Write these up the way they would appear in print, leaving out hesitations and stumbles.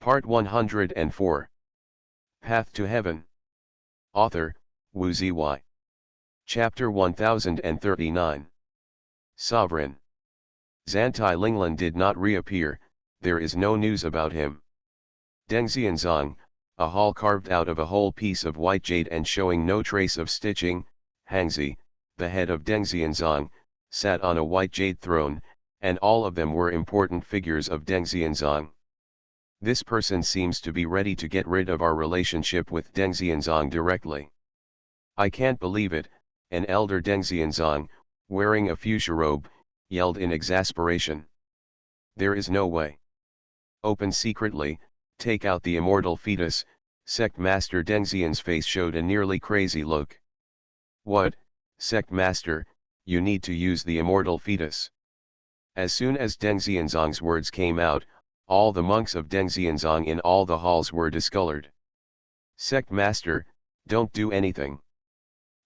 Part 104. Path to Heaven. Author, Wu Ziyi. Chapter 1039. Sovereign. Zantai Linglan did not reappear, there is no news about him. Deng Xianzong, a hall carved out of a whole piece of white jade and showing no trace of stitching. Hangzi, the head of Deng Xianzong, sat on a white jade throne, and all of them were important figures of Deng Xianzong. This person seems to be ready to get rid of our relationship with Deng Xianzong directly. I can't believe it, an elder Deng Xianzong, wearing a fuchsia robe, yelled in exasperation. There is no way. Open secretly, take out the immortal fetus. Sect Master Deng Xian's face showed a nearly crazy look. What, Sect Master, you need to use the immortal fetus. As soon as Deng Xianzong's words came out, all the monks of Deng Xianzong in all the halls were discolored. Sect Master, don't do anything.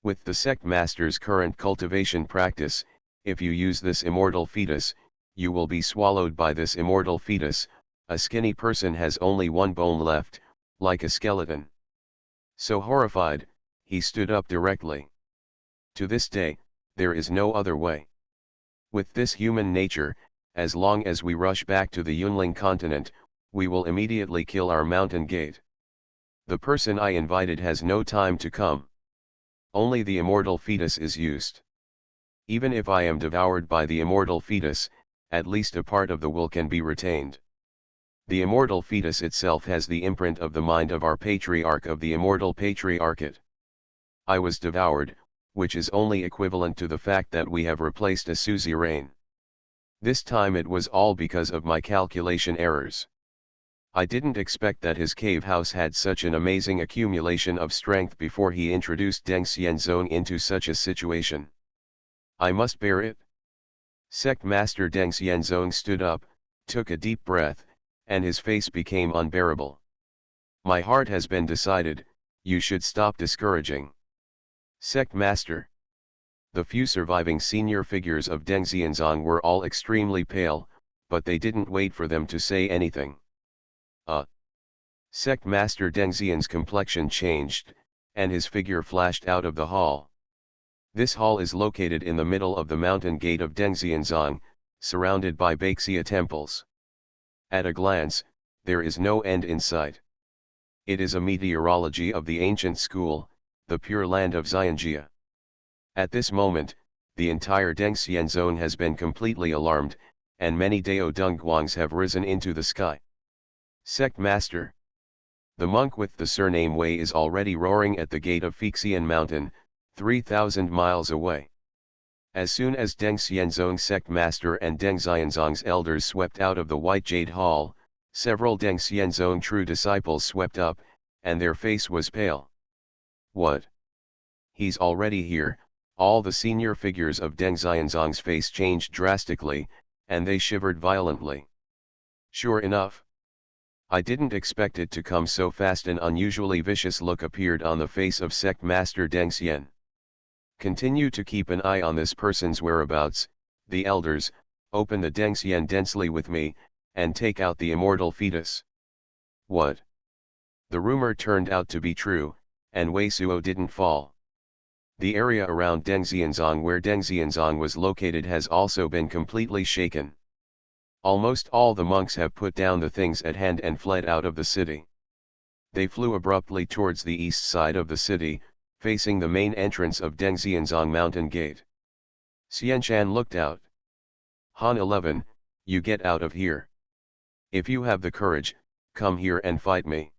With the Sect Master's current cultivation practice, if you use this immortal fetus, you will be swallowed by this immortal fetus. A skinny person has only one bone left, like a skeleton. So horrified, he stood up directly. To this day, there is no other way. With this human nature, as long as we rush back to the Yunling continent, we will immediately kill our mountain gate. The person I invited has no time to come. Only the immortal fetus is used. Even if I am devoured by the immortal fetus, at least a part of the will can be retained. The immortal fetus itself has the imprint of the mind of our patriarch of the immortal patriarchate. I was devoured, which is only equivalent to the fact that we have replaced a suzerain. This time it was all because of my calculation errors. I didn't expect that his cave house had such an amazing accumulation of strength before he introduced Deng Xianzong into such a situation. I must bear it. Sect Master Deng Xianzong stood up, took a deep breath, and his face became unbearable. My heart has been decided, you should stop discouraging. Sect Master. The few surviving senior figures of Deng Xianzong were all extremely pale, but they didn't wait for them to say anything. Sect Master Deng Xian's complexion changed, and his figure flashed out of the hall. This hall is located in the middle of the mountain gate of Deng Xianzong, surrounded by Baixia temples. At a glance, there is no end in sight. It is a meteorology of the ancient school, the pure land of Xianjia. At this moment, the entire Deng Xianzong has been completely alarmed, and many Dao Dongguangs have risen into the sky. Sect Master. The monk with the surname Wei is already roaring at the gate of Fixian Mountain, 3,000 miles away. As soon as Deng Xianzong's Sect Master and Deng Xianzong's elders swept out of the White Jade Hall, several Deng Xianzong true disciples swept up, and their face was pale. What? He's already here. All the senior figures of Deng Xianzong's face changed drastically, and they shivered violently. Sure enough. I didn't expect it to come so fast. An unusually vicious look appeared on the face of Sect Master Deng Xian. Continue to keep an eye on this person's whereabouts, the elders, open the Deng Xian densely with me, and take out the immortal fetus. What? The rumor turned out to be true, and Wei Suo didn't fall. The area around Deng Xianzong where Deng Xianzong was located has also been completely shaken. Almost all the monks have put down the things at hand and fled out of the city. They flew abruptly towards the east side of the city, facing the main entrance of Deng Xianzong mountain gate. Xianshan looked out. Han 11, you get out of here. If you have the courage, come here and fight me.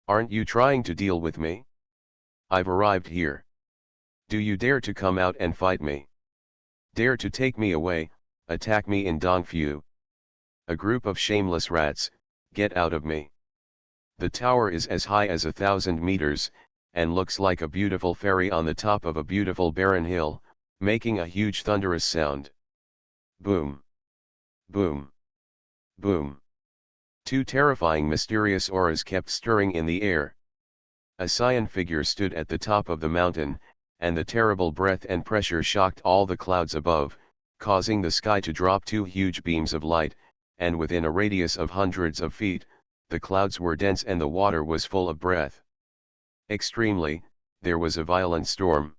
Aren't you trying to deal with me? I've arrived here. Do you dare to come out and fight me? Dare to take me away, attack me in Dongfu? A group of shameless rats, get out of me. The tower is as high as 1,000 meters, and looks like a beautiful fairy on the top of a beautiful barren hill, making a huge thunderous sound. Boom. Boom. Boom. Two terrifying mysterious auras kept stirring in the air. A cyan figure stood at the top of the mountain, and the terrible breath and pressure shocked all the clouds above, causing the sky to drop two huge beams of light, and within a radius of hundreds of feet, The clouds were dense and the water was full of breath. Extremely, there was a violent storm.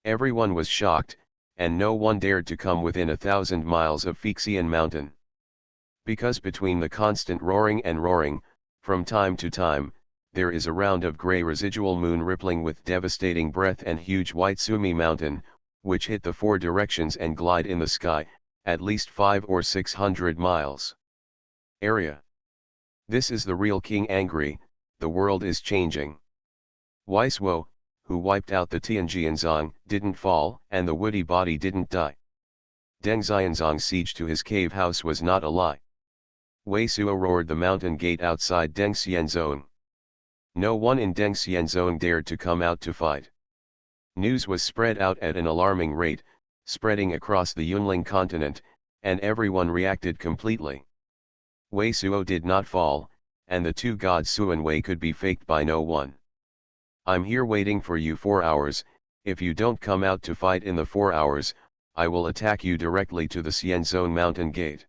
Everyone was shocked, and no one dared to come within 1,000 miles of Fujian mountain. Because between the constant roaring and roaring, from time to time, there is a round of grey residual moon rippling with devastating breath and huge white Sumi mountain, which hit the four directions and glide in the sky, at least 500 or 600 miles. Area. This is the real king angry, the world is changing. Weisuo, who wiped out the Tianjianzong, didn't fall, and the woody body didn't die. Deng Xianzong's siege to his cave house was not a lie. Weisuo roared the mountain gate outside Deng Xianzong. No one in Deng Xianzong dared to come out to fight. News was spread out at an alarming rate, spreading across the Yunling continent, and everyone reacted completely. Weisuo did not fall, and the two gods Xuanhuan could be faked by no one. I'm here waiting for you 4 hours, if you don't come out to fight in the 4 hours, I will attack you directly to the Xianzong mountain gate.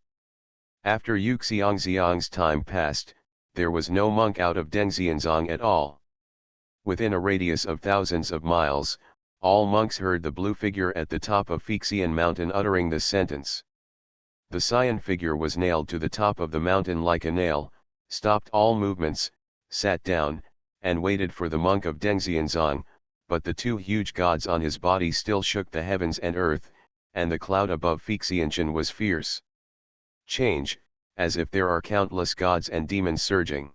After Yu Xiangxiang's time passed, there was no monk out of Deng Xianzong at all. Within a radius of thousands of miles, all monks heard the blue figure at the top of Fujian mountain uttering this sentence. The cyan figure was nailed to the top of the mountain like a nail, stopped all movements, sat down, and waited for the monk of Deng Xianzong, but the two huge gods on his body still shook the heavens and earth, and the cloud above Fujian was fierce. Change, as if there are countless gods and demons surging.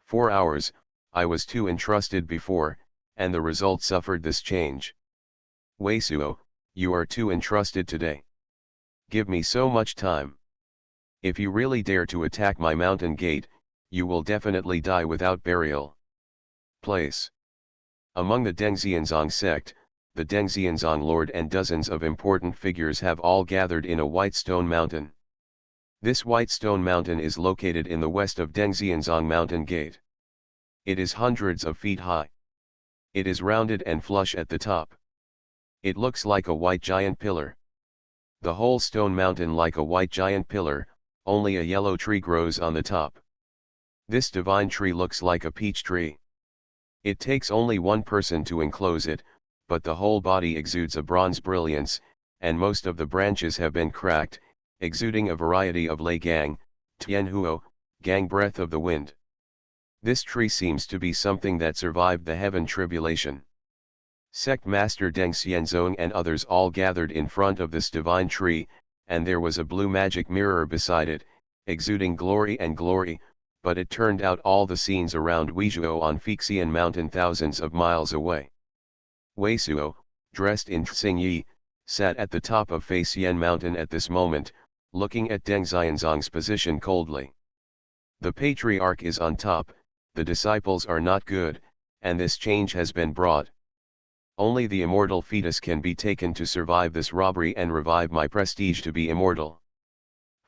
4 hours, I was too entrusted before, and the result suffered this change. Weisuo, you are too entrusted today. Give me so much time. If you really dare to attack my mountain gate, you will definitely die without burial. Place. Among the Deng Xianzong sect, the Deng Xianzong lord and dozens of important figures have all gathered in a white stone mountain. This white stone mountain is located in the west of Deng Xianzong mountain gate. It is hundreds of feet high. It is rounded and flush at the top. It looks like a white giant pillar. The whole stone mountain like a white giant pillar, only a yellow tree grows on the top. This divine tree looks like a peach tree. It takes only one person to enclose it, but the whole body exudes a bronze brilliance, and most of the branches have been cracked, exuding a variety of lei gang, tianhuo, gang breath of the wind. This tree seems to be something that survived the heaven tribulation. Sect Master Deng Xianzong and others all gathered in front of this divine tree, and there was a blue magic mirror beside it, exuding glory and glory, but it turned out all the scenes around Weizhuo on Fujian mountain thousands of miles away. Weisuo, dressed in Xingyi, sat at the top of Fujian mountain at this moment, looking at Deng Xianzong's position coldly. The patriarch is on top, the disciples are not good, and this change has been brought. Only the immortal fetus can be taken to survive this robbery and revive my prestige to be immortal.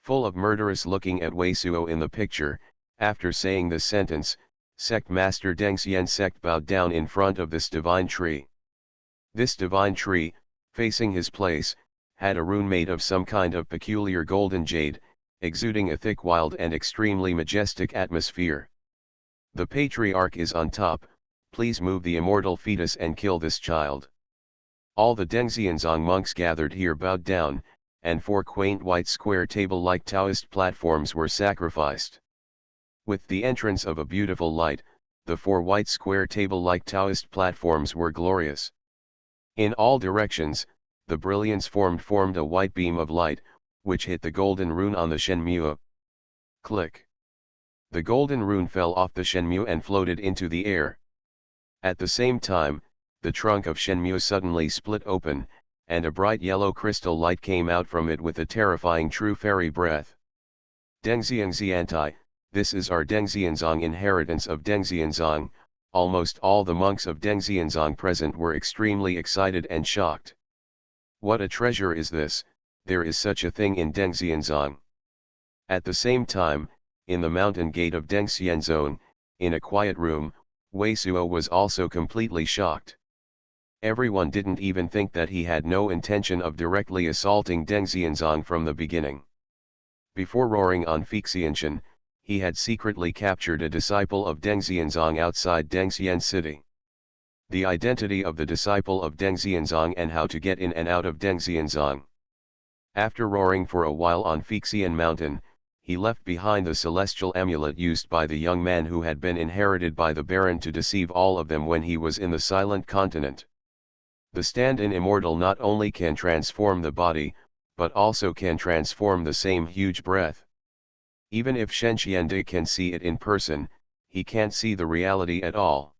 Full of murderous looking at Weisuo in the picture, after saying this sentence, Sect Master Deng Xian sect bowed down in front of this divine tree. This divine tree, facing his place, had a rune made of some kind of peculiar golden jade, exuding a thick wild and extremely majestic atmosphere. The patriarch is on top, please move the immortal fetus and kill this child. All the Deng Xianzong monks gathered here bowed down, and 4 quaint white square table-like Taoist platforms were sacrificed. With the entrance of a beautiful light, the 4 white square table-like Taoist platforms were glorious. In all directions, the brilliance formed a white beam of light, which hit the golden rune on the Shenmue. Click. The golden rune fell off the Shenmue and floated into the air. At the same time, the trunk of Shenmue suddenly split open, and a bright yellow crystal light came out from it with a terrifying true fairy breath. Deng Xianxiantai, this is our Deng Xianzong inheritance of Deng Xianzong. Almost all the monks of Deng Xianzong present were extremely excited and shocked. What a treasure is this, there is such a thing in Deng Xianzong. At the same time, in the mountain gate of Deng Xianzong, in a quiet room, Weisuo was also completely shocked. Everyone didn't even think that he had no intention of directly assaulting Deng Xianzong from the beginning. Before roaring on Fujian, he had secretly captured a disciple of Deng Xianzong outside Dengxian city. The identity of the disciple of Deng Xianzong and how to get in and out of Deng Xianzong. After roaring for a while on Fixian mountain, he left behind the celestial amulet used by the young man who had been inherited by the Baron to deceive all of them when he was in the Silent Continent. The stand-in immortal not only can transform the body, but also can transform the same huge breath. Even if Shen Qiande can see it in person, he can't see the reality at all.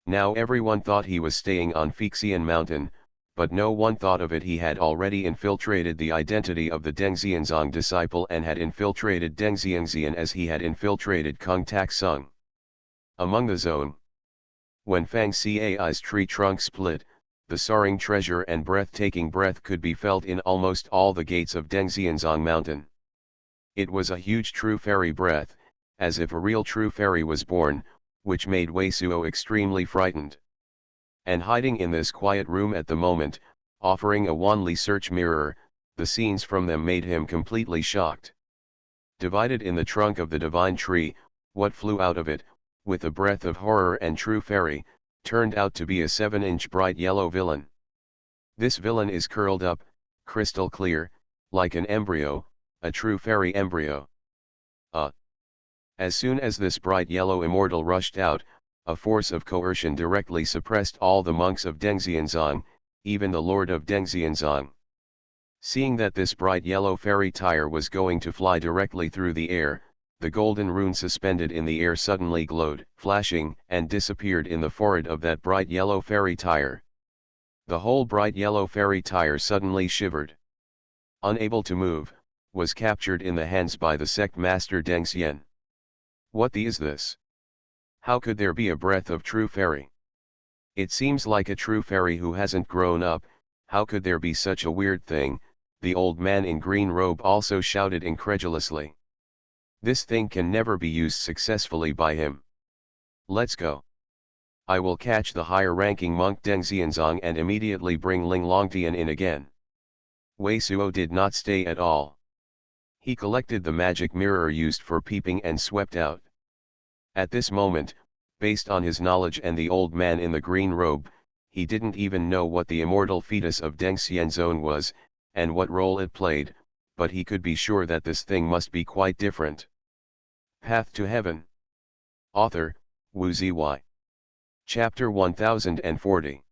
Now everyone thought he was staying on Fixian mountain, but no one thought of it he had already infiltrated the identity of the Deng Xianzong disciple and had infiltrated Deng Xiangxian as he had infiltrated Kung Tak Sung. Among the zone. When Fang Cai's tree trunk split, the soaring treasure and breathtaking breath could be felt in almost all the gates of Deng Xianzong mountain. It was a huge true fairy breath, as if a real true fairy was born, which made Wei Suo extremely frightened. And hiding in this quiet room at the moment, offering a Wanli search mirror, the scenes from them made him completely shocked. Divided in the trunk of the divine tree, what flew out of it, with a breath of horror and true fairy, turned out to be a 7-inch bright yellow villain. This villain is curled up, crystal clear, like an embryo, a true fairy embryo. As soon as this bright yellow immortal rushed out, a force of coercion directly suppressed all the monks of Deng Xianzong, even the lord of Deng Xianzong. Seeing that this bright yellow fairy tire was going to fly directly through the air, the golden rune suspended in the air suddenly glowed, flashing, and disappeared in the forehead of that bright yellow fairy tire. The whole bright yellow fairy tire suddenly shivered. Unable to move, was captured in the hands by the sect master Deng Xian. What is this? How could there be a breath of true fairy? It seems like a true fairy who hasn't grown up. How could there be such a weird thing? The old man in green robe also shouted incredulously. This thing can never be used successfully by him. Let's go. I will catch the higher-ranking monk Deng Xianzong and immediately bring Ling Longtian in again. Wei Suo did not stay at all. He collected the magic mirror used for peeping and swept out. At this moment, based on his knowledge and the old man in the green robe, he didn't even know what the immortal fetus of Deng Xianzong was, and what role it played, but he could be sure that this thing must be quite different. Path to Heaven. Author, Wu Ziyi. Chapter 1040.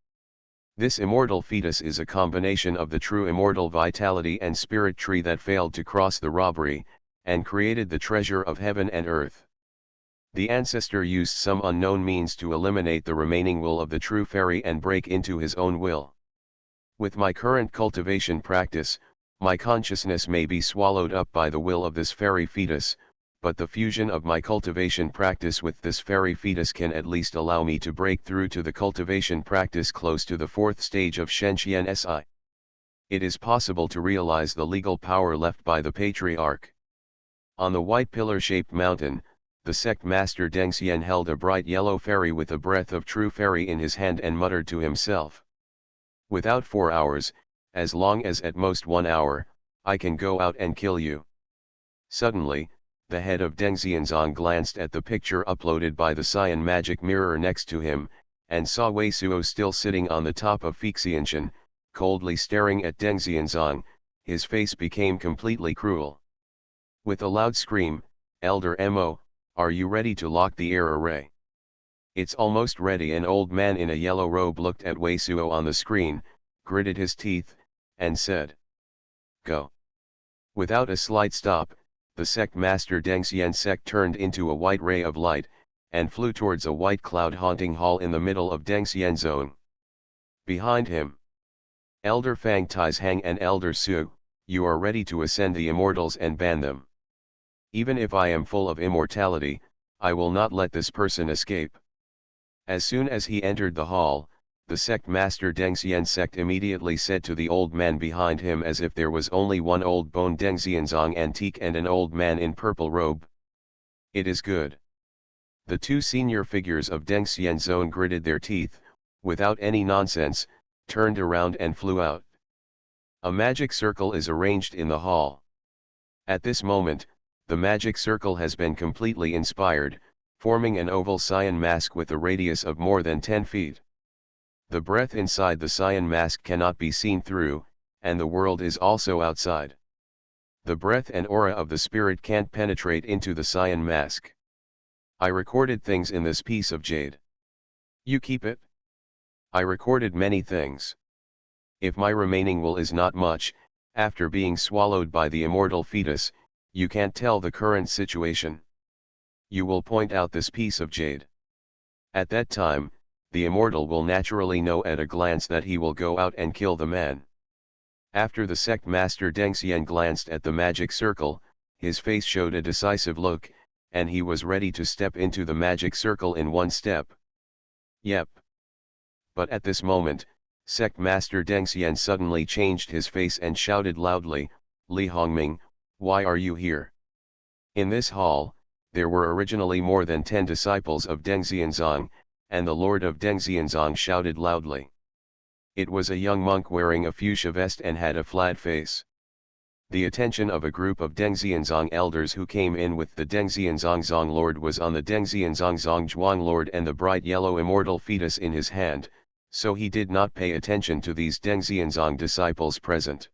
This immortal fetus is a combination of the true immortal vitality and spirit tree that failed to cross the robbery, and created the treasure of heaven and earth. The ancestor used some unknown means to eliminate the remaining will of the true fairy and break into his own will. With my current cultivation practice, my consciousness may be swallowed up by the will of this fairy fetus, but the fusion of my cultivation practice with this fairy fetus can at least allow me to break through to the cultivation practice close to the 4th stage of Shenqian Si. It is possible to realize the legal power left by the patriarch. On the white pillar-shaped mountain, the sect master Deng Xian held a bright yellow fairy with a breath of true fairy in his hand and muttered to himself. Without 4 hours, as long as at most 1 hour, I can go out and kill you. Suddenly, the head of Deng Xianzong glanced at the picture uploaded by the cyan magic mirror next to him, and saw Wei Suo still sitting on the top of Fixianshan, coldly staring at Deng Xianzong. His face became completely cruel. With a loud scream, Elder Mo, are you ready to lock the air array? It's almost ready. An old man in a yellow robe looked at Wei Suo on the screen, gritted his teeth, and said, Go. Without a slight stop, the sect master Deng Xian sect turned into a white ray of light, and flew towards a white cloud haunting hall in the middle of Deng Xian zone. Behind him, Elder Fang Taizhang and Elder Su, you are ready to ascend the immortals and ban them. Even if I am full of immortality, I will not let this person escape. As soon as he entered the hall, the sect master Deng Xian sect immediately said to the old man behind him as if there was only one old bone Deng Xianzong antique and an old man in purple robe. It is good. The two senior figures of Deng Xianzong gritted their teeth, without any nonsense, turned around and flew out. A magic circle is arranged in the hall. At this moment, The magic circle has been completely inspired, forming an oval cyan mask with a radius of more than 10 feet. The breath inside the cyan mask cannot be seen through, and the world is also outside. The breath and aura of the spirit can't penetrate into the cyan mask. I recorded things in this piece of jade. You keep it? I recorded many things. If my remaining will is not much, after being swallowed by the immortal fetus, you can't tell the current situation. You will point out this piece of jade. At that time, the immortal will naturally know at a glance that he will go out and kill the man. After the sect master Deng Xian glanced at the magic circle, his face showed a decisive look, and he was ready to step into the magic circle in one step. Yep. But at this moment, sect master Deng Xian suddenly changed his face and shouted loudly, "Li Hongming, why are you here?" In this hall, there were originally more than 10 disciples of Deng Xianzong, and the lord of Deng Xianzong shouted loudly. It was a young monk wearing a fuchsia vest and had a flat face. The attention of a group of Deng Xianzong elders who came in with the Deng Xianzong Lord was on the Deng Xianzong Zhuang Lord and the bright yellow immortal fetus in his hand, so he did not pay attention to these Deng Xianzong disciples present.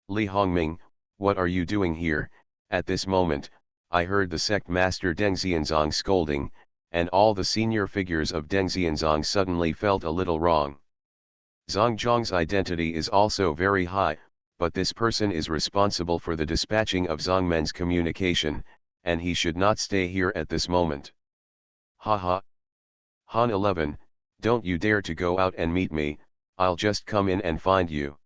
"Li Hongming, what are you doing here?" At this moment, I heard the sect master Deng Xianzong scolding, and all the senior figures of Deng Xianzong suddenly felt a little wrong. Zongzhong's identity is also very high, but this person is responsible for the dispatching of Zongmen's communication, and he should not stay here at this moment. Haha. Han 11, don't you dare to go out and meet me, I'll just come in and find you.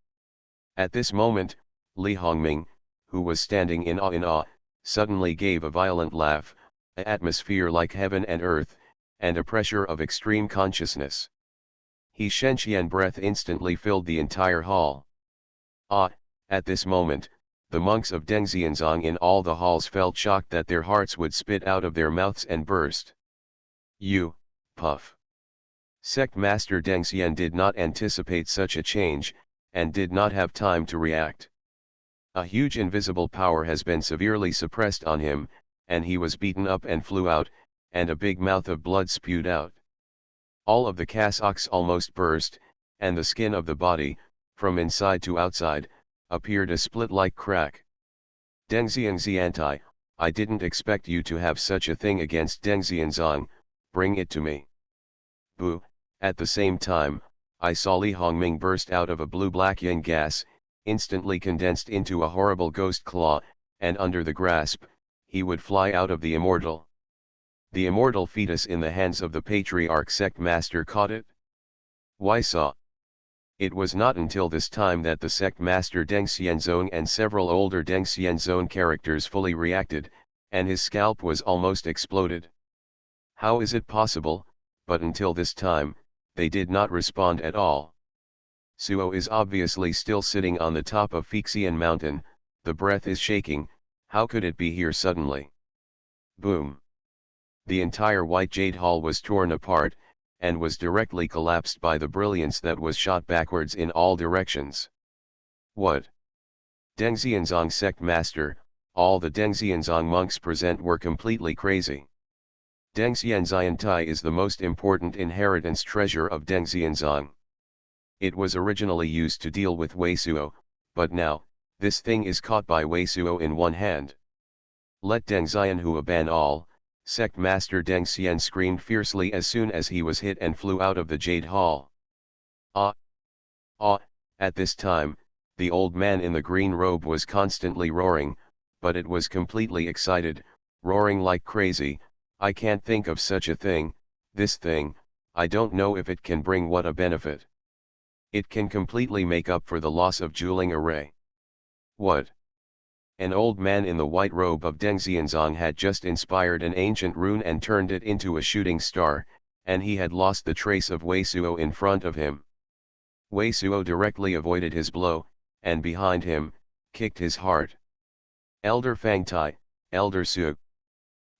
At this moment, Li Hongming, who was standing in awe, suddenly gave a violent laugh, an atmosphere like heaven and earth, and a pressure of extreme consciousness. His Shenqian breath instantly filled the entire hall. At this moment, the monks of Deng Xianzong in all the halls felt shocked that their hearts would spit out of their mouths and burst. You, puff. Sect Master Deng Xian did not anticipate such a change, and did not have time to react. A huge invisible power has been severely suppressed on him, and he was beaten up and flew out, and a big mouth of blood spewed out. All of the cassocks almost burst, and the skin of the body, from inside to outside, appeared a split-like crack. Deng Xianzai, I didn't expect you to have such a thing against Deng Xianzong, bring it to me. Boo. At the same time, I saw Li Hongming burst out of a blue-black yin gas, instantly condensed into a horrible ghost claw, and under the grasp, he would fly out of the immortal. The immortal fetus in the hands of the patriarch sect master caught it. Why saw? It was not until this time that the sect master Deng Xianzong and several older Deng Xianzong characters fully reacted, and his scalp was almost exploded. How is it possible? But until this time, they did not respond at all. Suo is obviously still sitting on the top of Fixian mountain, the breath is shaking, how could it be here suddenly? Boom! The entire white jade hall was torn apart, and was directly collapsed by the brilliance that was shot backwards in all directions. What? Deng Xianzong sect master, all the Deng Xianzong monks present were completely crazy. Deng Xianzai is the most important inheritance treasure of Deng Xianzong. It was originally used to deal with Wei Suo, but now, this thing is caught by Wei Suo in one hand. Let Deng Xianhua ban all, sect master Deng Xian screamed fiercely as soon as he was hit and flew out of the Jade Hall. At this time, the old man in the green robe was constantly roaring, but it was completely excited, roaring like crazy. I can't think of such a thing, this thing, I don't know if it can bring what a benefit. It can completely make up for the loss of Juling Array. What? An old man in the white robe of Deng Xianzong had just inspired an ancient rune and turned it into a shooting star, and he had lost the trace of Wei Suo in front of him. Wei Suo directly avoided his blow, and behind him, kicked his heart. Elder Fang Tai, Elder Su.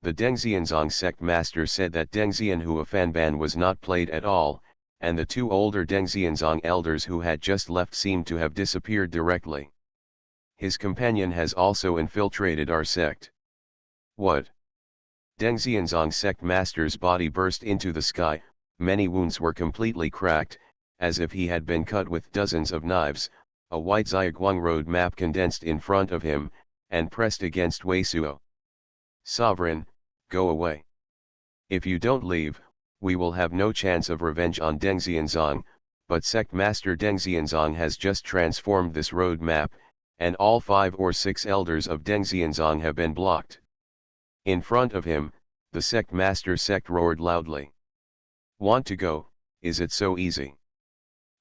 The Deng Xianzong sect master said that Deng Xianhua Fanban was not played at all, and the two older Deng Xianzong elders who had just left seemed to have disappeared directly. His companion has also infiltrated our sect. What? Deng Xianzong's sect master's body burst into the sky, many wounds were completely cracked, as if he had been cut with dozens of knives. A white Xiaoguang road map condensed in front of him, and pressed against Wei Suo. Sovereign, go away. If you don't leave, we will have no chance of revenge on Deng Xianzong, but sect master Deng Xianzong has just transformed this road map, and all 5 or 6 elders of Deng Xianzong have been blocked. In front of him, the sect master roared loudly. Want to go, is it so easy?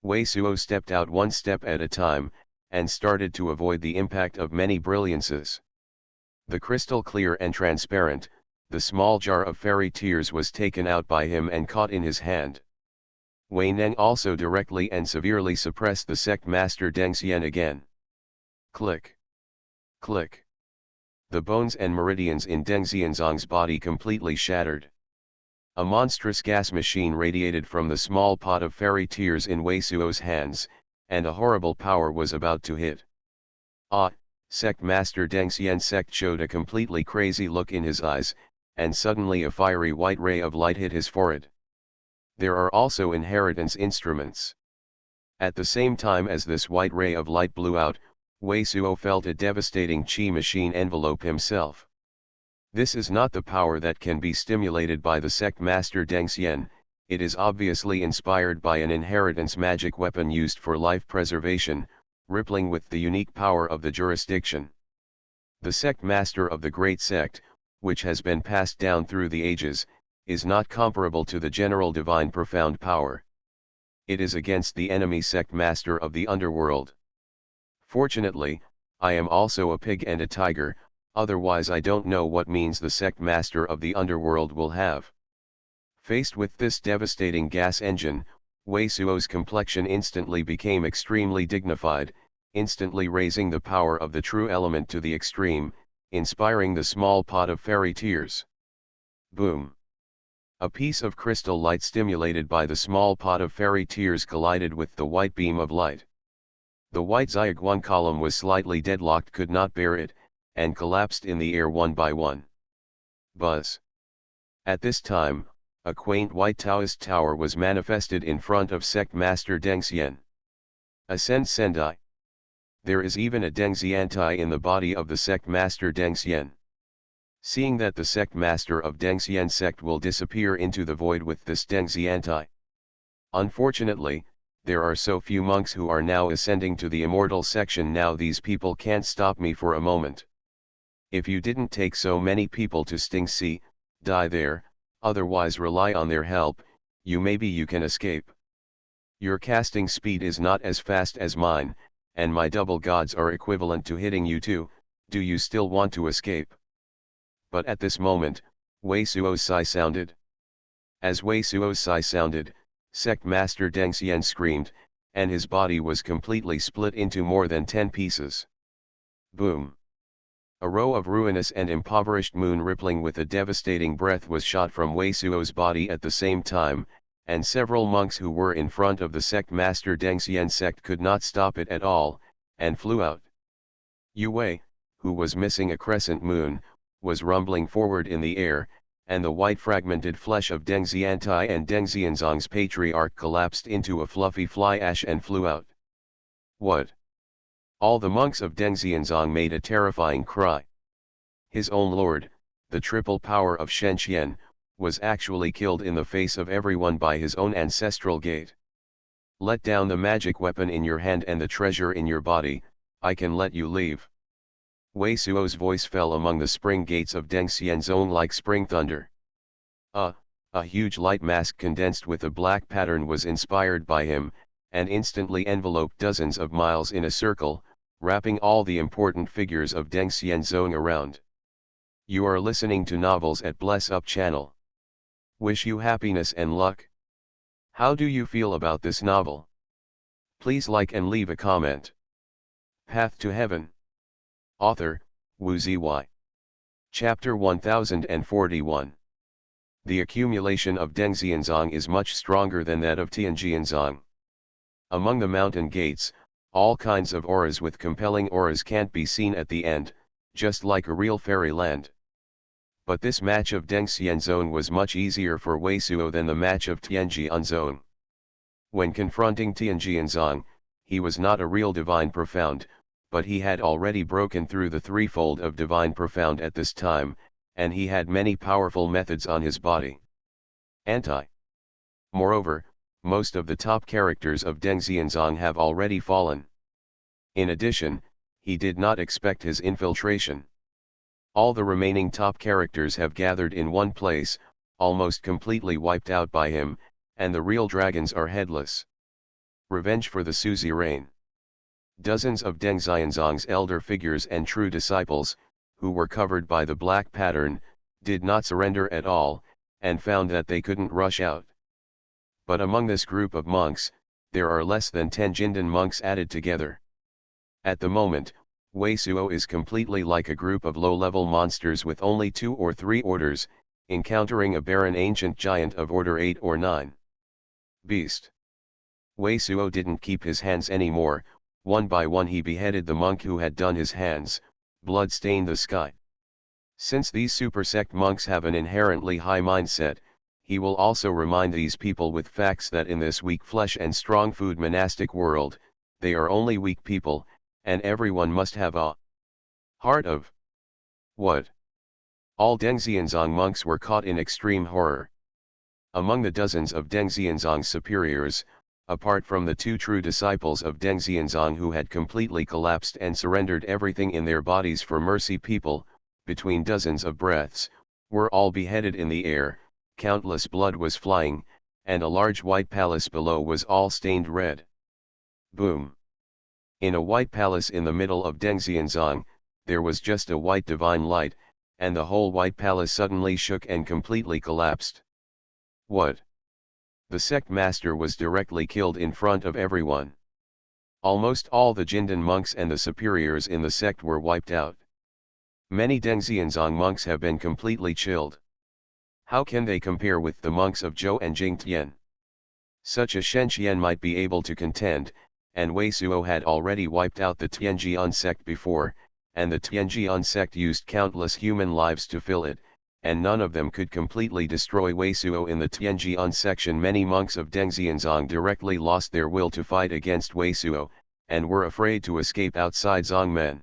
Wei Suo stepped out one step at a time, and started to avoid the impact of many brilliances. The crystal clear and transparent, the small jar of fairy tears was taken out by him and caught in his hand. Wei Neng also directly and severely suppressed the sect master Deng Xian again. Click. Click. The bones and meridians in Deng Xianzong's body completely shattered. A monstrous gas machine radiated from the small pot of fairy tears in Wei Suo's hands, and a horrible power was about to hit. Ah! Sect Master Deng Xian showed a completely crazy look in his eyes, and suddenly a fiery white ray of light hit his forehead. There are also inheritance instruments. At the same time as this white ray of light blew out, Wei Suo felt a devastating qi machine envelope himself. This is not the power that can be stimulated by the sect master Deng Xian, it is obviously inspired by an inheritance magic weapon used for life preservation, rippling with the unique power of the jurisdiction. The sect master of the great sect, which has been passed down through the ages, is not comparable to the general divine profound power. It is against the enemy sect master of the underworld. Fortunately, I am also a pig and a tiger, otherwise I don't know what means the sect master of the underworld will have. Faced with this devastating gas engine, Wei Suo's complexion instantly became extremely dignified, instantly raising the power of the true element to the extreme, inspiring the small pot of fairy tears. Boom! A piece of crystal light stimulated by the small pot of fairy tears collided with the white beam of light. The white Xiaoguang column was slightly deadlocked, could not bear it, and collapsed in the air one by one. Buzz! At this time, a quaint white Taoist tower was manifested in front of sect master Deng Xian. Ascend Sendai. There is even a Deng Xiantai in the body of the sect master Deng Xian. Seeing that the sect master of Deng Xian sect will disappear into the void with this Deng Xiantai. Unfortunately, there are so few monks who are now ascending to the immortal section now, these people can't stop me for a moment. If you didn't take so many people to Sting Sea, die there, otherwise rely on their help, maybe you can escape. Your casting speed is not as fast as mine, and my double gods are equivalent to hitting you too. Do you still want to escape? But at this moment, Wei Suo's sigh sounded. As Wei Suo's sigh sounded, sect master Deng Xian screamed, and his body was completely split into more than 10 pieces. Boom! A row of ruinous and impoverished moon rippling with a devastating breath was shot from Wei Suo's body at the same time, and several monks who were in front of the sect master Deng Xian sect could not stop it at all, and flew out. Yu Wei, who was missing a crescent moon, was rumbling forward in the air, and the white fragmented flesh of Deng Xiantai and Deng Xianzong's patriarch collapsed into a fluffy fly ash and flew out. What? All the monks of Deng Xianzong made a terrifying cry. His own lord, the triple power of Shenqian, was actually killed in the face of everyone by his own ancestral gate. Let down the magic weapon in your hand and the treasure in your body, I can let you leave. Wei Suo's voice fell among the spring gates of Deng Xianzong like spring thunder. A huge light mask condensed with a black pattern was inspired by him, and instantly enveloped dozens of miles in a circle, wrapping all the important figures of Deng Xianzong around. You are listening to Novels at Bless Up channel. Wish you happiness and luck. How do you feel about this novel? Please like and leave a comment. Path to Heaven. Author, Wu Ziyi. Chapter 1041. The accumulation of Deng Xianzong is much stronger than that of Tianjianzong. Among the mountain gates, all kinds of auras with compelling auras can't be seen at the end, just like a real fairyland. But this match of Deng Xianzong was much easier for Wei Suo than the match of Tianjianzong. When confronting Tianjianzong, he was not a real divine profound, but he had already broken through the threefold of divine profound at this time, and he had many powerful methods on his body. Moreover, most of the top characters of Deng Xianzong have already fallen. In addition, he did not expect his infiltration. All the remaining top characters have gathered in one place, almost completely wiped out by him, and the real dragons are headless. Revenge for the Suzi reign. Dozens of Deng Xianzong's elder figures and true disciples, who were covered by the black pattern, did not surrender at all, and found that they couldn't rush out. But among this group of monks, there are less than 10 Jindan monks added together. At the moment, Wei Suo is completely like a group of low-level monsters with only 2 or 3 orders, encountering a barren ancient giant of order 8 or 9. Beast. Wei Suo didn't keep his hands anymore. One by one he beheaded the monk who had done his hands, blood stained the sky. Since these super sect monks have an inherently high mindset, he will also remind these people with facts that in this weak flesh and strong food monastic world, they are only weak people, and everyone must have a heart of what? All Deng Xianzong monks were caught in extreme horror. Among the dozens of Deng Xianzong's superiors, apart from the 2 true disciples of Deng Xianzong who had completely collapsed and surrendered everything in their bodies for mercy, people, between dozens of breaths, were all beheaded in the air, countless blood was flying, and a large white palace below was all stained red. Boom! In a white palace in the middle of Deng Xianzong, there was just a white divine light, and the whole white palace suddenly shook and completely collapsed. What? The sect master was directly killed in front of everyone. Almost all the Jindan monks and the superiors in the sect were wiped out. Many Deng Xianzong monks have been completely chilled. How can they compare with the monks of Zhou and Jingtian? Such a Shen Qian might be able to contend, and Wei Suo had already wiped out the Tianjian sect before, and the Tianjian sect used countless human lives to fill it, and none of them could completely destroy Wei Suo in the Tianjian section. Many monks of Deng Xianzong directly lost their will to fight against Wei Suo, and were afraid to escape outside Zongmen.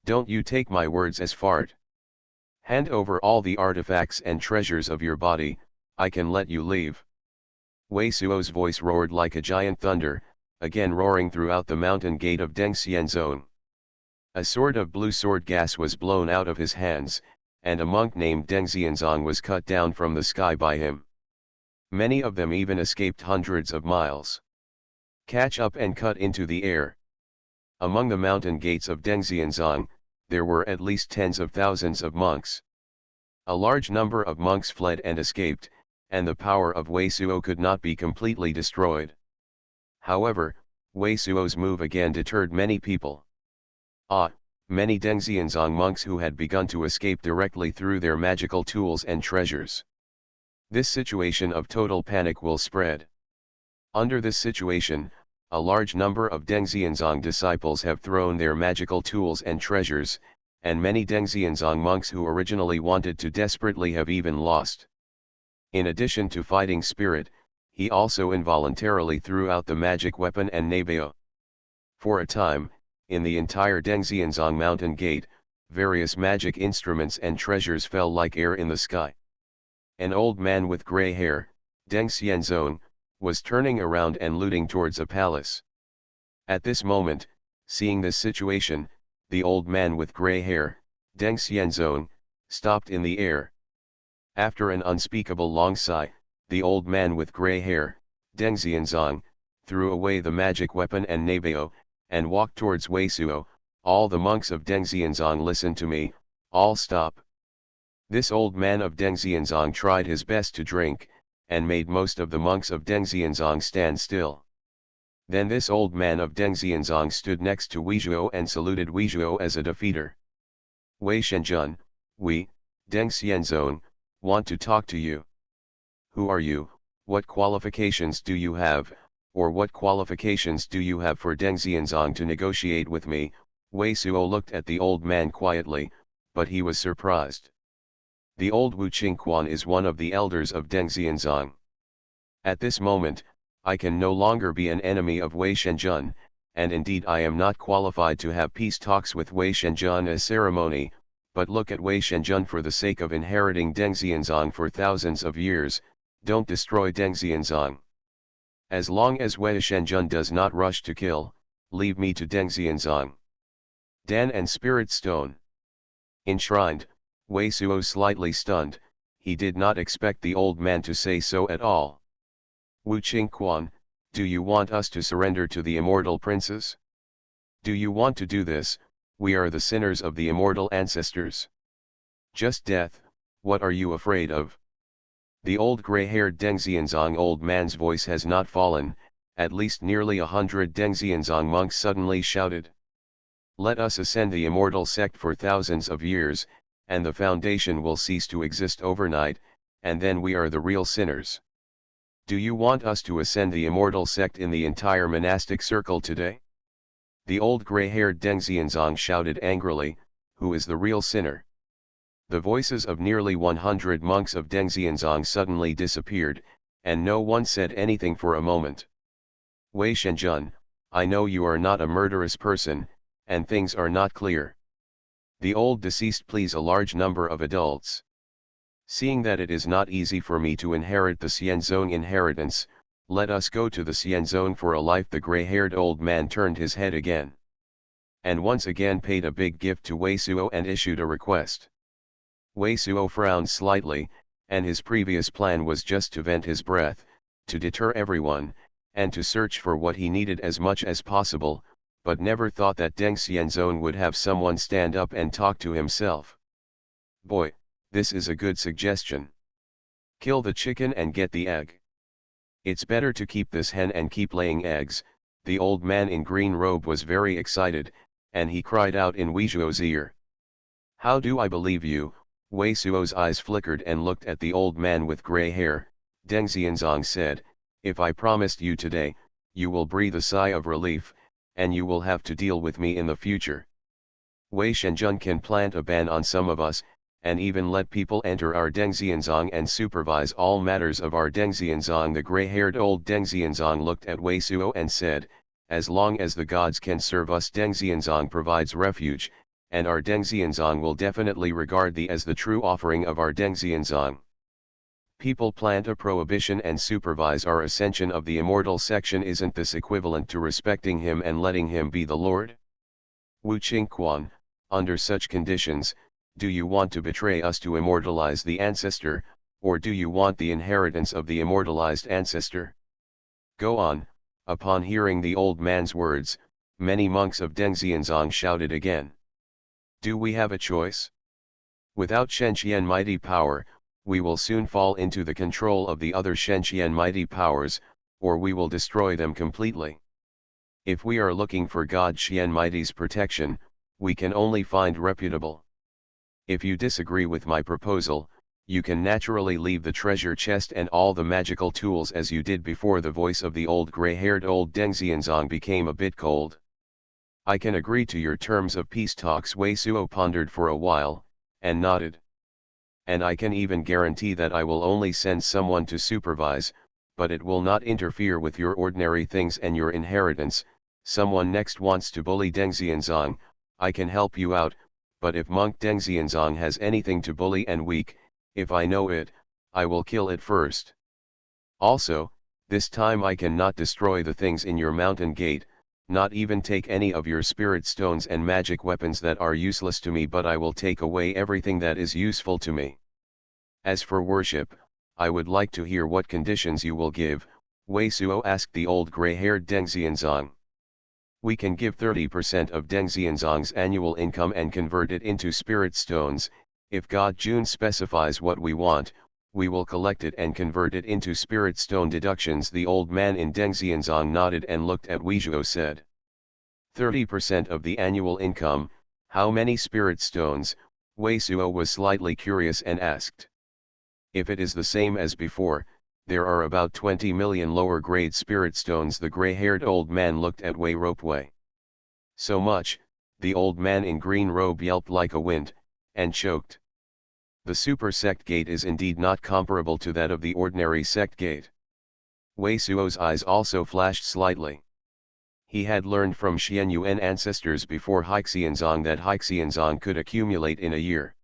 Don't you take my words as fart. Hand over all the artifacts and treasures of your body, I can let you leave. Wei Suo's voice roared like a giant thunder, again roaring throughout the mountain gate of Deng Xianzong. A sort of blue sword gas was blown out of his hands, and a monk named Deng Xianzong was cut down from the sky by him. Many of them even escaped hundreds of miles. Catch up and cut into the air. Among the mountain gates of Deng Xianzong, there were at least tens of thousands of monks. A large number of monks fled and escaped, and the power of Wei Suo could not be completely destroyed. However, Wei Suo's move again deterred many people. Many Deng Xianzong monks who had begun to escape directly through their magical tools and treasures. This situation of total panic will spread. Under this situation, a large number of Deng Xianzong disciples have thrown their magical tools and treasures, and many Deng Xianzong monks who originally wanted to desperately have even lost. In addition to fighting spirit, he also involuntarily threw out the magic weapon and Nebeo. For a time, in the entire Deng Xianzong mountain gate, various magic instruments and treasures fell like air in the sky. An old man with grey hair, Deng Xianzong, was turning around and looting towards a palace. At this moment, seeing this situation, the old man with grey hair, Deng Xianzong, stopped in the air. After an unspeakable long sigh, the old man with grey hair, Deng Xianzong, threw away the magic weapon and Nebeo, and walked towards Wei Suo. All the monks of Deng Xianzong, listen to me, all stop. This old man of Deng Xianzong tried his best to drink, and made most of the monks of Deng Xianzong stand still. Then this old man of Deng Xianzong stood next to Wei Zhuo and saluted Wei Zhuo as a defeater. Wei Shenjun, we, Deng Xianzong, want to talk to you. Who are you, what qualifications do you have, or what qualifications do you have for Deng Xianzong to negotiate with me? Wei Suo looked at the old man quietly, but he was surprised. The old Wu Qingquan is one of the elders of Dengxianzong. At this moment, I can no longer be an enemy of Wei Shenjun, and indeed I am not qualified to have peace talks with Wei Shenjun as ceremony, but look at Wei Shenjun for the sake of inheriting Dengxianzong for thousands of years, don't destroy Dengxianzong. As long as Wei Shenjun does not rush to kill, leave me to Dengxianzong. Dan and Spirit Stone. Enshrined, Wei Suo slightly stunned, he did not expect the old man to say so at all. Wu Qingquan, do you want us to surrender to the immortal princes? Do you want to do this? We are the sinners of the immortal ancestors. Just death, what are you afraid of? The old gray-haired Dengxianzong old man's voice has not fallen, at least nearly 100 Dengxianzong monks suddenly shouted. Let us ascend the immortal sect for thousands of years, and the foundation will cease to exist overnight, and then we are the real sinners. Do you want us to ascend the immortal sect in the entire monastic circle today? The old gray-haired Dengxianzong shouted angrily, who is the real sinner? The voices of nearly 100 monks of Dengxianzong suddenly disappeared, and no one said anything for a moment. Wei Shenjun, I know you are not a murderous person, and things are not clear. The old deceased please a large number of adults. Seeing that it is not easy for me to inherit the Xianzong inheritance, let us go to the Xianzong for a life. The gray-haired old man turned his head again, and once again paid a big gift to Wei Suo and issued a request. Wei Suo frowned slightly, and his previous plan was just to vent his breath, to deter everyone, and to search for what he needed as much as possible, but never thought that Deng Xianzong would have someone stand up and talk to himself. Boy, this is a good suggestion. Kill the chicken and get the egg. It's better to keep this hen and keep laying eggs. The old man in green robe was very excited, and he cried out in Wei Suo's ear. How do I believe you? Wei Suo's eyes flickered and looked at the old man with gray hair. Deng Xianzong said, if I promised you today, you will breathe a sigh of relief, and you will have to deal with me in the future. Wei Shenjun can plant a ban on some of us, and even let people enter our Dengxianzong and supervise all matters of our Dengxianzong. The gray-haired old Dengxianzong looked at Wei Suo and said, as long as the gods can serve us, Dengxianzong provides refuge, and our Dengxianzong will definitely regard thee as the true offering of our Dengxianzong. People plant a prohibition and supervise our ascension of the immortal section. Isn't this equivalent to respecting him and letting him be the Lord? Wu Qingquan, under such conditions, do you want to betray us to immortalize the ancestor, or do you want the inheritance of the immortalized ancestor? Go on. Upon hearing the old man's words, many monks of Dengxianzong shouted again. Do we have a choice? Without Shenqian mighty power, we will soon fall into the control of the other Shenqian mighty powers, or we will destroy them completely. If we are looking for God Qian mighty's protection, we can only find reputable. If you disagree with my proposal, you can naturally leave the treasure chest and all the magical tools as you did before. The voice of the old gray-haired old Dengxianzong became a bit cold. I can agree to your terms of peace talks. Wei Suo pondered for a while, and nodded. And I can even guarantee that I will only send someone to supervise, but it will not interfere with your ordinary things and your inheritance. Someone next wants to bully Dengxianzong, I can help you out. But if monk Dengxianzong has anything to bully and weak, if I know it, I will kill it first. Also, this time I cannot destroy the things in your mountain gate, not even take any of your spirit stones and magic weapons that are useless to me, but I will take away everything that is useful to me. As for worship, I would like to hear what conditions you will give. Wei Suo asked the old gray-haired Dengxianzong. We can give 30% of Dengxianzong's annual income and convert it into spirit stones. If God Jun specifies what we want, we will collect it and convert it into spirit stone deductions. The old man in Dengxianzong nodded and looked at Wei Suo said. 30% of the annual income, how many spirit stones? Wei Suo was slightly curious and asked. If it is the same as before, there are about 20 million lower-grade spirit stones. The gray-haired old man looked at Wei Ropewei. So much, the old man in green robe yelped like a wind, and choked. The super sect gate is indeed not comparable to that of the ordinary sect gate. Wei Suo's eyes also flashed slightly. He had learned from Xuanhuan ancestors before Haixianzong that Haixianzong could accumulate in a year.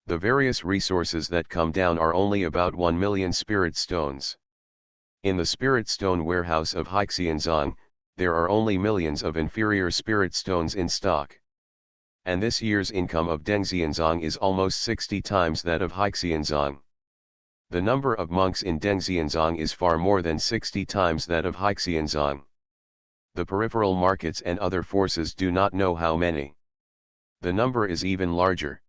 The various resources that come down are only about 1 million spirit stones. In the spirit stone warehouse of Haixianzong, there are only millions of inferior spirit stones in stock. And this year's income of Dengxianzong is almost 60 times that of Haixianzong. The number of monks in Dengxianzong is far more than 60 times that of Haixianzong. The peripheral markets and other forces do not know how many. The number is even larger.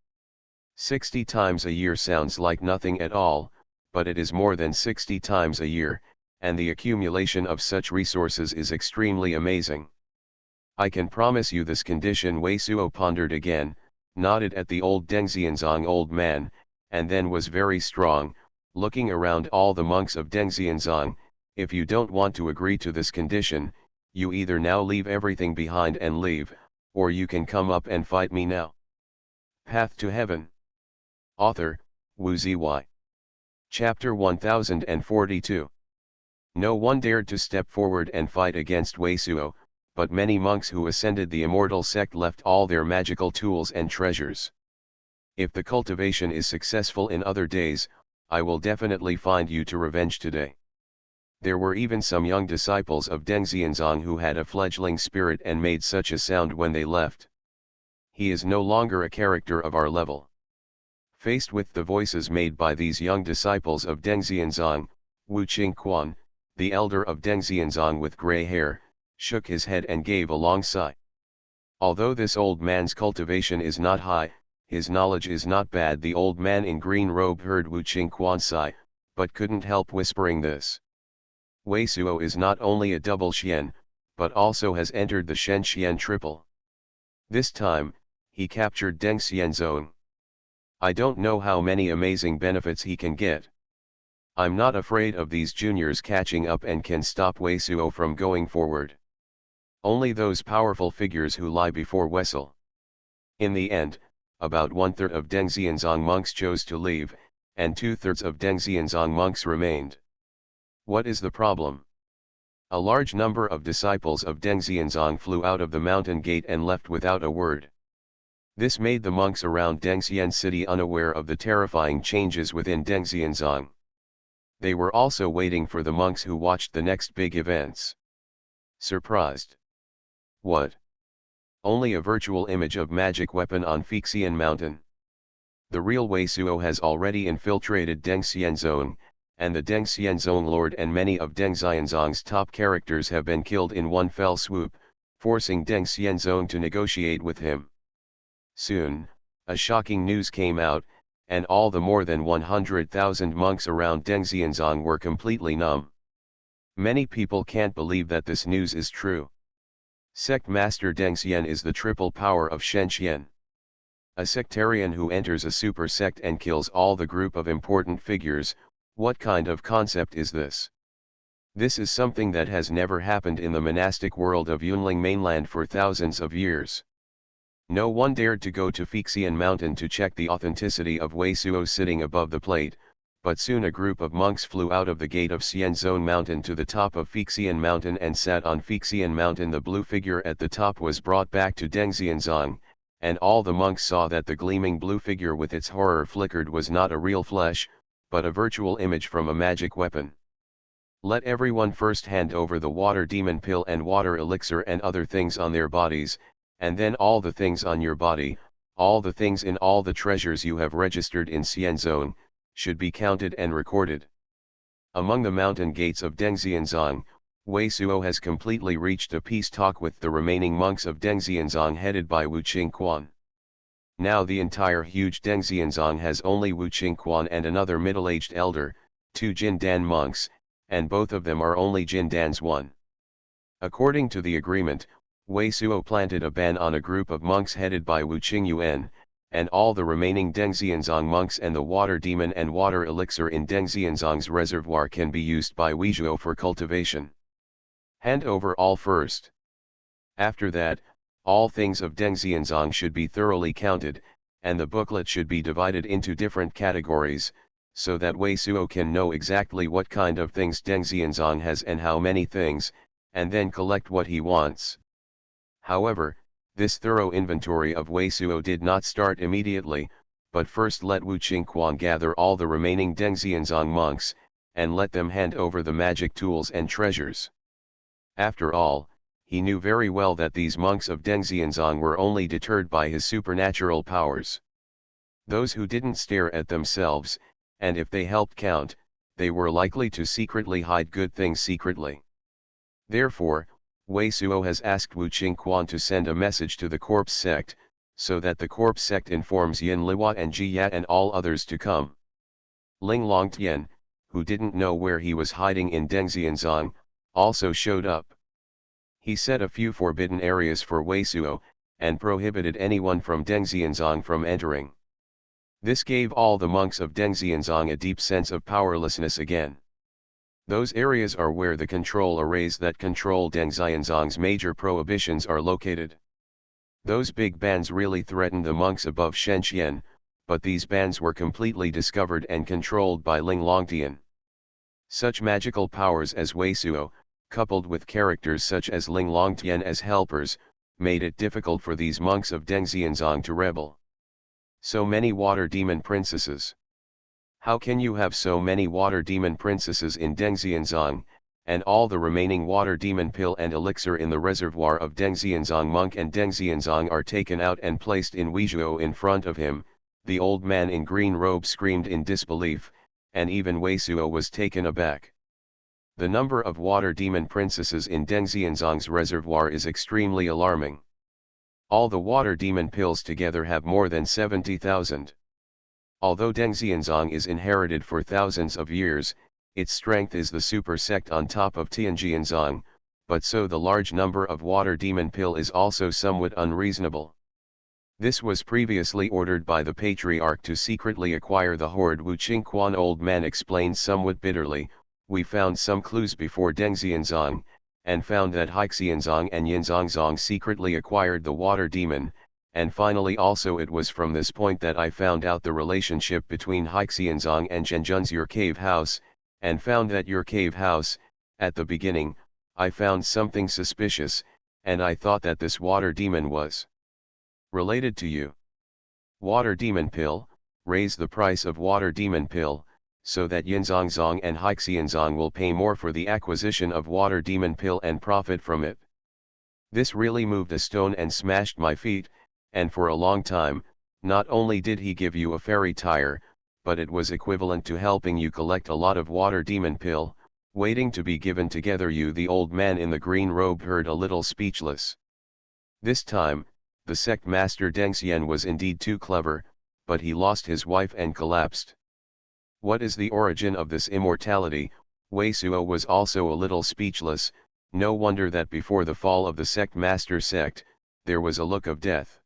60 times a year sounds like nothing at all, but it is more than 60 times a year, and the accumulation of such resources is extremely amazing. I can promise you this condition. Wei Suo pondered again, nodded at the old Dengxianzong old man, and then was very strong, looking around all the monks of Dengxianzong. If you don't want to agree to this condition, you either now leave everything behind and leave, or you can come up and fight me now. Path to Heaven. Author, Wu Ziyi. Chapter 1042. No one dared to step forward and fight against Wei Suo, but many monks who ascended the immortal sect left all their magical tools and treasures. If the cultivation is successful in other days, I will definitely find you to revenge today. There were even some young disciples of Dengxianzong who had a fledgling spirit and made such a sound when they left. He is no longer a character of our level. Faced with the voices made by these young disciples of Dengxianzong, Wu Qingquan, the elder of Dengxianzong with gray hair, shook his head and gave a long sigh. Although this old man's cultivation is not high, his knowledge is not bad. The old man in green robe heard Wu Qingquan sigh, but couldn't help whispering this. Wei Suo is not only a double Xian, but also has entered the Shen Xian triple. This time, he captured Dengxianzong. I don't know how many amazing benefits he can get. I'm not afraid of these juniors catching up and can stop Wei Suo from going forward. Only those powerful figures who lie before Wessel. In the end, about 1/3 of Dengxianzong monks chose to leave, and 2/3 of Dengxianzong monks remained. What is the problem? A large number of disciples of Dengxianzong flew out of the mountain gate and left without a word. This made the monks around Dengxian city unaware of the terrifying changes within Dengxianzong. They were also waiting for the monks who watched the next big events. Surprised. What? Only a virtual image of magic weapon on Fixian mountain. The real Wei Suo has already infiltrated Dengxianzong, and the Dengxianzong lord and many of Dengxianzong's top characters have been killed in one fell swoop, forcing Dengxianzong to negotiate with him. Soon, a shocking news came out, and all the more than 100,000 monks around Dengxianzong were completely numb. Many people can't believe that this news is true. Sect Master Dengxian is the triple power of Shenxian. A sectarian who enters a super sect and kills all the group of important figures. What kind of concept is this? This is something that has never happened in the monastic world of Yunling mainland for thousands of years. No one dared to go to Fixian mountain to check the authenticity of Wei Suo sitting above the plate, but soon a group of monks flew out of the gate of Xianzong mountain to the top of Fixian mountain and sat on Fixian mountain. The blue figure at the top was brought back to Dengxianzong, and all the monks saw that the gleaming blue figure with its horror flickered was not a real flesh, but a virtual image from a magic weapon. Let everyone first hand over the water demon pill and water elixir and other things on their bodies, and then all the things on your body, all the things in all the treasures you have registered in Xianzong, should be counted and recorded. Among the mountain gates of Dengxianzong, Wei Suo has completely reached a peace talk with the remaining monks of Dengxianzong headed by Wu Qingquan. Now the entire huge Dengxianzong has only Wu Qingquan and another middle-aged elder, 2 Jindan monks, and both of them are only Jindans 1. According to the agreement, Wei Suo planted a ban on a group of monks headed by Wu Qingyuan, and all the remaining Dengxianzong monks and the water demon and water elixir in Dengxianzong's reservoir can be used by Weizhuo for cultivation. Hand over all first. After that, all things of Dengxianzong should be thoroughly counted, and the booklet should be divided into different categories, so that Wei Suo can know exactly what kind of things Deng Xianzong has and how many things, and then collect what he wants. However, this thorough inventory of Wei Suo did not start immediately, but first let Wu Qingquan gather all the remaining Deng Xianzong monks, and let them hand over the magic tools and treasures. After all, he knew very well that these monks of Deng Xianzong were only deterred by his supernatural powers. Those who didn't stare at themselves, and if they helped count, they were likely to secretly hide good things secretly. Therefore, Wei Suo has asked Wu Qingquan to send a message to the corpse sect, so that the corpse sect informs Yin Liwa and Ji Yat and all others to come. Ling Longtian, who didn't know where he was hiding in Deng Xianzong, also showed up. He set a few forbidden areas for Wei Suo, and prohibited anyone from Deng Xianzong from entering. This gave all the monks of Deng Xianzong a deep sense of powerlessness again. Those areas are where the control arrays that control Deng Xianzong's major prohibitions are located. Those big bands really threatened the monks above Shenxian, but these bands were completely discovered and controlled by Ling Longtian. Such magical powers as Wei Suo, coupled with characters such as Ling Longtian as helpers, made it difficult for these monks of Deng Xianzong to rebel. So many water demon princesses. How can you have so many water demon princesses in Deng Xianzong, and all the remaining water demon pill and elixir in the reservoir of Deng Xianzong monk and Deng Xianzong are taken out and placed in Weizhuo in front of him? The old man in green robe screamed in disbelief, and even Wei Suo was taken aback. The number of water demon princesses in Deng Xianzong's reservoir is extremely alarming. All the water demon pills together have more than 70,000. Although Deng Xianzong is inherited for thousands of years, its strength is the super sect on top of Tianjianzong, but so the large number of water demon pill is also somewhat unreasonable. This was previously ordered by the patriarch to secretly acquire the hoard. Wu Qingquan old man explained somewhat bitterly, we found some clues before Deng Xianzong, and found that Haixianzong and Yinzongzong secretly acquired the water demon, and finally also it was from this point that I found out the relationship between Haixianzong and Zhenjun's your cave house, and found that your cave house, at the beginning, I found something suspicious, and I thought that this water demon was related to you. Water demon pill, raise the price of water demon pill, so that Yinzongzong and Haixianzong will pay more for the acquisition of water demon pill and profit from it. This really moved a stone and smashed my feet, and for a long time, not only did he give you a fairy tire, but it was equivalent to helping you collect a lot of water demon pill, waiting to be given together. You, the old man in the green robe, heard a little speechless. This time, the sect master Deng Xian was indeed too clever, but he lost his wife and collapsed. What is the origin of this immortality? Wei Suo was also a little speechless. No wonder that before the fall of the sect master sect, there was a look of death.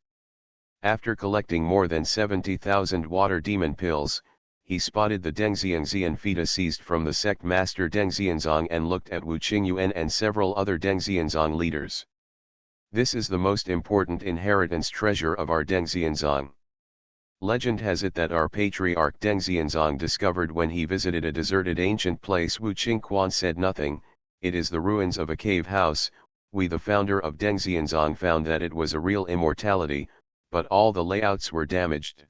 After collecting more than 70,000 water demon pills, he spotted the Deng Xianxian fetus seized from the sect master Deng Xianzong and looked at Wu Qingyuan and several other Deng Xianzong leaders. This is the most important inheritance treasure of our Deng Xianzong. Legend has it that our patriarch Deng Xianzong discovered when he visited a deserted ancient place. Wu Qingquan said nothing. It is the ruins of a cave house. We, the founder of Deng Xianzong, found that it was a real immortality, but all the layouts were damaged.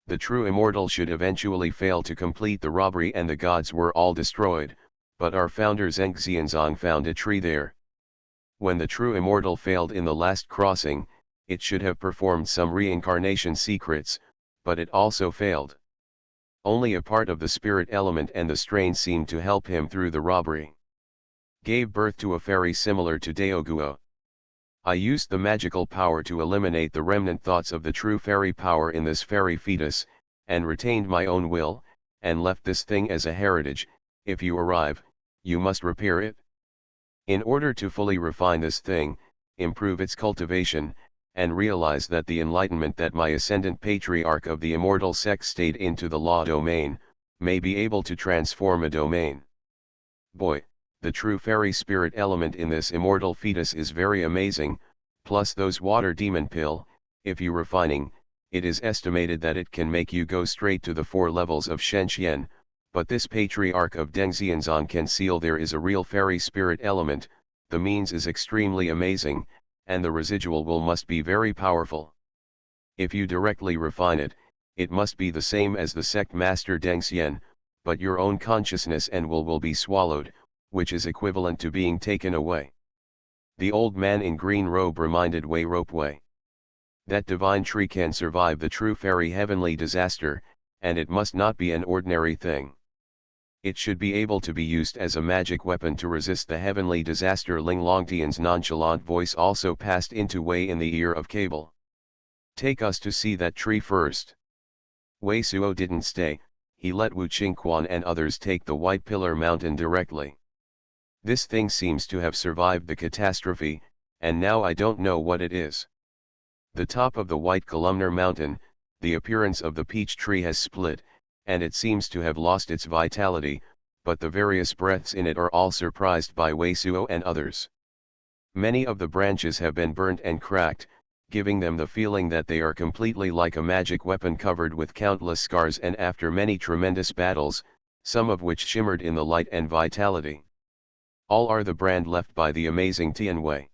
The true immortal should eventually fail to complete the robbery and the gods were all destroyed, but our founder Zheng Xianzong found a tree there. When the true immortal failed in the last crossing, it should have performed some reincarnation secrets, but it also failed. Only a part of the spirit element and the strain seemed to help him through the robbery. Gave birth to a fairy similar to Daoguo. I used the magical power to eliminate the remnant thoughts of the true fairy power in this fairy fetus, and retained my own will, and left this thing as a heritage. If you arrive, you must repair it. In order to fully refine this thing, improve its cultivation, and realize that the enlightenment that my ascendant patriarch of the immortal sect stayed into the law domain, may be able to transform a domain. Boy, the true fairy spirit element in this immortal fetus is very amazing, plus those water demon pill, if you refining, it is estimated that it can make you go straight to the 4 levels of Shenxian, but this patriarch of Dengxianzong can seal there is a real fairy spirit element, the means is extremely amazing, and the residual will must be very powerful. If you directly refine it, it must be the same as the sect master Dengxian, but your own consciousness and will be swallowed, which is equivalent to being taken away. The old man in green robe reminded Wei Ropewei. That divine tree can survive the true fairy heavenly disaster, and it must not be an ordinary thing. It should be able to be used as a magic weapon to resist the heavenly disaster. Ling Longtian's nonchalant voice also passed into Wei in the ear of Cable. Take us to see that tree first. Wei Suo didn't stay, he let Wu Qingquan and others take the White Pillar Mountain directly. This thing seems to have survived the catastrophe, and now I don't know what it is. The top of the White Columnar Mountain, the appearance of the peach tree has split, and it seems to have lost its vitality, but the various breaths in it are all surprised by Wei Suo and others. Many of the branches have been burnt and cracked, giving them the feeling that they are completely like a magic weapon covered with countless scars, and after many tremendous battles, some of which shimmered in the light and vitality. All are the brand left by the amazing Tianwei.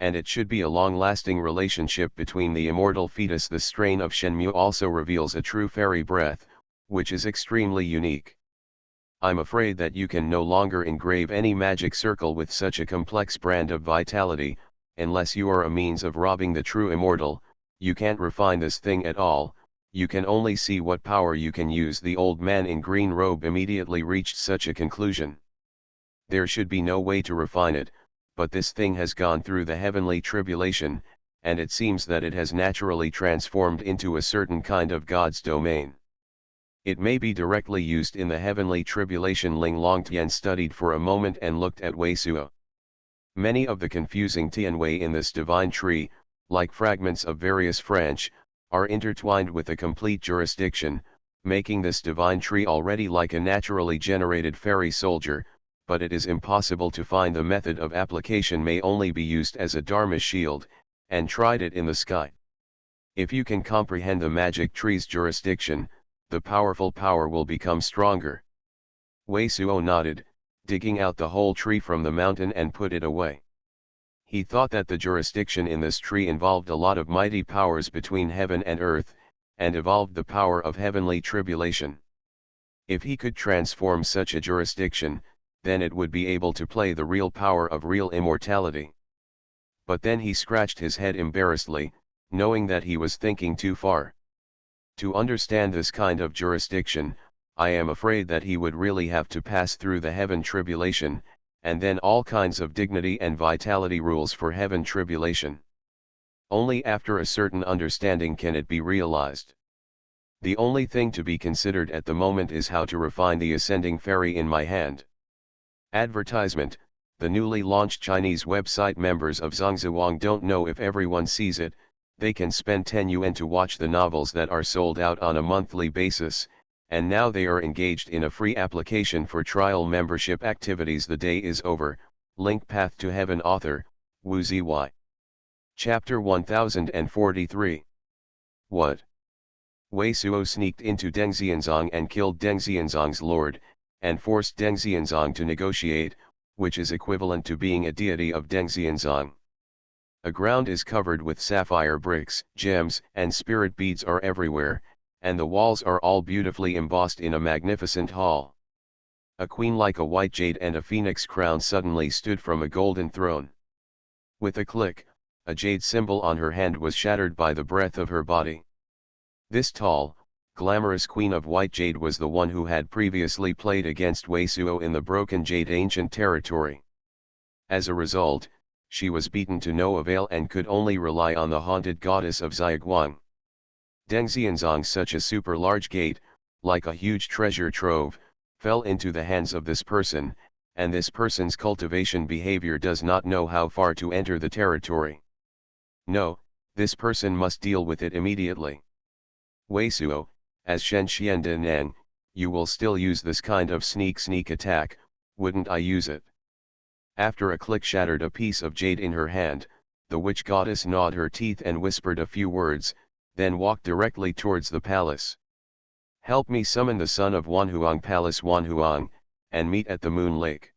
And it should be a long-lasting relationship between the immortal fetus. The strain of Shenmu also reveals a true fairy breath, which is extremely unique. I'm afraid that you can no longer engrave any magic circle with such a complex brand of vitality, unless you are a means of robbing the true immortal. You can't refine this thing at all, you can only see what power you can use. The old man in green robe immediately reached such a conclusion. There should be no way to refine it, but this thing has gone through the heavenly tribulation, and it seems that it has naturally transformed into a certain kind of God's domain. It may be directly used in the heavenly tribulation. Ling Longtian studied for a moment and looked at Wei Suo. Many of the confusing Tianwei in this divine tree, like fragments of various French, are intertwined with a complete jurisdiction, making this divine tree already like a naturally generated fairy soldier, but it is impossible to find. The method of application may only be used as a Dharma shield, and tried it in the sky. If you can comprehend the magic tree's jurisdiction, the powerful power will become stronger. Wei Suo nodded, digging out the whole tree from the mountain and put it away. He thought that the jurisdiction in this tree involved a lot of mighty powers between heaven and earth, and evolved the power of heavenly tribulation. If he could transform such a jurisdiction, then it would be able to play the real power of real immortality. But then he scratched his head embarrassedly, knowing that he was thinking too far. To understand this kind of jurisdiction, I am afraid that he would really have to pass through the heaven tribulation, and then all kinds of dignity and vitality rules for heaven tribulation. Only after a certain understanding can it be realized. The only thing to be considered at the moment is how to refine the ascending fairy in my hand. Advertisement: the newly launched Chinese website. Members of Zhongzhuang don't know if everyone sees it. They can spend 10 yuan to watch the novels that are sold out on a monthly basis, and now they are engaged in a free application for trial membership activities. The day is over. Link Path to Heaven. Author, Wu Ziwei. Chapter 1043. What? Wei Suo sneaked into Dengxianzong and killed Dengxianzong's lord, and forced Dengxianzong to negotiate, which is equivalent to being a deity of Dengxianzong. The ground is covered with sapphire bricks, gems and spirit beads are everywhere, and the walls are all beautifully embossed in a magnificent hall. A queen like a white jade and a phoenix crown suddenly stood from a golden throne. With a click, a jade symbol on her hand was shattered by the breath of her body. This tall, glamorous queen of white jade was the one who had previously played against Wei Suo in the broken jade ancient territory. As a result, she was beaten to no avail and could only rely on the haunted goddess of Zhaiguang. Dengxianzong. Such a super large gate, like a huge treasure trove, fell into the hands of this person, and this person's cultivation behavior does not know how far to enter the territory. No, this person must deal with it immediately. Wei Suo, as Shen Xian De Nang, you will still use this kind of sneak attack, wouldn't I use it? After a click shattered a piece of jade in her hand, the witch goddess gnawed her teeth and whispered a few words, then walked directly towards the palace. Help me summon the son of Xuanhuan Palace Xuanhuan, and meet at the Moon Lake.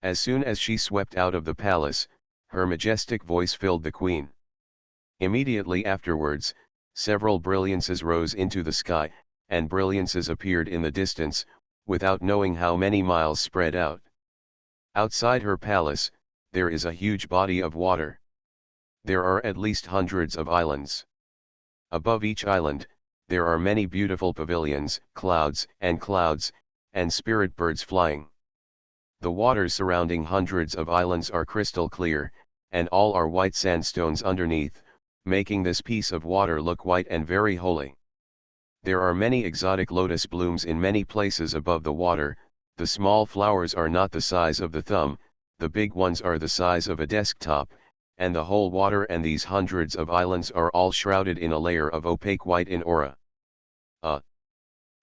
As soon as she swept out of the palace, her majestic voice filled the queen. Immediately afterwards, several brilliances rose into the sky, and brilliances appeared in the distance, without knowing how many miles spread out. Outside her palace, there is a huge body of water. There are at least hundreds of islands. Above each island, there are many beautiful pavilions, clouds, and spirit birds flying. The waters surrounding hundreds of islands are crystal clear, and all are white sandstones underneath, making this piece of water look white and very holy. There are many exotic lotus blooms in many places above the water. The small flowers are not the size of the thumb, the big ones are the size of a desktop, and the whole water and these hundreds of islands are all shrouded in a layer of opaque white in aura.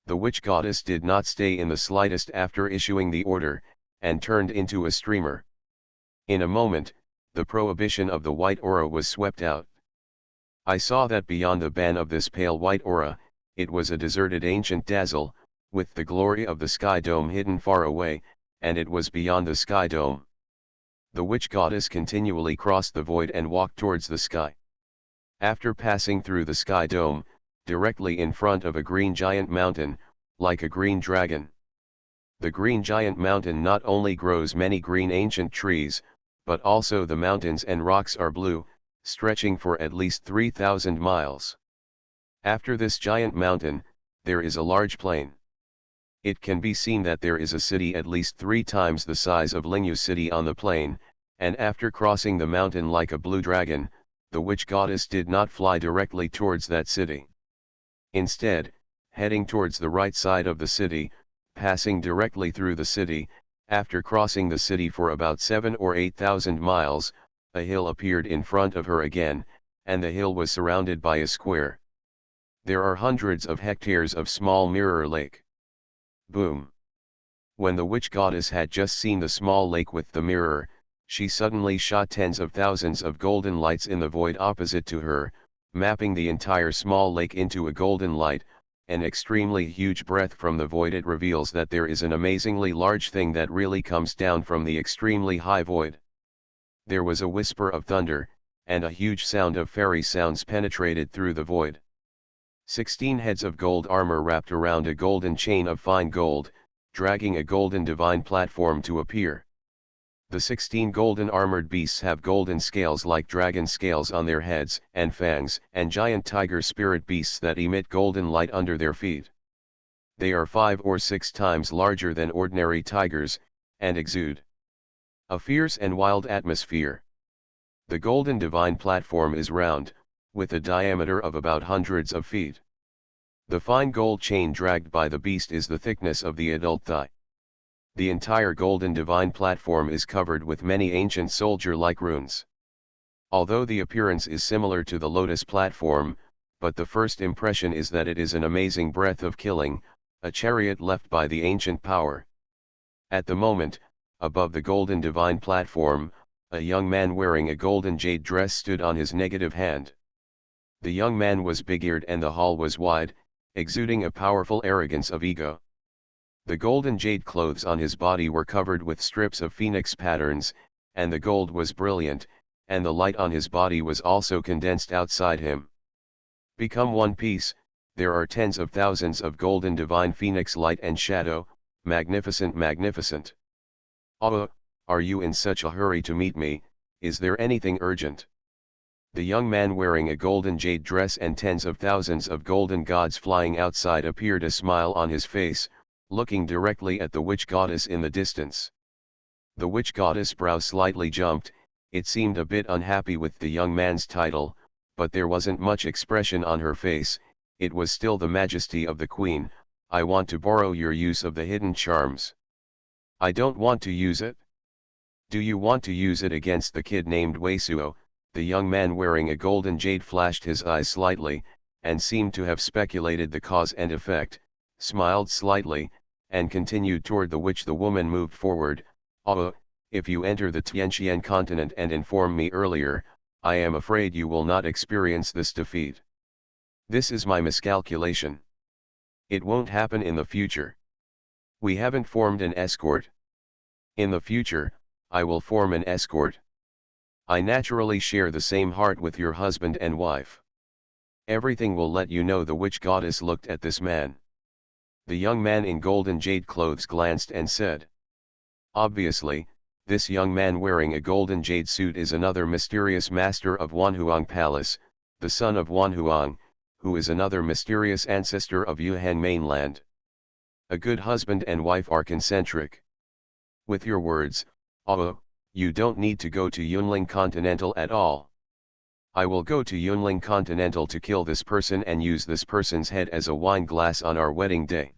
The witch goddess did not stay in the slightest after issuing the order, and turned into a streamer. In a moment, the prohibition of the white aura was swept out. I saw that beyond the ban of this pale white aura, it was a deserted ancient dazzle, with the glory of the sky dome hidden far away, and it was beyond the sky dome. The witch goddess continually crossed the void and walked towards the sky. After passing through the sky dome, directly in front of a green giant mountain, like a green dragon. The green giant mountain not only grows many green ancient trees, but also the mountains and rocks are blue, stretching for at least 3,000 miles. After this giant mountain, there is a large plain. It can be seen that there is a city at least 3 times the size of Lingyu city on the plain, and after crossing the mountain like a blue dragon, the witch goddess did not fly directly towards that city. Instead, heading towards the right side of the city, passing directly through the city, after crossing the city for about 7 or 8,000 miles, a hill appeared in front of her again, and the hill was surrounded by a square. There are hundreds of hectares of small mirror lake. Boom! When the witch goddess had just seen the small lake with the mirror, she suddenly shot tens of thousands of golden lights in the void opposite to her, mapping the entire small lake into a golden light. An extremely huge breath from the void. It reveals that there is an amazingly large thing that really comes down from the extremely high void. There was a whisper of thunder, and a huge sound of fairy sounds penetrated through the void. 16 heads of gold armor wrapped around a golden chain of fine gold, dragging a golden divine platform to appear. The 16 golden armored beasts have golden scales like dragon scales on their heads, and fangs, and giant tiger spirit beasts that emit golden light under their feet. They are 5 or 6 times larger than ordinary tigers, and exude a fierce and wild atmosphere. The golden divine platform is round, with a diameter of about hundreds of feet. The fine gold chain dragged by the beast is the thickness of the adult thigh. The entire golden divine platform is covered with many ancient soldier-like runes. Although the appearance is similar to the lotus platform, but the first impression is that it is an amazing breath of killing, a chariot left by the ancient power. At the moment, above the golden divine platform, a young man wearing a golden jade dress stood on his negative hand. The young man was big-eared and the hall was wide, exuding a powerful arrogance of ego. The golden jade clothes on his body were covered with strips of phoenix patterns, and the gold was brilliant, and the light on his body was also condensed outside him. Become one piece, there are tens of thousands of golden divine phoenix light and shadow, magnificent magnificent. Oh, are you in such a hurry to meet me? Is there anything urgent? The young man wearing a golden jade dress and tens of thousands of golden gods flying outside appeared, a smile on his face, looking directly at the witch goddess in the distance. The witch goddess' brow slightly jumped. It seemed a bit unhappy with the young man's title, but there wasn't much expression on her face. It was still the majesty of the queen. I want to borrow your use of the hidden charms. I don't want to use it. Do you want to use it against the kid named Weisuo? The young man wearing a golden jade flashed his eyes slightly, and seemed to have speculated the cause and effect, smiled slightly, and continued toward the witch. The woman moved forward. Oh, if you enter the Tianqian continent and inform me earlier, I am afraid you will not experience this defeat. This is my miscalculation. It won't happen in the future. We haven't formed an escort. In the future, I will form an escort. I naturally share the same heart with your husband and wife. Everything will let you know. The witch goddess looked at this man. The young man in golden jade clothes glanced and said, obviously, this young man wearing a golden jade suit is another mysterious master of Xuanhuan Palace, the son of Xuanhuan, who is another mysterious ancestor of Yuhan mainland. A good husband and wife are concentric. With your words, oh, you don't need to go to Yunling Continental at all. I will go to Yunling Continental to kill this person and use this person's head as a wine glass on our wedding day.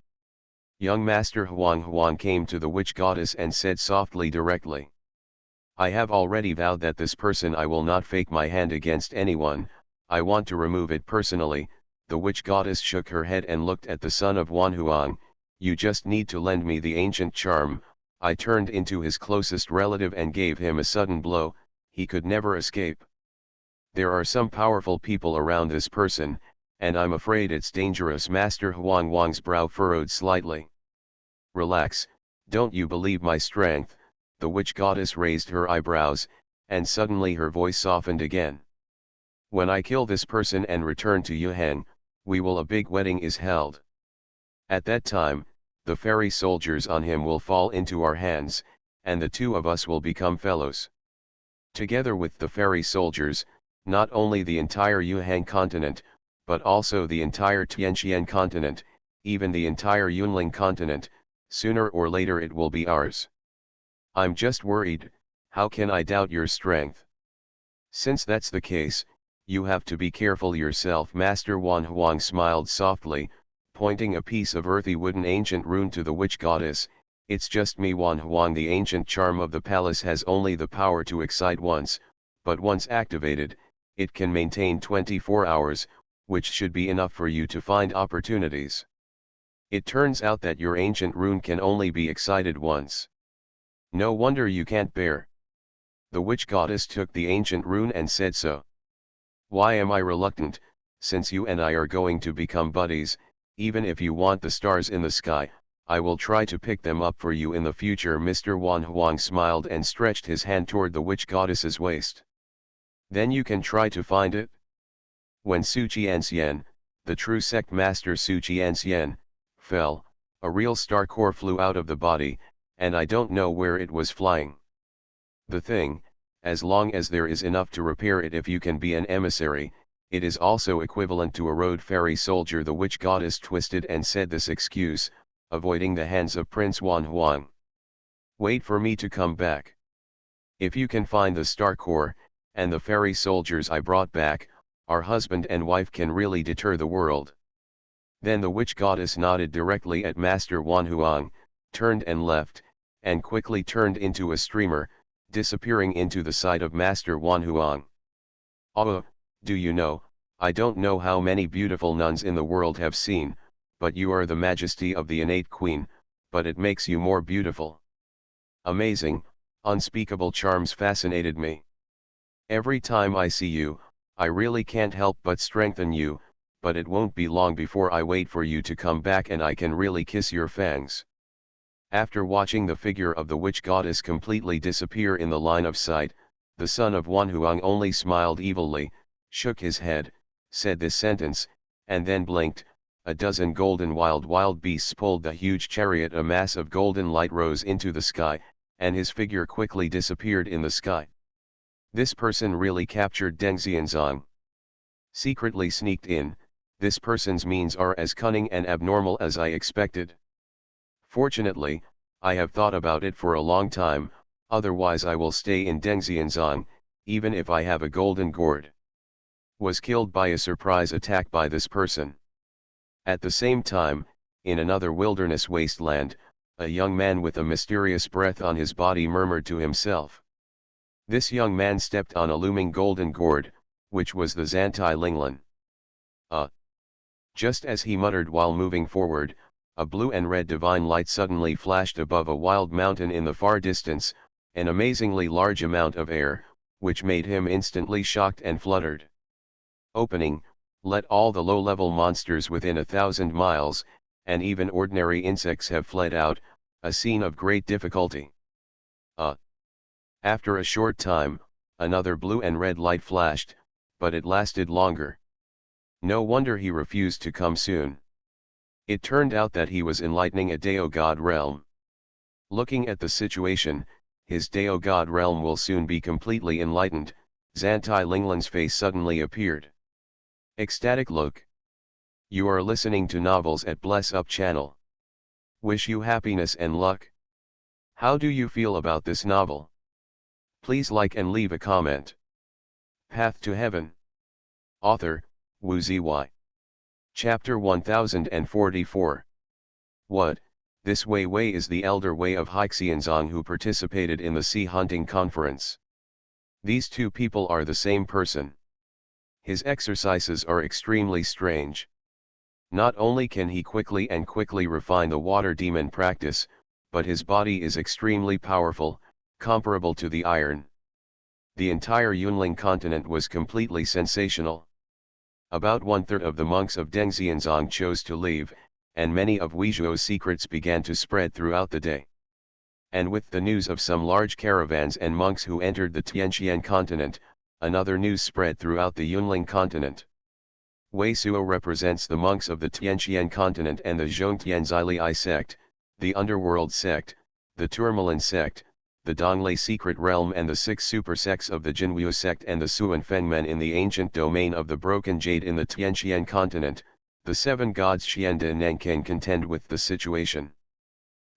Young Master Xuanhuan came to the witch goddess and said softly directly. I have already vowed that this person I will not fake my hand against anyone, I want to remove it personally. The witch goddess shook her head and looked at the son of Xuanhuan. You just need to lend me the ancient charm. I turned into his closest relative and gave him a sudden blow, he could never escape. There are some powerful people around this person, and I'm afraid it's dangerous. Master Xuanhuang's brow furrowed slightly. Relax, don't you believe my strength? The witch goddess raised her eyebrows, and suddenly her voice softened again. When I kill this person and return to Yuhan, a big wedding is held. At that time, the fairy soldiers on him will fall into our hands, and the two of us will become fellows. Together with the fairy soldiers, not only the entire Yuhan continent, but also the entire Tianqian continent, even the entire Yunling continent, sooner or later it will be ours. I'm just worried, how can I doubt your strength? Since that's the case, you have to be careful yourself. Master Xuanhuang smiled softly, pointing a piece of earthy wooden ancient rune to the witch goddess. It's just me, Xuanhuang. The ancient charm of the palace has only the power to excite once, but once activated, it can maintain 24 hours, which should be enough for you to find opportunities. It turns out that your ancient rune can only be excited once. No wonder you can't bear. The witch goddess took the ancient rune and said so. Why am I reluctant, since you and I are going to become buddies? Even if you want the stars in the sky, I will try to pick them up for you in the future. Mr. Xuanhuang smiled and stretched his hand toward the witch goddess's waist. Then you can try to find it? When Su Qianxian, the true sect master Su Qianxian, fell, a real star core flew out of the body, and I don't know where it was flying. The thing, as long as there is enough to repair it, if you can be an emissary, it is also equivalent to a road fairy soldier. The witch goddess twisted and said this excuse, avoiding the hands of Prince Xuanhuang. Wait for me to come back. If you can find the star core, and the fairy soldiers I brought back, our husband and wife can really deter the world. Then the witch goddess nodded directly at Master Xuanhuang, turned and left, and quickly turned into a streamer, disappearing into the sight of Master Xuanhuang. Oh, do you know, I don't know how many beautiful nuns in the world have seen, but you are the majesty of the innate queen, but it makes you more beautiful. Amazing, unspeakable charms fascinated me. Every time I see you, I really can't help but strengthen you, but it won't be long before I wait for you to come back and I can really kiss your fangs. After watching the figure of the witch goddess completely disappear in the line of sight, the son of Xuanhuang only smiled evilly, shook his head, said this sentence, and then blinked. A dozen golden wild beasts pulled the huge chariot. A mass of golden light rose into the sky, and his figure quickly disappeared in the sky. This person really captured Deng Xianzong. Secretly sneaked in, this person's means are as cunning and abnormal as I expected. Fortunately, I have thought about it for a long time, otherwise I will stay in Deng Xianzong, even if I have a golden gourd. Was killed by a surprise attack by this person. At the same time, in another wilderness wasteland, a young man with a mysterious breath on his body murmured to himself. This young man stepped on a looming golden gourd, which was the Zantai Linglan. Just as he muttered while moving forward, a blue and red divine light suddenly flashed above a wild mountain in the far distance, an amazingly large amount of air, which made him instantly shocked and fluttered. Opening, Let all the low-level monsters within 1,000 miles, and even ordinary insects have fled out, a scene of great difficulty. After a short time, another blue and red light flashed, but it lasted longer. No wonder he refused to come soon. It turned out that he was enlightening a Dao God realm. Looking at the situation, his Dao God realm will soon be completely enlightened. Zantai Linglan's face suddenly appeared. Ecstatic look. You are listening to novels at Bless Up channel. Wish you happiness and luck. How do you feel about this novel? Please like and leave a comment. Path to Heaven. Author, Wu Ziyi. Chapter 1044. What? This Wei Wei is the elder Wei of Haixianzong who participated in the sea hunting conference. These two people are the same person. His exercises are extremely strange. Not only can he quickly refine the water demon practice, but his body is extremely powerful, comparable to the iron. The entire Yunling continent was completely sensational. About 1/3 of the monks of Dengxianzong chose to leave, and many of Weizhuo's secrets began to spread throughout the day. And with the news of some large caravans and monks who entered the Tianqian continent, another news spread throughout the Yunling continent. Wei Suo represents the monks of the Tianqian continent and the Zhongtianzili sect, the underworld sect, the Tourmaline sect, the Donglei secret realm and the 6 super sects of the Jinwu sect and the Suan Fengmen in the ancient domain of the broken jade in the Tianqian continent. The 7 gods Xianda and Nankin contend with the situation.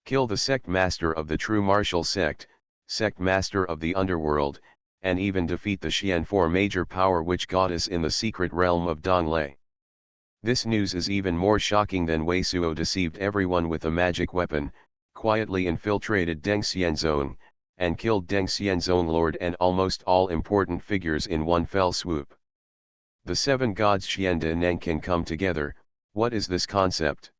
Kill the sect master of the true martial sect, sect master of the underworld, and even defeat the Xian 4 major power witch goddess in the secret realm of Donglei. This news is even more shocking than Wei Suo deceived everyone with a magic weapon, quietly infiltrated Dengxianzong, and killed Dengxianzong lord and almost all important figures in one fell swoop. The 7 gods Xianda and Nankin come together. What is this concept?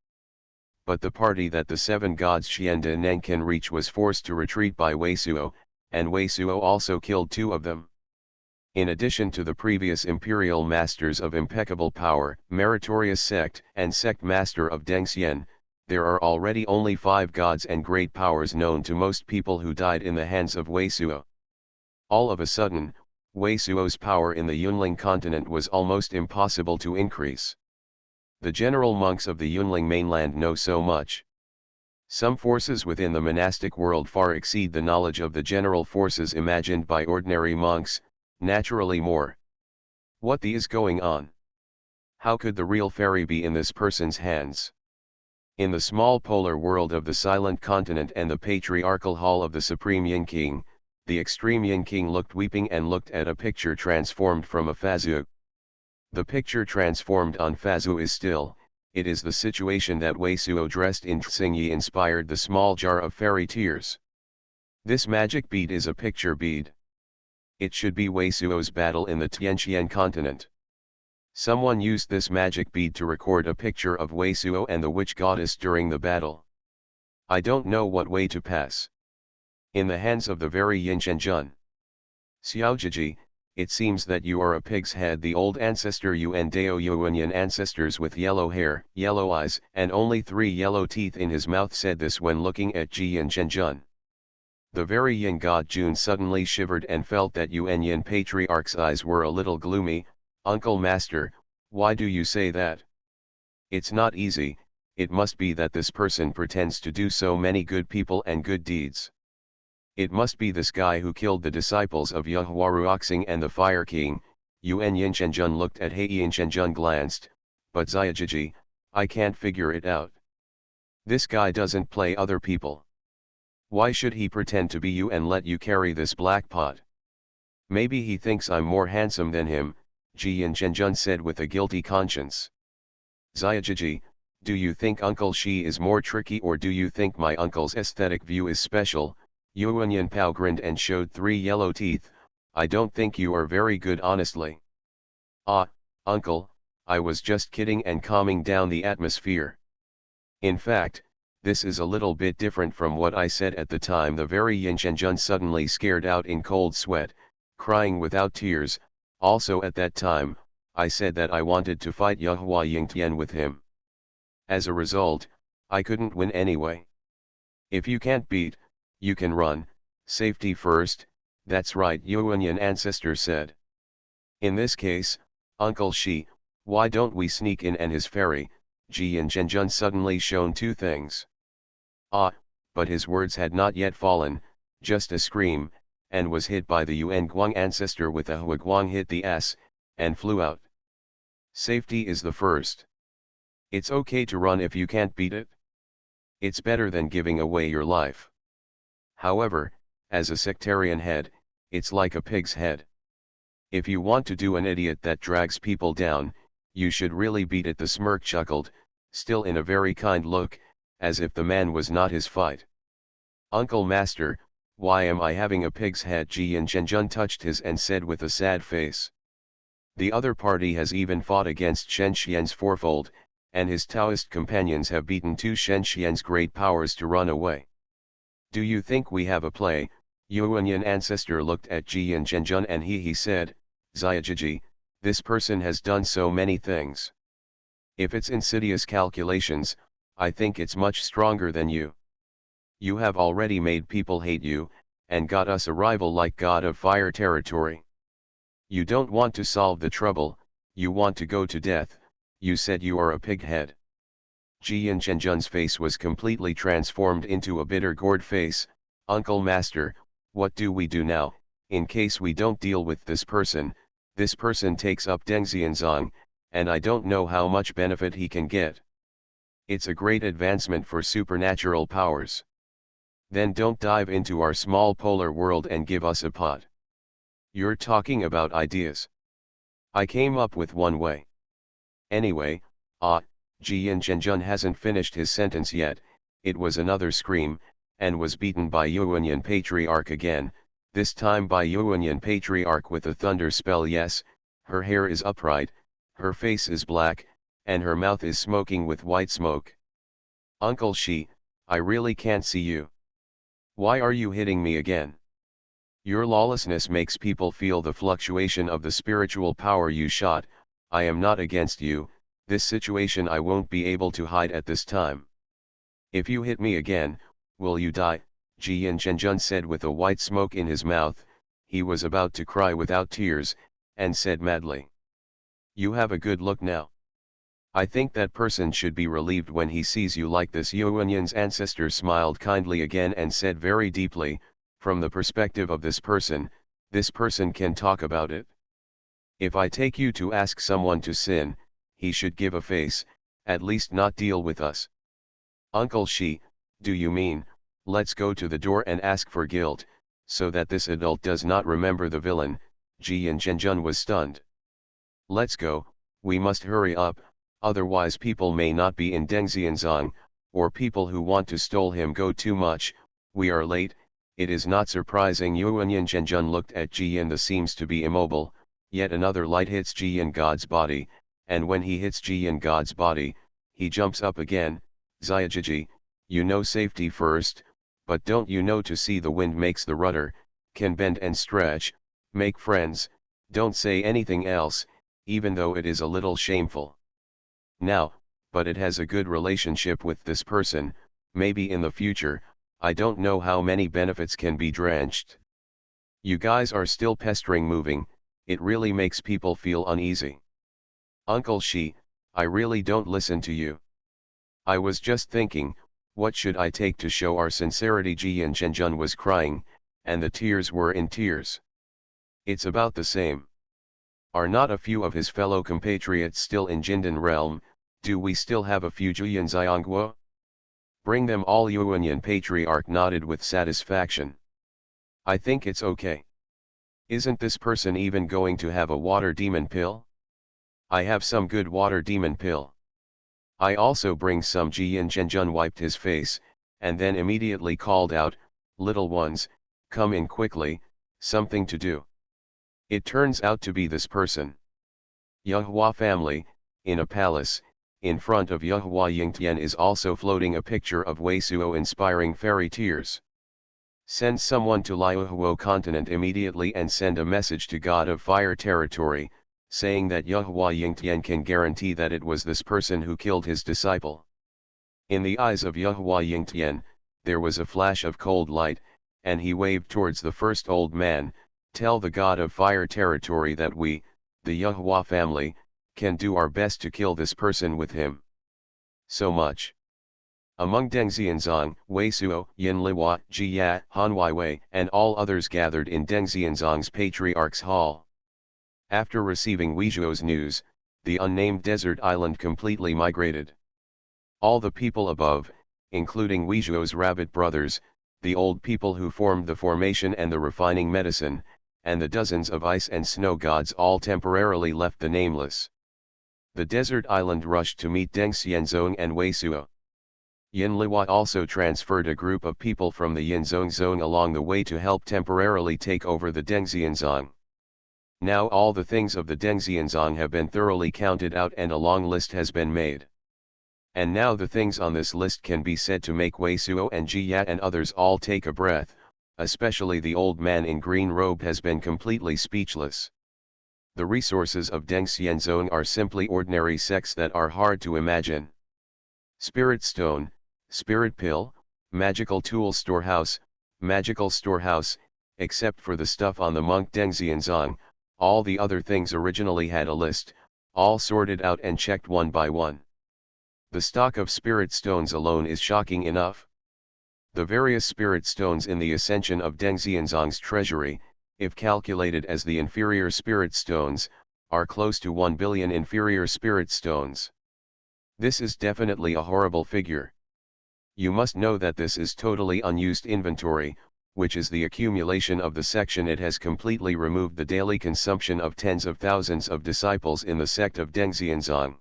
But the party that the 7 gods Xianda and Nankin reached was forced to retreat by Wei Suo, and Wei Suo also killed 2 of them. In addition to the previous imperial masters of impeccable power, meritorious sect, and sect master of Dengxian, there are already only 5 gods and great powers known to most people who died in the hands of Wei Suo. All of a sudden, Wei Suo's power in the Yunling continent was almost impossible to increase. The general monks of the Yunling mainland know so much. Some forces within the monastic world far exceed the knowledge of the general forces imagined by ordinary monks, naturally more. What is going on? How could the real fairy be in this person's hands? In the small polar world of the silent continent and the patriarchal hall of the supreme Yin King, the extreme Yin King looked weeping and looked at a picture transformed from a Fazu. The picture transformed on Fazu is still. It is the situation that Wei Suo dressed in Xingyi inspired the small jar of fairy tears. This magic bead is a picture bead. It should be Wei Suo's battle in the Tianqian continent. Someone used this magic bead to record a picture of Wei Suo and the witch goddess during the battle. I don't know what way to pass. In the hands of the very Yin Zhenjun. Xiaojiji, it seems that you are a pig's head. The old ancestor Yuan Dao Yuanyan ancestors with yellow hair, yellow eyes, and only 3 yellow teeth in his mouth said this when looking at Ji Yin Zhenjun. The very Yin god Jun suddenly shivered and felt that Yuan Yin patriarch's eyes were a little gloomy. Uncle Master, why do you say that? It's not easy. It must be that this person pretends to do so many good people and good deeds. It must be this guy who killed the disciples of Yahuaruoxing and the Fire King. Yuan Yin Zhenjun looked at Hei Yin Zhenjun glanced, but Xiaojiji, I can't figure it out. This guy doesn't play other people. Why should he pretend to be you and let you carry this black pot? Maybe he thinks I'm more handsome than him, Ji Yin Zhenjun said with a guilty conscience. Xiaojiji, do you think Uncle Shi is more tricky or do you think my uncle's aesthetic view is special? Yuan Yin Pao grinned and showed 3 yellow teeth. I don't think you are very good honestly. Ah, uncle, I was just kidding and calming down the atmosphere. In fact, this is a little bit different from what I said at the time. The very Yin Zhenjun suddenly scared out in cold sweat, crying without tears. Also at that time, I said that I wanted to fight Yuhua Yingtian with him. As a result, I couldn't win anyway. If you can't beat, you can run, safety first, that's right, Yuanyan ancestor said. In this case, Uncle Shi, why don't we sneak in? And his fairy, Ji and Zhenjun suddenly shown two things. Ah, but his words had not yet fallen, just a scream, and was hit by the Yuan Guang ancestor with a Hua Guang hit the S, and flew out. Safety is the first. It's okay to run if you can't beat it. It's better than giving away your life. However, as a sectarian head, it's like a pig's head. If you want to do an idiot that drags people down, you should really beat it. The smirk chuckled, still in a very kind look, as if the man was not his fight. Uncle Master, why am I having a pig's head? Ji and Zhenjun touched his and said with a sad face. The other party has even fought against Shen Xian's fourfold, and his Taoist companions have beaten two Shen Xian's great powers to run away. Do you think we have a play? Yuanyan ancestor looked at Ji and Zhenjun and he said, Xiaojiji, this person has done so many things. If it's insidious calculations, I think it's much stronger than you. You have already made people hate you, and got us a rival like God of Fire territory. You don't want to solve the trouble, you want to go to death. You said you are a pig head. Ji and Zhenjun's face was completely transformed into a bitter gourd face. Uncle Master, what do we do now? In case we don't deal with this person takes up Deng Xianzong, and I don't know how much benefit he can get. It's a great advancement for supernatural powers. Then don't dive into our small polar world and give us a pot. You're talking about ideas. I came up with one way. Anyway, Ji and Zhenjun hasn't finished his sentence yet. It was another scream, and was beaten by Yuanyan Patriarch again, this time by Yuanyan Patriarch with a thunder spell. Yes, her hair is upright, her face is black, and her mouth is smoking with white smoke. Uncle Shi, I really can't see you. Why are you hitting me again? Your lawlessness makes people feel the fluctuation of the spiritual power you shot. I am not against you, this situation I won't be able to hide at this time. If you hit me again, will you die? Ji and Zhenjun said with a white smoke in his mouth. He was about to cry without tears, and said madly. You have a good look now. I think that person should be relieved when he sees you like this. Yuanyan's ancestor smiled kindly again and said very deeply, from the perspective of this person can talk about it. If I take you to ask someone to sin, he should give a face, at least not deal with us. Uncle Shi, do you mean, let's go to the door and ask for guilt, so that this adult does not remember the villain? Ji and Zhenjun was stunned. Let's go, we must hurry up, otherwise people may not be in Deng Xianzong, or people who want to stole him go too much. We are late. It is not surprising. Yuanyan Zhenjun looked at Ji and seems to be immobile. Yet another light hits Ji and God's body, and when he hits Ji and God's body, he jumps up again. Xiaojiji, you know safety first, but don't you know to see the wind makes the rudder, can bend and stretch, make friends, don't say anything else, even though it is a little shameful. Now, but it has a good relationship with this person, maybe in the future, I don't know how many benefits can be drenched. You guys are still pestering moving, it really makes people feel uneasy. Uncle Shi, I really don't listen to you. I was just thinking, what should I take to show our sincerity? Ji and Zhenjun was crying, and the tears were in tears. It's about the same. Are not a few of his fellow compatriots still in Jindan realm? Do we still have a few Juyan Xiongguo? Bring them all. Yuanyan Patriarch nodded with satisfaction. I think it's okay. Isn't this person even going to have a water demon pill? I have some good water demon pill. I also bring some. Ji and Zhenjun wiped his face, and then immediately called out, little ones, come in quickly, something to do. It turns out to be this person. Yuhua family, in a palace, in front of Yuhua Yingtian is also floating a picture of Wei Suo inspiring fairy tears. Send someone to Liuhuo continent immediately and send a message to God of Fire territory, saying that Yuhua Yingtian can guarantee that it was this person who killed his disciple. In the eyes of Yuhua Yingtian, there was a flash of cold light, and he waved towards the first old man, "Tell the god of fire territory that we, the Yuhua family, can do our best to kill this person with him." So much. Among Deng Xianzong, Wei Suo, Yin Liwa, Ji Ya, Han Weiwei, and all others gathered in Deng Xianzong's Patriarch's Hall. After receiving Weizhou's news, the unnamed desert island completely migrated. All the people above, including Weizhou's rabbit brothers, the old people who formed the formation and the refining medicine, and the dozens of ice and snow gods all temporarily left the nameless. The desert island rushed to meet Deng Xianzong and Wei Suo. Yin Liwa also transferred a group of people from the Yinzong zone along the way to help temporarily take over the Deng Xianzong. Now all the things of the Deng Xianzong have been thoroughly counted out and a long list has been made. And now the things on this list can be said to make Wei Suo and Ji Ya and others all take a breath, especially the old man in green robe has been completely speechless. The resources of Deng Xianzong are simply ordinary sects that are hard to imagine. Spirit stone, spirit pill, magical tool storehouse, except for the stuff on the monk Deng Xianzong, all the other things originally had a list, all sorted out and checked one by one. The stock of spirit stones alone is shocking enough. The various spirit stones in the ascension of Deng Xianzong's treasury, if calculated as the inferior spirit stones, are close to 1 billion inferior spirit stones. This is definitely a horrible figure. You must know that this is totally unused inventory, which is the accumulation of the section. It has completely removed the daily consumption of tens of thousands of disciples in the sect of Deng Xianzong.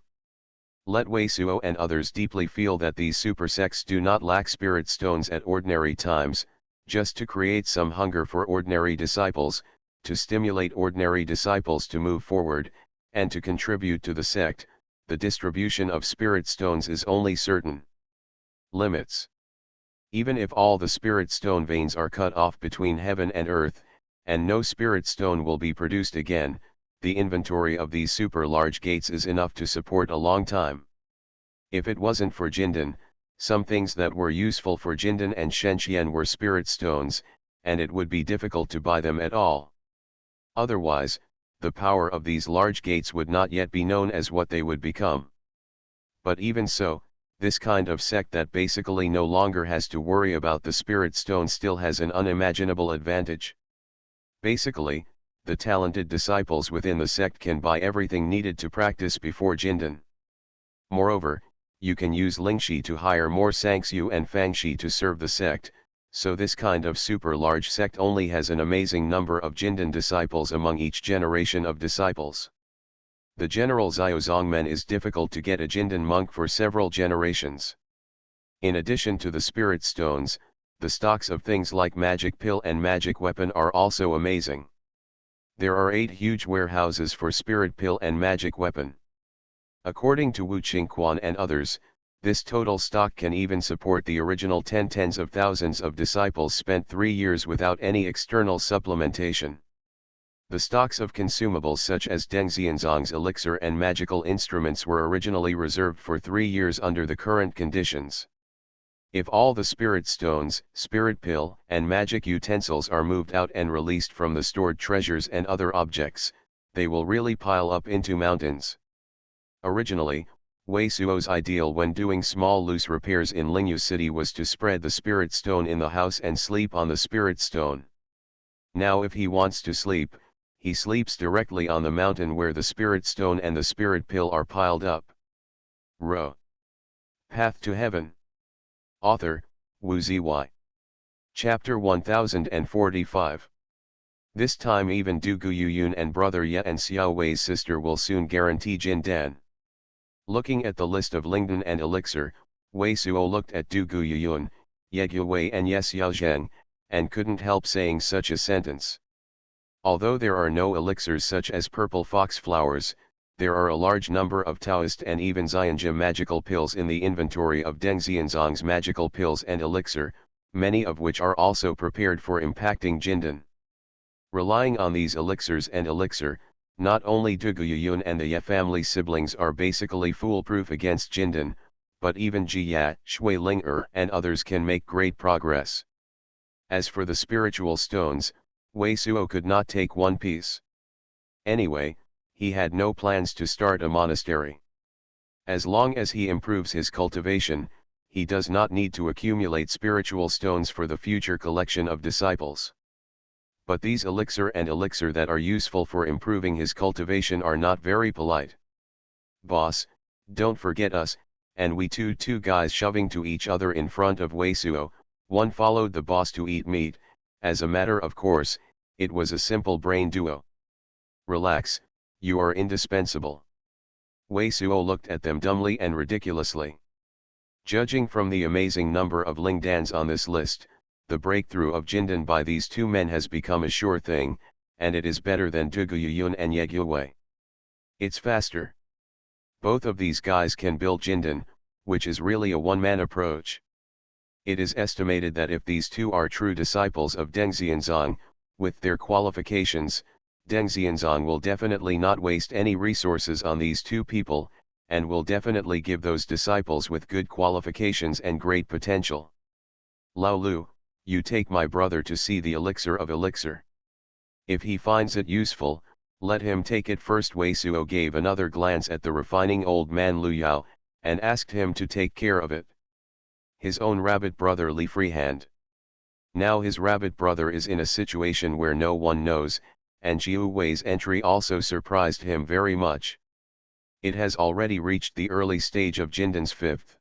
Let Wei Suo and others deeply feel that these super sects do not lack spirit stones at ordinary times, just to create some hunger for ordinary disciples, to stimulate ordinary disciples to move forward, and to contribute to the sect. The distribution of spirit stones is only certain. Limits. Even if all the spirit stone veins are cut off between heaven and earth, and no spirit stone will be produced again, the inventory of these super large gates is enough to support a long time. If it wasn't for Jindan, some things that were useful for Jindan and Shenxian were spirit stones, and it would be difficult to buy them at all. Otherwise, the power of these large gates would not yet be known as what they would become. But even so, this kind of sect that basically no longer has to worry about the spirit stone still has an unimaginable advantage. Basically, the talented disciples within the sect can buy everything needed to practice before Jindan. Moreover, you can use Lingxi to hire more Sangxiu and Fangxi to serve the sect, so this kind of super large sect only has an amazing number of Jindan disciples among each generation of disciples. The general Xiaozongmen is difficult to get a Jindan monk for several generations. In addition to the spirit stones, the stocks of things like magic pill and magic weapon are also amazing. There are 8 huge warehouses for spirit pill and magic weapon. According to Wu Qingquan and others, this total stock can even support the original tens of thousands of disciples spent 3 years without any external supplementation. The stocks of consumables such as Deng Xianzong's elixir and magical instruments were originally reserved for 3 years under the current conditions. If all the spirit stones, spirit pill, and magic utensils are moved out and released from the stored treasures and other objects, they will really pile up into mountains. Originally, Wei Suo's ideal when doing small loose repairs in Lingyu City was to spread the spirit stone in the house and sleep on the spirit stone. Now if he wants to sleep, he sleeps directly on the mountain where the spirit stone and the spirit pill are piled up. Ro. Path to Heaven. Author, Wu Zy. Chapter 1045. This time even Du Guyuyun and brother Ye and Xiao Wei's sister will soon guarantee Jindan. Looking at the list of Lingdan and elixir, Wei Suo looked at Du Guyuyun, Ye Guwei and Ye Xiaozheng, and couldn't help saying such a sentence. Although there are no elixirs such as purple fox flowers, there are a large number of Taoist and even Xianja magical pills in the inventory of Deng Xianzong's magical pills and elixir, many of which are also prepared for impacting Jindan. Relying on these elixirs and elixir, Not only Duguyun and the Ye family siblings are basically foolproof against Jindan, but even Jia, Shui Ling and others can make great progress. As for the spiritual stones, Wei Suo could not take one piece. Anyway, he had no plans to start a monastery. As long as he improves his cultivation, he does not need to accumulate spiritual stones for the future collection of disciples. But these elixir that are useful for improving his cultivation are not very polite. "Boss, don't forget us," and we two guys shoving to each other in front of Wei Suo. One followed the boss to eat meat. As a matter of course, it was a simple brain duo. "Relax, you are indispensable." Wei Suo looked at them dumbly and ridiculously. Judging from the amazing number of Lingdans on this list, the breakthrough of Jindan by these two men has become a sure thing, and it is better than Duguyun and Yeguwei. It's faster. Both of these guys can build Jindan, which is really a one-man approach. It is estimated that if these two are true disciples of Deng Xianzong, with their qualifications, Deng Xianzong will definitely not waste any resources on these two people, and will definitely give those disciples with good qualifications and great potential. "Lao Lu, you take my brother to see the elixir of elixir. If he finds it useful, let him take it first." Wei Suo gave another glance at the refining old man Lu Yao, and asked him to take care of it. His own rabbit brother Li Freehand. Now his rabbit brother is in a situation where no one knows, and Jiu Wei's entry also surprised him very much. It has already reached the early stage of Jindan's fifth.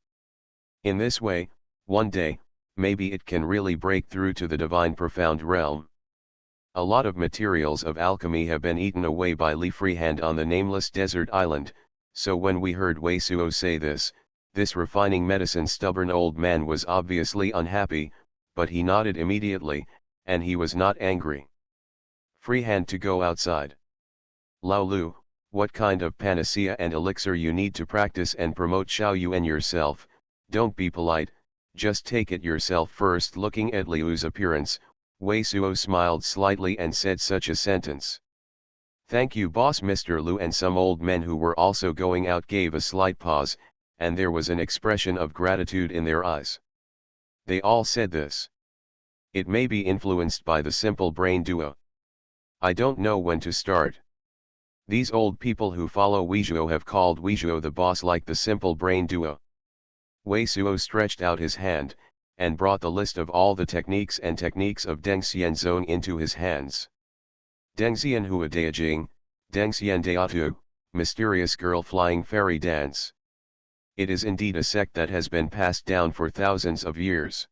In this way, one day, maybe it can really break through to the divine profound realm. A lot of materials of alchemy have been eaten away by Li Freehand on the nameless desert island, so when we heard Wei Suo say this refining medicine stubborn old man was obviously unhappy, but he nodded immediately, and he was not angry. "Freehand to go outside. Lao Lu, what kind of panacea and elixir you need to practice and promote Xiaoyuan yourself? Don't be polite, just take it yourself first." Looking at Liu's appearance, Wei Suo smiled slightly and said such a sentence. "Thank you boss." Mr. Lu and some old men who were also going out gave a slight pause, and there was an expression of gratitude in their eyes. They all said this. It may be influenced by the simple brain duo. I don't know when to start. These old people who follow Weizhuo have called Weizhuo the boss like the simple brain duo. Wei Suo stretched out his hand, and brought the list of all the techniques of Deng Xianzong into his hands. Deng Xianhua Daijing, Deng Xian Deatu, mysterious girl flying fairy dance. It is indeed a sect that has been passed down for thousands of years.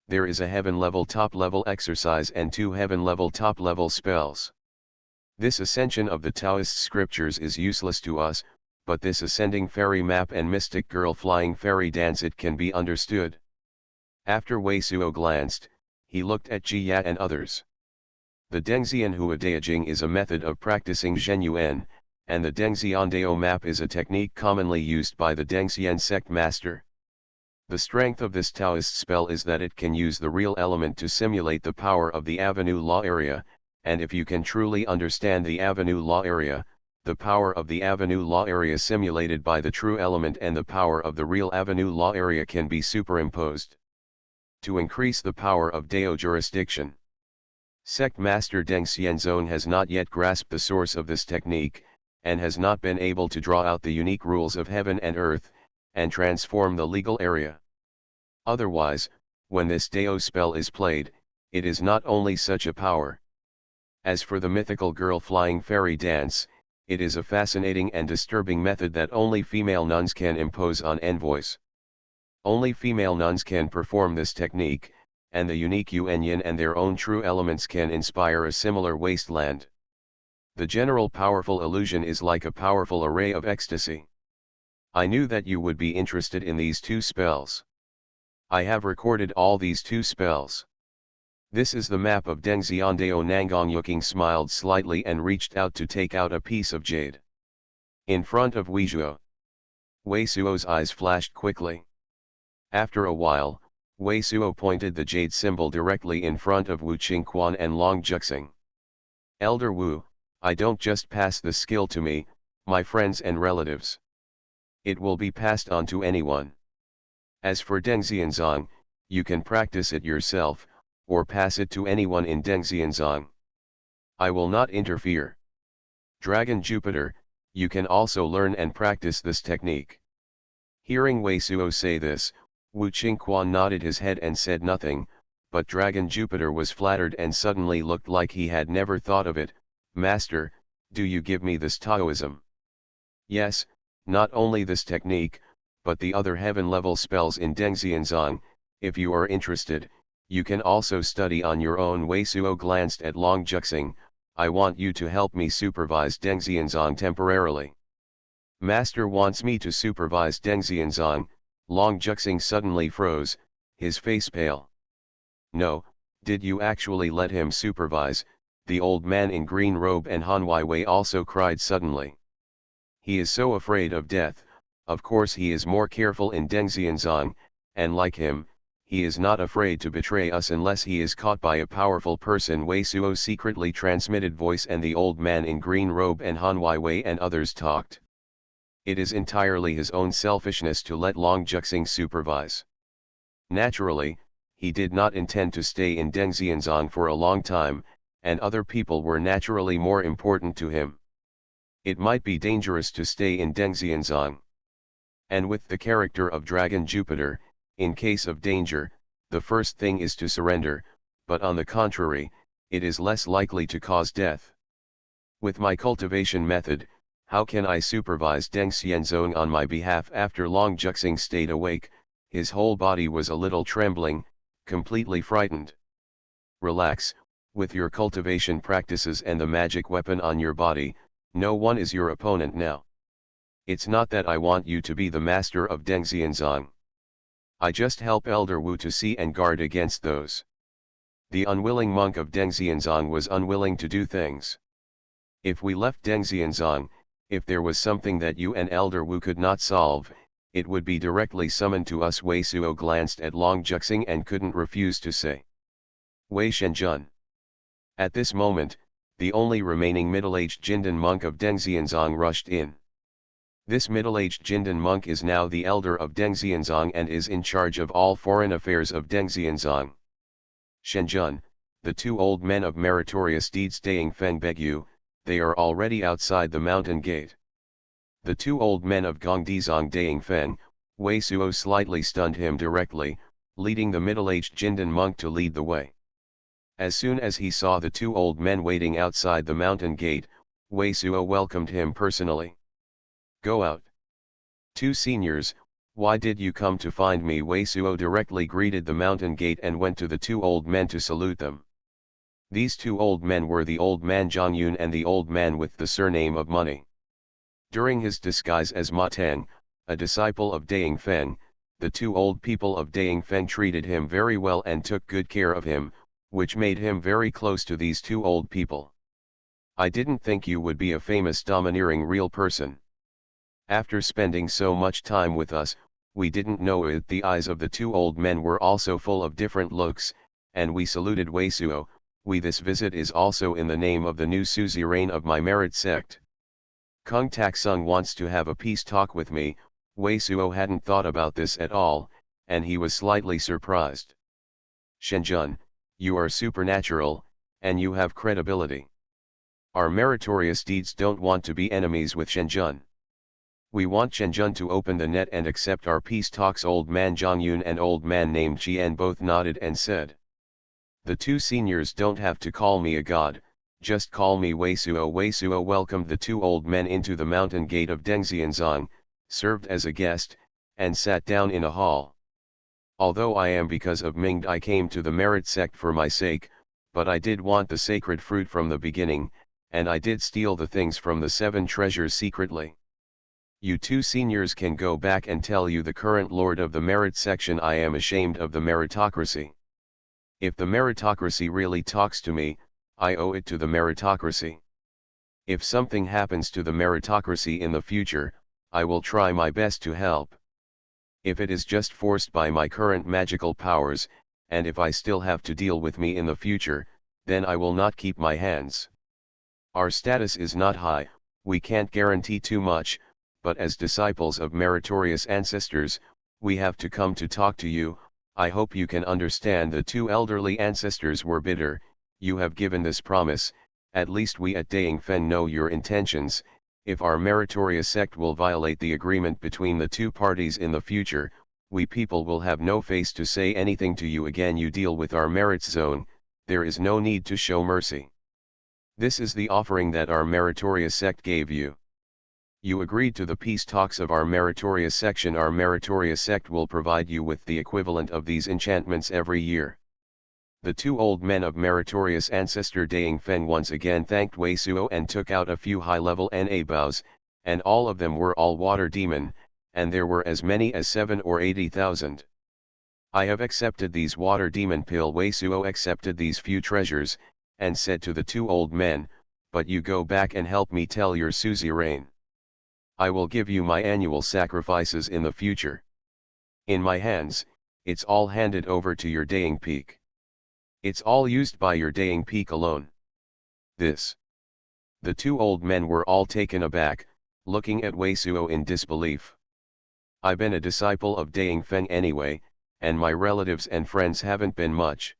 There is a heaven-level top-level exercise and 2 heaven-level top-level spells. This ascension of the Taoist scriptures is useless to us, but this ascending fairy map and mystic girl flying fairy dance, it can be understood. After Wei Suo glanced, he looked at Ji Ya and others. The Dengxian Huadaijing is a method of practicing Zhenyuan, and the Dengxiandao map is a technique commonly used by the Dengxian sect master. The strength of this Taoist spell is that it can use the real element to simulate the power of the Avenue Law area, and if you can truly understand the Avenue Law area, the power of the Avenue Law area simulated by the true element and the power of the real Avenue Law area can be superimposed to increase the power of Dao jurisdiction. Sect Master Deng Xianzong has not yet grasped the source of this technique, and has not been able to draw out the unique rules of heaven and earth, and transform the legal area. Otherwise, when this Dao spell is played, it is not only such a power. As for the mythical girl flying fairy dance, it is a fascinating and disturbing method that only female nuns can impose on envoys. Only female nuns can perform this technique, and the unique Yuanyin and their own true elements can inspire a similar wasteland. The general powerful illusion is like a powerful array of ecstasy. I knew that you would be interested in these 2 spells. I have recorded all these 2 spells. This is the map of Deng Xiandao. Nangang Yuking smiled slightly and reached out to take out a piece of jade. In front of Weizhuo. Wei Suo's eyes flashed quickly. After a while, Wei Suo pointed the jade symbol directly in front of Wu Qingquan and Long Juxing. Elder Wu, I don't just pass the skill to me, my friends and relatives. It will be passed on to anyone. As for Dengxianzong, you can practice it yourself, or pass it to anyone in Dengxianzong. I will not interfere. Dragon Jupiter, you can also learn and practice this technique. Hearing Wei Suo say this, Wu Qingquan nodded his head and said nothing, but Dragon Jupiter was flattered and suddenly looked like he had never thought of it. Master, do you give me this Taoism? Yes, not only this technique, but the other heaven-level spells in Dengxianzong. If you are interested, you can also study on your own. Wei Suo glanced at Long Juxing. I want you to help me supervise Dengxianzong temporarily. Master wants me to supervise Dengxianzong. Long Juxing suddenly froze, his face pale. No, did you actually let him supervise? The old man in green robe and Han Weiwei also cried suddenly. He is so afraid of death. Of course he is more careful in Dengxianzong, and like him, he is not afraid to betray us unless he is caught by a powerful person. Wei Suo secretly transmitted voice and the old man in green robe and Han Weiwei and others talked. It is entirely his own selfishness to let Long Juxing supervise. Naturally, he did not intend to stay in Dengxianzong for a long time, and other people were naturally more important to him. It might be dangerous to stay in Dengxianzong. And with the character of Dragon Jupiter, in case of danger, the first thing is to surrender, but on the contrary, it is less likely to cause death. With my cultivation method, how can I supervise Dengxianzong on my behalf? After Long Juxing stayed awake, his whole body was a little trembling, completely frightened. Relax, with your cultivation practices and the magic weapon on your body, no one is your opponent now. It's not that I want you to be the master of Dengxianzong. I just help Elder Wu to see and guard against those. The unwilling monk of Dengxianzong was unwilling to do things. If we left Dengxianzong, if there was something that you and Elder Wu could not solve, it would be directly summoned to us. Wei Suo glanced at Long Juxing and couldn't refuse to say. Wei Shenjun. At this moment, the only remaining middle-aged Jindan monk of Dengxianzong rushed in. This middle-aged Jindan monk is now the elder of Dengxianzong and is in charge of all foreign affairs of Dengxianzong. Shenjun, the two old men of meritorious deeds Daying Feng beg you, they are already outside the mountain gate. The two old men of Gongdizong Daying Feng, Wei Suo slightly stunned him directly, leading the middle-aged Jindan monk to lead the way. As soon as he saw the two old men waiting outside the mountain gate, Wei Suo welcomed him personally. Go out. Two seniors, why did you come to find me? Wei Suo directly greeted the mountain gate and went to the two old men to salute them. These two old men were the old man Zhongyun and the old man with the surname of Money. During his disguise as Ma Teng, a disciple of Daying Feng, the two old people of Daying Feng treated him very well and took good care of him, which made him very close to these two old people. I didn't think you would be a famous domineering real person. After spending so much time with us, we didn't know it. The eyes of the two old men were also full of different looks, and we saluted Wei Suo. This visit is also in the name of the new suzerain of my merit sect. Kung Taksung wants to have a peace talk with me. Wei Suo hadn't thought about this at all, and he was slightly surprised. Shenjun, you are supernatural, and you have credibility. Our meritorious deeds don't want to be enemies with Shenjun. We want Shenjun to open the net and accept our peace talks. Old man Zhongyun and old man named Qian both nodded and said. The two seniors don't have to call me a god, just call me Wei Suo. Wei Suo welcomed the two old men into the mountain gate of Dengxianzong, served as a guest, and sat down in a hall. Although I am because of Mingde I came to the merit sect for my sake, but I did want the sacred fruit from the beginning, and I did steal the things from the 7 treasures secretly. You two seniors can go back and tell you the current lord of the merit section I am ashamed of the meritocracy. If the meritocracy really talks to me, I owe it to the meritocracy. If something happens to the meritocracy in the future, I will try my best to help. If it is just forced by my current magical powers, and if I still have to deal with me in the future, then I will not keep my hands. Our status is not high, we can't guarantee too much, but as disciples of meritorious ancestors, we have to come to talk to you. I hope you can understand. The two elderly ancestors were bitter. You have given this promise, at least we at Dayingfen know your intentions. If our meritorious sect will violate the agreement between the two parties in the future, we people will have no face to say anything to you again. You deal with our merits zone, there is no need to show mercy. This is the offering that our meritorious sect gave you. You agreed to the peace talks of our meritorious section. Our meritorious sect will provide you with the equivalent of these enchantments every year. The two old men of meritorious ancestor Dayingfen once again thanked Wei Suo and took out a few high-level Na bows, and all of them were all water demon, and there were as many as 7 or 80,000. I have accepted these water demon pill. Wei Suo accepted these few treasures, and said to the two old men, but you go back and help me tell your suzerain. I will give you my annual sacrifices in the future. In my hands, it's all handed over to your Daying Peak. It's all used by your Daying Peak alone. This. The two old men were all taken aback, looking at Wei Suo in disbelief. I've been a disciple of Dayingfen anyway, and my relatives and friends haven't been much.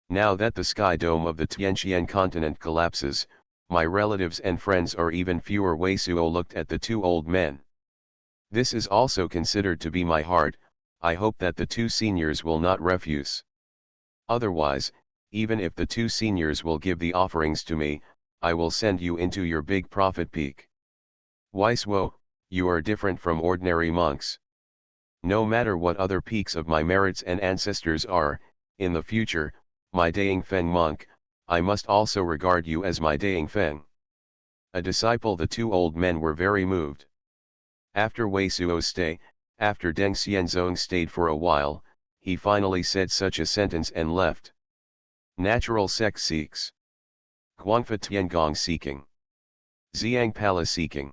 Now that the sky dome of the Tianqian continent collapses, my relatives and friends are even fewer. Wei Suo looked at the two old men. This is also considered to be my heart. I hope that the two seniors will not refuse. Otherwise, even if the two seniors will give the offerings to me, I will send you into your big profit peak. Wei Suo, you are different from ordinary monks. No matter what other peaks of my merits and ancestors are, in the future, my Dayingfen monk, I must also regard you as my Dayingfen. A disciple. The two old men were very moved. After Wei Suo's stay, after Deng Xianzong stayed for a while, he finally said such a sentence and left. Natural sect seeks. Guangfa Tiangong seeking. Xiang Palace seeking.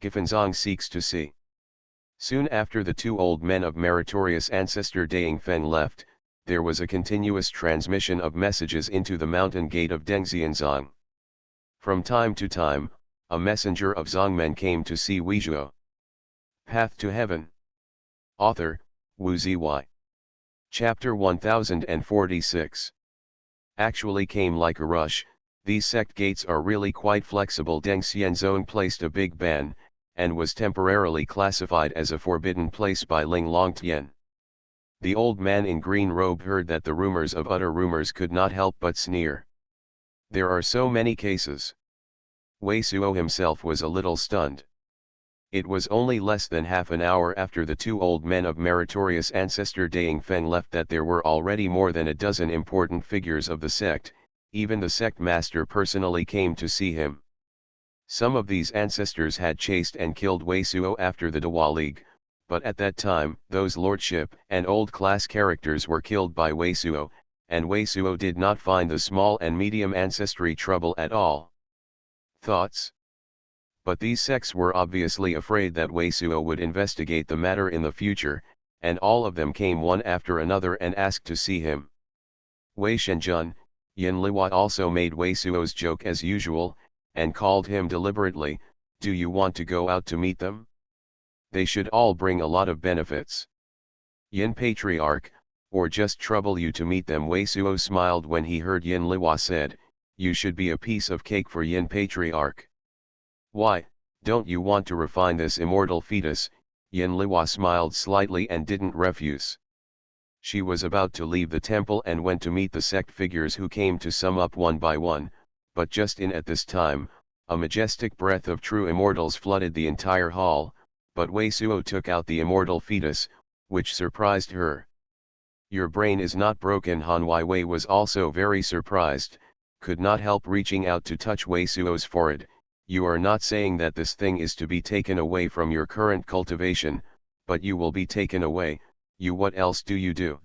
Gifenzong seeks to see. Soon after the two old men of meritorious ancestor Dayingfen left, there was a continuous transmission of messages into the mountain gate of Dengxianzong. From time to time, a messenger of Zongmen came to see Weizhuo. Path to Heaven. Author, Wu Ziyi. Chapter 1046. Actually came like a rush. These sect gates are really quite flexible. Deng Xianzong placed a big ban, and was temporarily classified as a forbidden place by Ling Longtian. The old man in green robe heard that the rumors of utter rumors could not help but sneer. There are so many cases. Wei Suo himself was a little stunned. It was only less than half an hour after the two old men of meritorious ancestor Dayingfen left that there were already more than a dozen important figures of the sect. Even the sect master personally came to see him. Some of these ancestors had chased and killed Wei Suo after the Dawa League, but at that time, those lordship and old-class characters were killed by Wei Suo, and Wei Suo did not find the small and medium ancestry trouble at all. Thoughts? But these sects were obviously afraid that Wei Suo would investigate the matter in the future, and all of them came one after another and asked to see him. Wei Shenjun, Yin Liwa also made Wei Suo's joke as usual, and called him deliberately, "Do you want to go out to meet them? They should all bring a lot of benefits. Yin Patriarch, or just trouble you to meet them." Wei Suo smiled when he heard Yin Liwa said, "You should be a piece of cake for Yin Patriarch." "Why, don't you want to refine this immortal fetus?" Yin Liwa smiled slightly and didn't refuse. She was about to leave the temple and went to meet the sect figures who came to sum up one by one, but just in at this time, a majestic breath of true immortals flooded the entire hall, but Wei Suo took out the immortal fetus, which surprised her. "Your brain is not broken." Han Wei was also very surprised, could not help reaching out to touch Wei Suo's forehead. "You are not saying that this thing is to be taken away from your current cultivation, but you will be taken away. What else do you do?"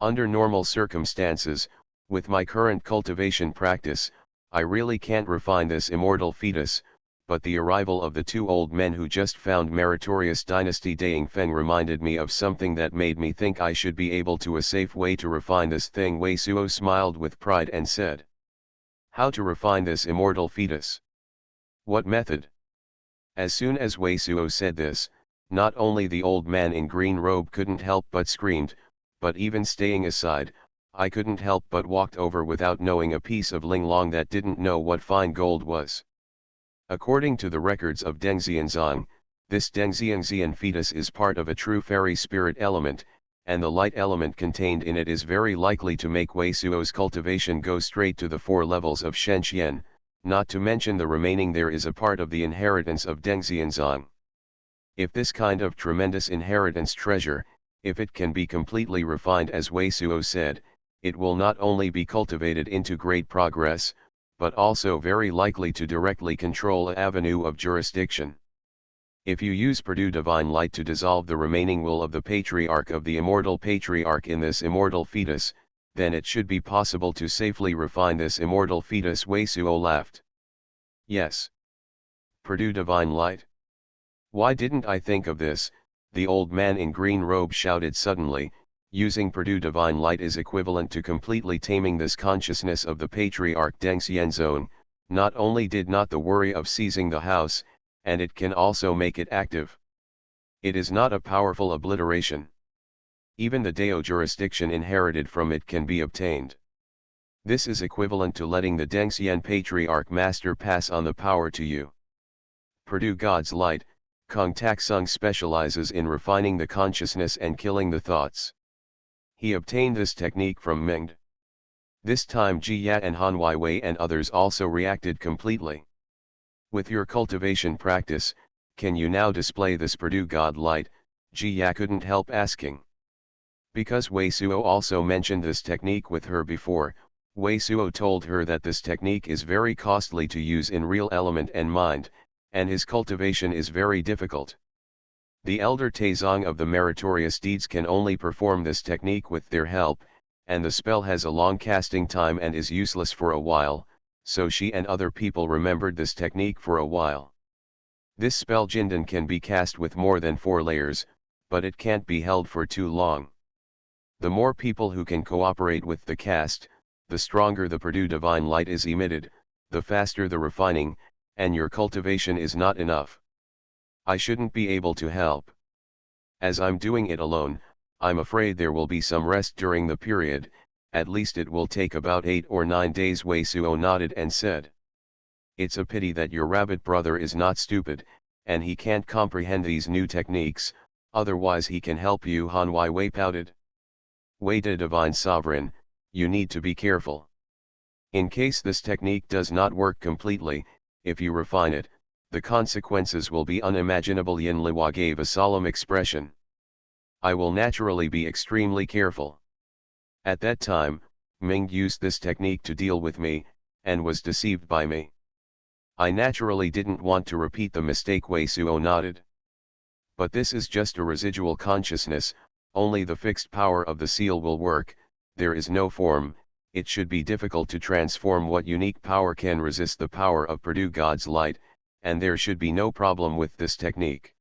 "Under normal circumstances, with my current cultivation practice, I really can't refine this immortal fetus, but the arrival of the two old men who just found meritorious dynasty Dayingfen reminded me of something that made me think I should be able to a safe way to refine this thing." Wei Suo smiled with pride and said. How to refine this immortal fetus? What method? As soon as Wei Suo said this, not only the old man in green robe couldn't help but screamed, but even staying aside, I couldn't help but walked over without knowing a piece of linglong that didn't know what fine gold was. According to the records of Dengxianzang, this Dengxianxian fetus is part of a true fairy spirit element, and the light element contained in it is very likely to make Wei Suo's cultivation go straight to the 4 levels of Shenxian, not to mention the remaining there is a part of the inheritance of Dengxianzang. If this kind of tremendous inheritance treasure, if it can be completely refined as Wei Suo said, it will not only be cultivated into great progress, but also very likely to directly control an avenue of jurisdiction. If you use Purdue Divine Light to dissolve the remaining will of the patriarch of the immortal patriarch in this immortal fetus, then it should be possible to safely refine this immortal fetus. Wei Suo laughed. Yes. Purdue Divine Light? Why didn't I think of this? The old man in green robe shouted suddenly. Using Purdue Divine Light is equivalent to completely taming this consciousness of the patriarch Deng Xianzong. Not only did not the worry of seizing the house, and it can also make it active. It is not a powerful obliteration. Even the Dao jurisdiction inherited from it can be obtained. This is equivalent to letting the Dengxian patriarch master pass on the power to you. Purdue God's Light, Kong Taksung specializes in refining the consciousness and killing the thoughts. He obtained this technique from Mingde. This time Ji Ya and Han Wei and others also reacted completely. With your cultivation practice, can you now display this Purdue God Light? Ji Ya couldn't help asking. Because Wei Suo also mentioned this technique with her before, Wei Suo told her that this technique is very costly to use in real element and mind, and his cultivation is very difficult. The elder Taizong of the meritorious deeds can only perform this technique with their help, and the spell has a long casting time and is useless for a while, so she and other people remembered this technique for a while. This spell Jindan can be cast with more than 4 layers, but it can't be held for too long. The more people who can cooperate with the cast, the stronger the Purdue Divine Light is emitted, the faster the refining, and your cultivation is not enough. I shouldn't be able to help. As I'm doing it alone, I'm afraid there will be some rest during the period, at least it will take about 8 or 9 days. Wei Suo nodded and said. It's a pity that your rabbit brother is not stupid, and he can't comprehend these new techniques, otherwise he can help you. Han Wei pouted. Wei de Divine Sovereign, you need to be careful. In case this technique does not work completely, if you refine it, the consequences will be unimaginable. Yin Liwa gave a solemn expression. I will naturally be extremely careful. At that time, Ming used this technique to deal with me, and was deceived by me. I naturally didn't want to repeat the mistake. Wei Suo nodded. But this is just a residual consciousness, only the fixed power of the seal will work, there is no form. It should be difficult to transform. What unique power can resist the power of Purdue God's Light, and there should be no problem with this technique.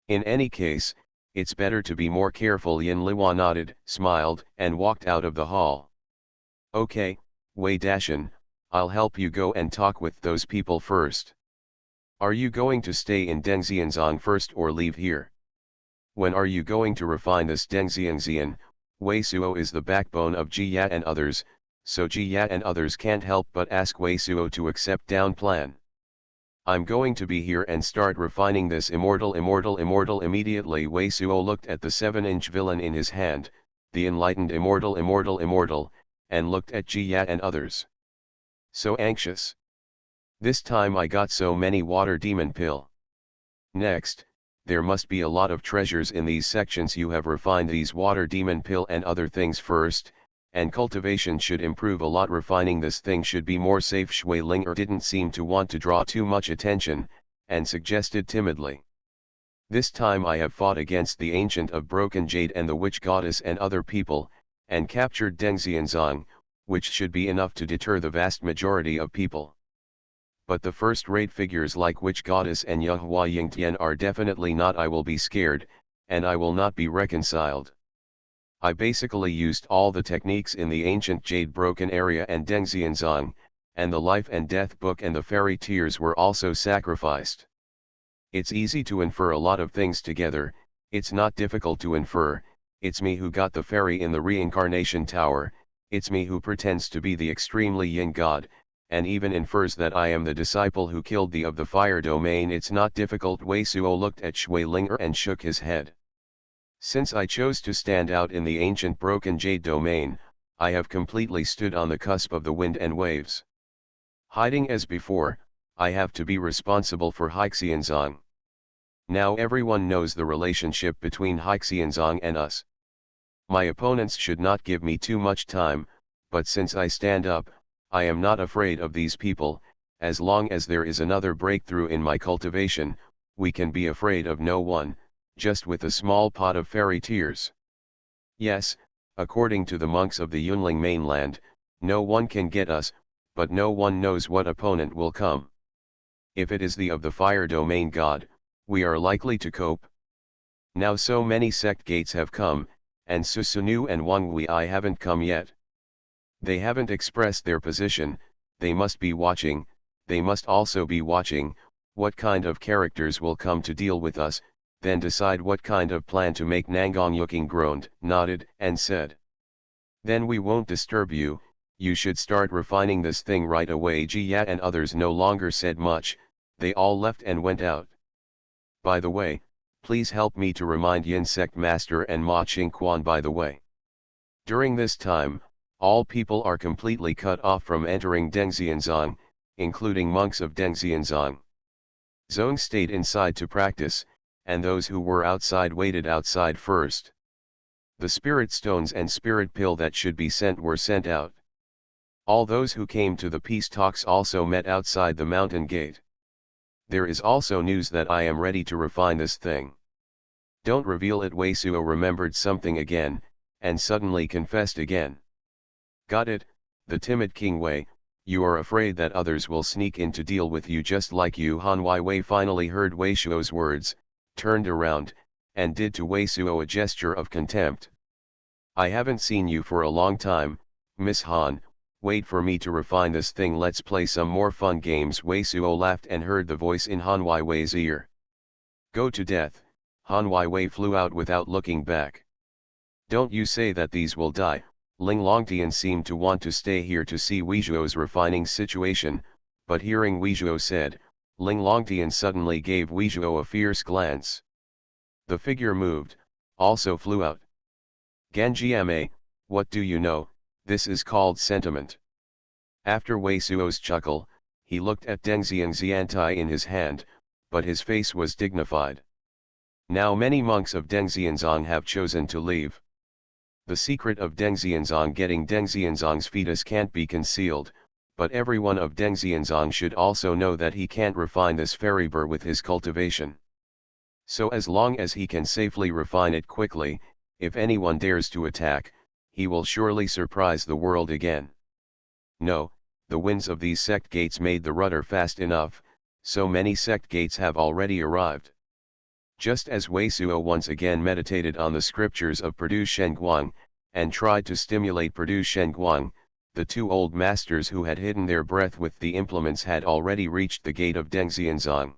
In any case, it's better to be more careful. Yin Liwa nodded, smiled, and walked out of the hall. Okay, Wei Dashan, I'll help you go and talk with those people first. Are you going to stay in Dengxianzang first or leave here? When are you going to refine this Dengxianxian? Wei Suo is the backbone of Ji Ya and others, so Ji Ya and others can't help but ask Wei Suo to accept down plan. I'm going to be here and start refining this immortal immediately. Wei Suo looked at the 7-inch villain in his hand, the enlightened immortal, and looked at Ji Ya and others. So anxious. This time I got so many water demon pill. Next, there must be a lot of treasures in these sections. You have refined these water demon pill and other things first, and cultivation should improve a lot. Refining this thing should be more safe. Shui Ling didn't seem to want to draw too much attention, and suggested timidly. This time I have fought against the Ancient of Broken Jade and the Witch Goddess and other people, and captured Dengxianzang, which should be enough to deter the vast majority of people. But the first-rate figures like Witch Goddess and Yehua Yingtian are definitely not. I will be scared, and I will not be reconciled. I basically used all the techniques in the Ancient Jade Broken area and Dengxianzang, and the life and death book and the fairy tears were also sacrificed. It's easy to infer a lot of things together, it's not difficult to infer, it's me who got the fairy in the reincarnation tower, it's me who pretends to be the extremely yin god, and even infers that I am the disciple who killed the of the fire domain. It's not difficult. Wei Suo looked at Shui Linger and shook his head. Since I chose to stand out in the ancient broken jade domain, I have completely stood on the cusp of the wind and waves. Hiding as before, I have to be responsible for Haixianzong. Now everyone knows the relationship between Haixianzong and us. My opponents should not give me too much time, but since I stand up, I am not afraid of these people. As long as there is another breakthrough in my cultivation, we can be afraid of no one, just with a small pot of fairy tears. Yes, according to the monks of the Yunling mainland, no one can get us, but no one knows what opponent will come. If it is the of the fire domain god, we are likely to cope. Now so many sect gates have come, and Susunu and Wang Wei haven't come yet. They haven't expressed their position, they must be watching, they must also be watching, what kind of characters will come to deal with us, then decide what kind of plan to make. Nangong Yuking groaned, nodded, and said. Then we won't disturb you, you should start refining this thing right away. Ji Ya and others no longer said much, they all left and went out. By the way, please help me to remind Yin Sect Master and Ma Qingquan. By the way, during this time, all people are completely cut off from entering Dengxianzong, including monks of Dengxianzong. Zong stayed inside to practice, and those who were outside waited outside first. The spirit stones and spirit pill that should be sent were sent out. All those who came to the peace talks also met outside the mountain gate. There is also news that I am ready to refine this thing. Don't reveal it. Wei Suo remembered something again, and suddenly confessed again. Got it, the timid King Wei, you are afraid that others will sneak in to deal with you just like you. Han Wei finally heard Wei Suo's words, turned around, and did to Wei Suo a gesture of contempt. I haven't seen you for a long time, Miss Han. Wait for me to refine this thing. Let's play some more fun games. Wei Suo laughed and heard the voice in Han Wei's ear. Go to death. Han Wei flew out without looking back. Don't you say that these will die. Ling Longtian seemed to want to stay here to see Weizhuo's refining situation, but hearing Weizhuo said, Ling Longtian suddenly gave Weizhuo a fierce glance. The figure moved, also flew out. Ganjiame, what do you know? This is called sentiment. After Wei Suo's chuckle, he looked at Dengxiang Xiantai in his hand, but his face was dignified. Now many monks of Dengxianzong have chosen to leave. The secret of Dengxianzong getting Dengxianzong's fetus can't be concealed, but everyone of Dengxianzong should also know that he can't refine this fairy burr with his cultivation. So as long as he can safely refine it quickly, if anyone dares to attack, he will surely surprise the world again. No, the winds of these sect gates made the rudder fast enough, so many sect gates have already arrived. Just as Wei Suo once again meditated on the scriptures of Purdue Shenguang, and tried to stimulate Purdue Shenguang, the two old masters who had hidden their breath with the implements had already reached the gate of Dengxianzong.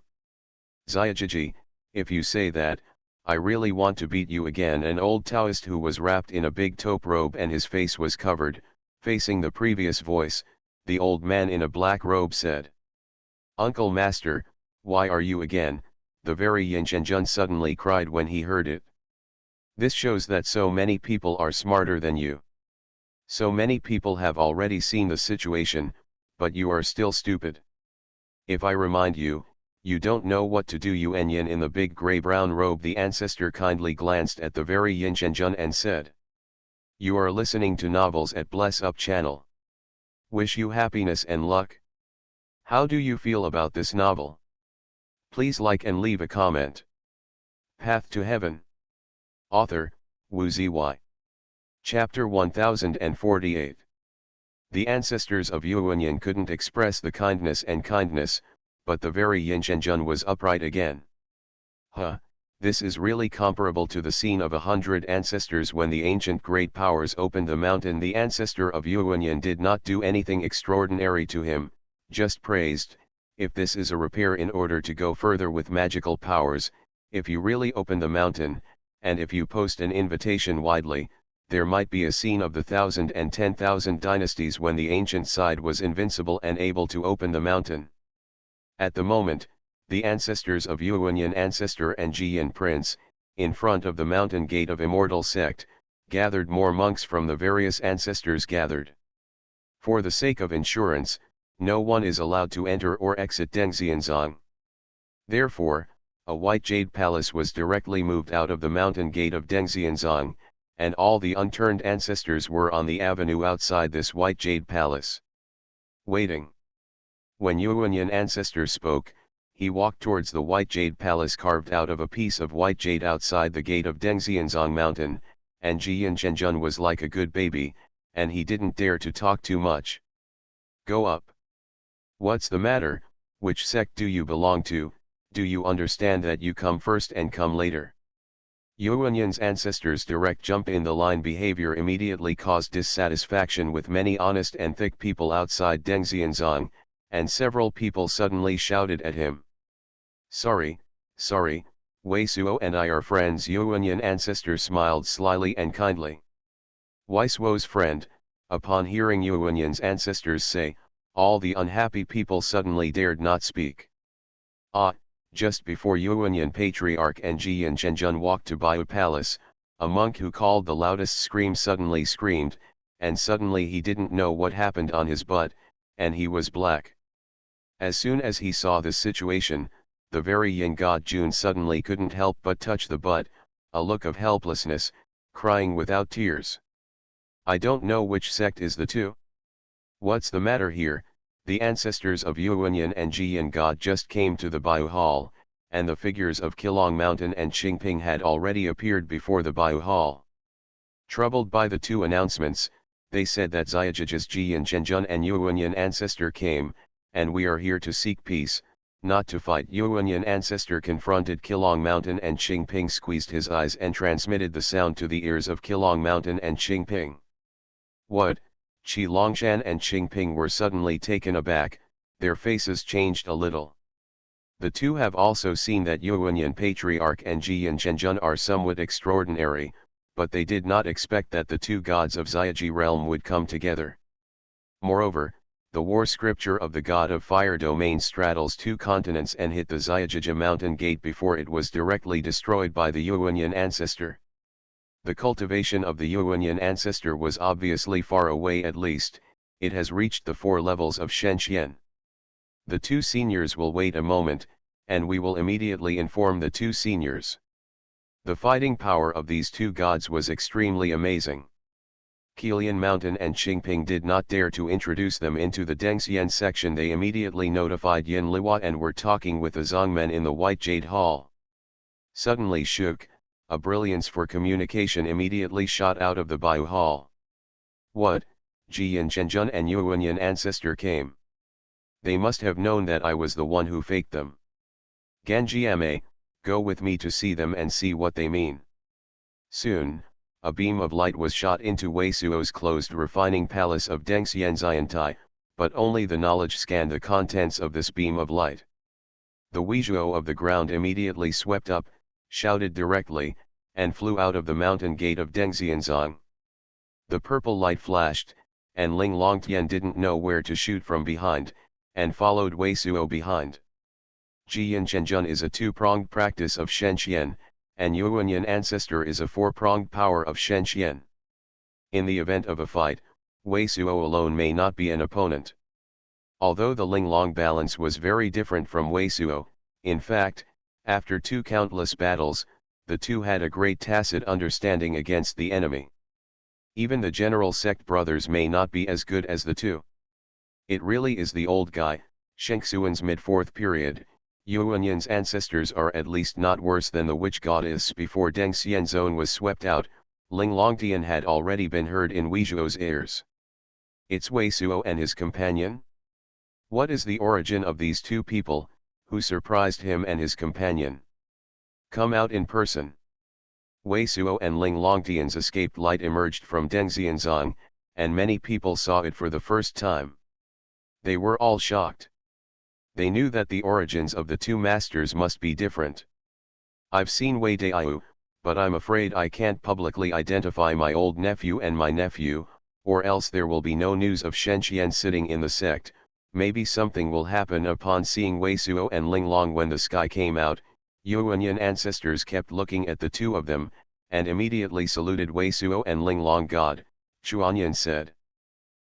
Xiajiji, if you say that, I really want to beat you again. An old Taoist who was wrapped in a big taupe robe and his face was covered, facing the previous voice, the old man in a black robe said. Uncle Master, why are you again? The very Yinshenjun suddenly cried when he heard it. This shows that so many people are smarter than you. So many people have already seen the situation, but you are still stupid. If I remind you, you don't know what to do. Yuan Yin in the big gray-brown robe. The ancestor kindly glanced at the very Yinshenjun and said. You are listening to novels at Bless Up channel. Wish you happiness and luck. How do you feel about this novel? Please like and leave a comment. Path to Heaven. Author, Wu Zy. Chapter 1048. The ancestors of Yuanyin couldn't express the kindness, but the very Yinshenjun was upright again. Huh, This is really comparable to the scene of 100 ancestors when the ancient great powers opened the mountain. The ancestor of Xuanhuan did not do anything extraordinary to him, just praised. If this is a repair in order to go further with magical powers, if you really open the mountain, and if you post an invitation widely, there might be a scene of the 1,000 and 10,000 dynasties when the ancient side was invincible and able to open the mountain. At the moment, the ancestors of Xuanhuan ancestor and Jian prince, in front of the mountain gate of immortal sect, gathered more monks from the various ancestors gathered. For the sake of insurance, no one is allowed to enter or exit Dengxianzong. Therefore, a white jade palace was directly moved out of the mountain gate of Dengxianzong, and all the unturned ancestors were on the avenue outside this white jade palace, waiting. When Xuanhuan ancestor spoke, he walked towards the white jade palace carved out of a piece of white jade outside the gate of Dengxianzong mountain, and Jian Zhenjun was like a good baby, and he didn't dare to talk too much. Go up. What's the matter? Which sect do you belong to? Do you understand that you come first and come later? Xuanhuan's ancestors' direct jump in the line behavior immediately caused dissatisfaction with many honest and thick people outside Dengxianzong, and several people suddenly shouted at him. Sorry, Wei Suo and I are friends. Xuanhuan ancestor smiled slyly and kindly. Wei Suo's friend, upon hearing Xuanhuan's ancestors say, all the unhappy people suddenly dared not speak. Just before Xuanhuan Patriarch and Jian Zhenjun walked to Baiyu Palace, a monk who called the loudest scream suddenly screamed, and suddenly he didn't know what happened on his butt, and he was black. As soon as he saw this situation, the very young god Jun suddenly couldn't help but touch the butt, a look of helplessness, crying without tears. I don't know which sect is the two. What's the matter here? The ancestors of Xuanhuan and Jian God just came to the Baiyu Hall, and the figures of Qilong Mountain and Qingping had already appeared before the Baiyu Hall. Troubled by the two announcements, they said that Xiajiji's Jian Zhenjun and Xuanhuan ancestor came, and we are here to seek peace, not to fight. Xuanhuan ancestor confronted Qilong Mountain and Qingping squeezed his eyes and transmitted the sound to the ears of Qilong Mountain and Qingping. What? Qi Longshan and Qingping were suddenly taken aback, their faces changed a little. The two have also seen that Xuanhuan Patriarch and Jian Zhenjun are somewhat extraordinary, but they did not expect that the two gods of Xiaji realm would come together. Moreover, the war scripture of the god of fire domain straddles two continents and hit the Xiajija mountain gate before it was directly destroyed by the Xuanhuan ancestor. The cultivation of the Xuanhuan ancestor was obviously far away. At least, it has reached the 4 levels of Shenxian. The two seniors will wait a moment, and we will immediately inform the two seniors. The fighting power of these two gods was extremely amazing. Qilian Mountain and Qingping did not dare to introduce them into the Dengxian section. They immediately notified Yin Liwa and were talking with the Zongmen in the White Jade Hall. Suddenly Shuk, a brilliance for communication, immediately shot out of the Baiyu Hall. What? Jian Zhenjun and Xuanhuan ancestor came. They must have known that I was the one who faked them. Ganjiame, go with me to see them and see what they mean. Soon, a beam of light was shot into Wei Suo's closed refining palace of Dengxian Xiantai, but only the knowledge scanned the contents of this beam of light. The Weizhuo of the ground immediately swept up, shouted directly, and flew out of the mountain gate of Dengxianzong. The purple light flashed, and Ling Longtian didn't know where to shoot from behind, and followed Wei Suo behind. Jian Zhenjun is a two-pronged practice of Shenxian, and Xuanhuan ancestor is a four-pronged power of Shenxian. In the event of a fight, Wei Suo alone may not be an opponent. Although the Ling Long balance was very different from Wei Suo, in fact, after two countless battles, the two had a great tacit understanding against the enemy. Even the general sect brothers may not be as good as the two. It really is the old guy, Shengxuan's mid-4th period. Xuanhuan's ancestors are at least not worse than the witch goddess. Before Dengxian zone was swept out, Ling Longtian had already been heard in Weizhuo's ears. It's Wei Suo and his companion? What is the origin of these two people, who surprised him and his companion? Come out in person. Wei Suo and Ling Longtian's escaped light emerged from Dengxianzong, and many people saw it for the first time. They were all shocked. They knew that the origins of the two masters must be different. I've seen Wei Daiyu, but I'm afraid I can't publicly identify my old nephew and my nephew, or else there will be no news of Shenqian sitting in the sect. Maybe something will happen upon seeing Wei Suo and Ling Long. When the sky came out, Yuanyan ancestors kept looking at the two of them, and immediately saluted Wei Suo and Ling Long. God, Xuanhuan said.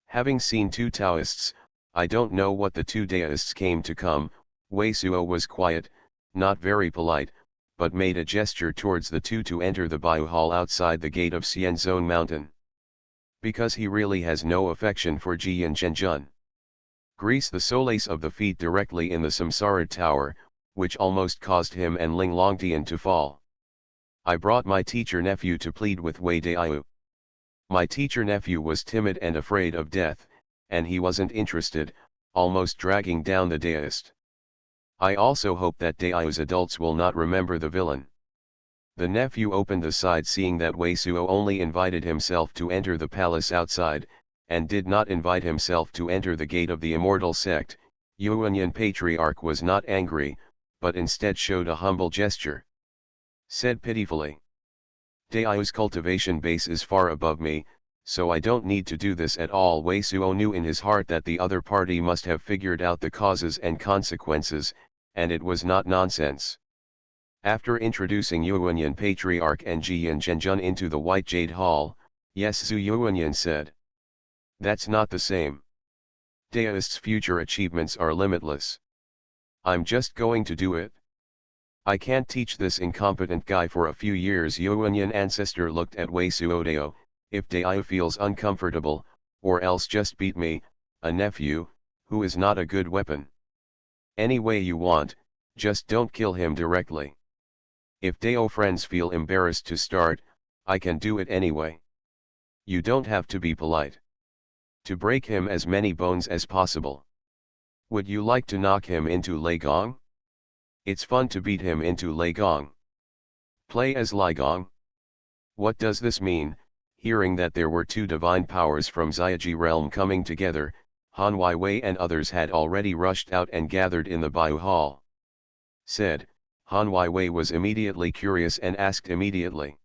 Having seen two Taoists, I don't know what the two Daists came to come. Wei Suo was quiet, not very polite, but made a gesture towards the two to enter the Baiyu Hall outside the gate of Xianzhong Mountain. Because he really has no affection for Ji and Zhenjun. Grease the solace of the feet directly in the Samsara Tower, which almost caused him and Ling Longtian to fall. I brought my teacher-nephew to plead with Wei Daiyu. My teacher-nephew was timid and afraid of death, and he wasn't interested, almost dragging down the Daist. I also hope that Daiyu's adults will not remember the villain. The nephew opened the side, seeing that Wei Suo only invited himself to enter the palace outside, and did not invite himself to enter the gate of the immortal sect. Yuanyan Patriarch was not angry, but instead showed a humble gesture. Said pitifully, Daiyu's cultivation base is far above me, so I don't need to do this at all. Wei Suo knew in his heart that the other party must have figured out the causes and consequences, and it was not nonsense. After introducing Yuanyan Patriarch and Ji and Zhenjun into the White Jade Hall, Yes Zhu Yuanyan said. That's not the same. Daoist's future achievements are limitless. I'm just going to do it. I can't teach this incompetent guy for a few years. Yuanyan ancestor looked at Wei Suodeo. If Daiyu feels uncomfortable, or else just beat me, a nephew, who is not a good weapon. Any way you want, just don't kill him directly. If Daiyu friends feel embarrassed to start, I can do it anyway. You don't have to be polite. To break him as many bones as possible. Would you like to knock him into Lei Gong? It's fun to beat him into Lei Gong. Play as Lei Gong. What does this mean? Hearing that there were two divine powers from Xiaji realm coming together, Han Weiwei and others had already rushed out and gathered in the Baiyu Hall. Said, Han Weiwei was immediately curious and asked immediately.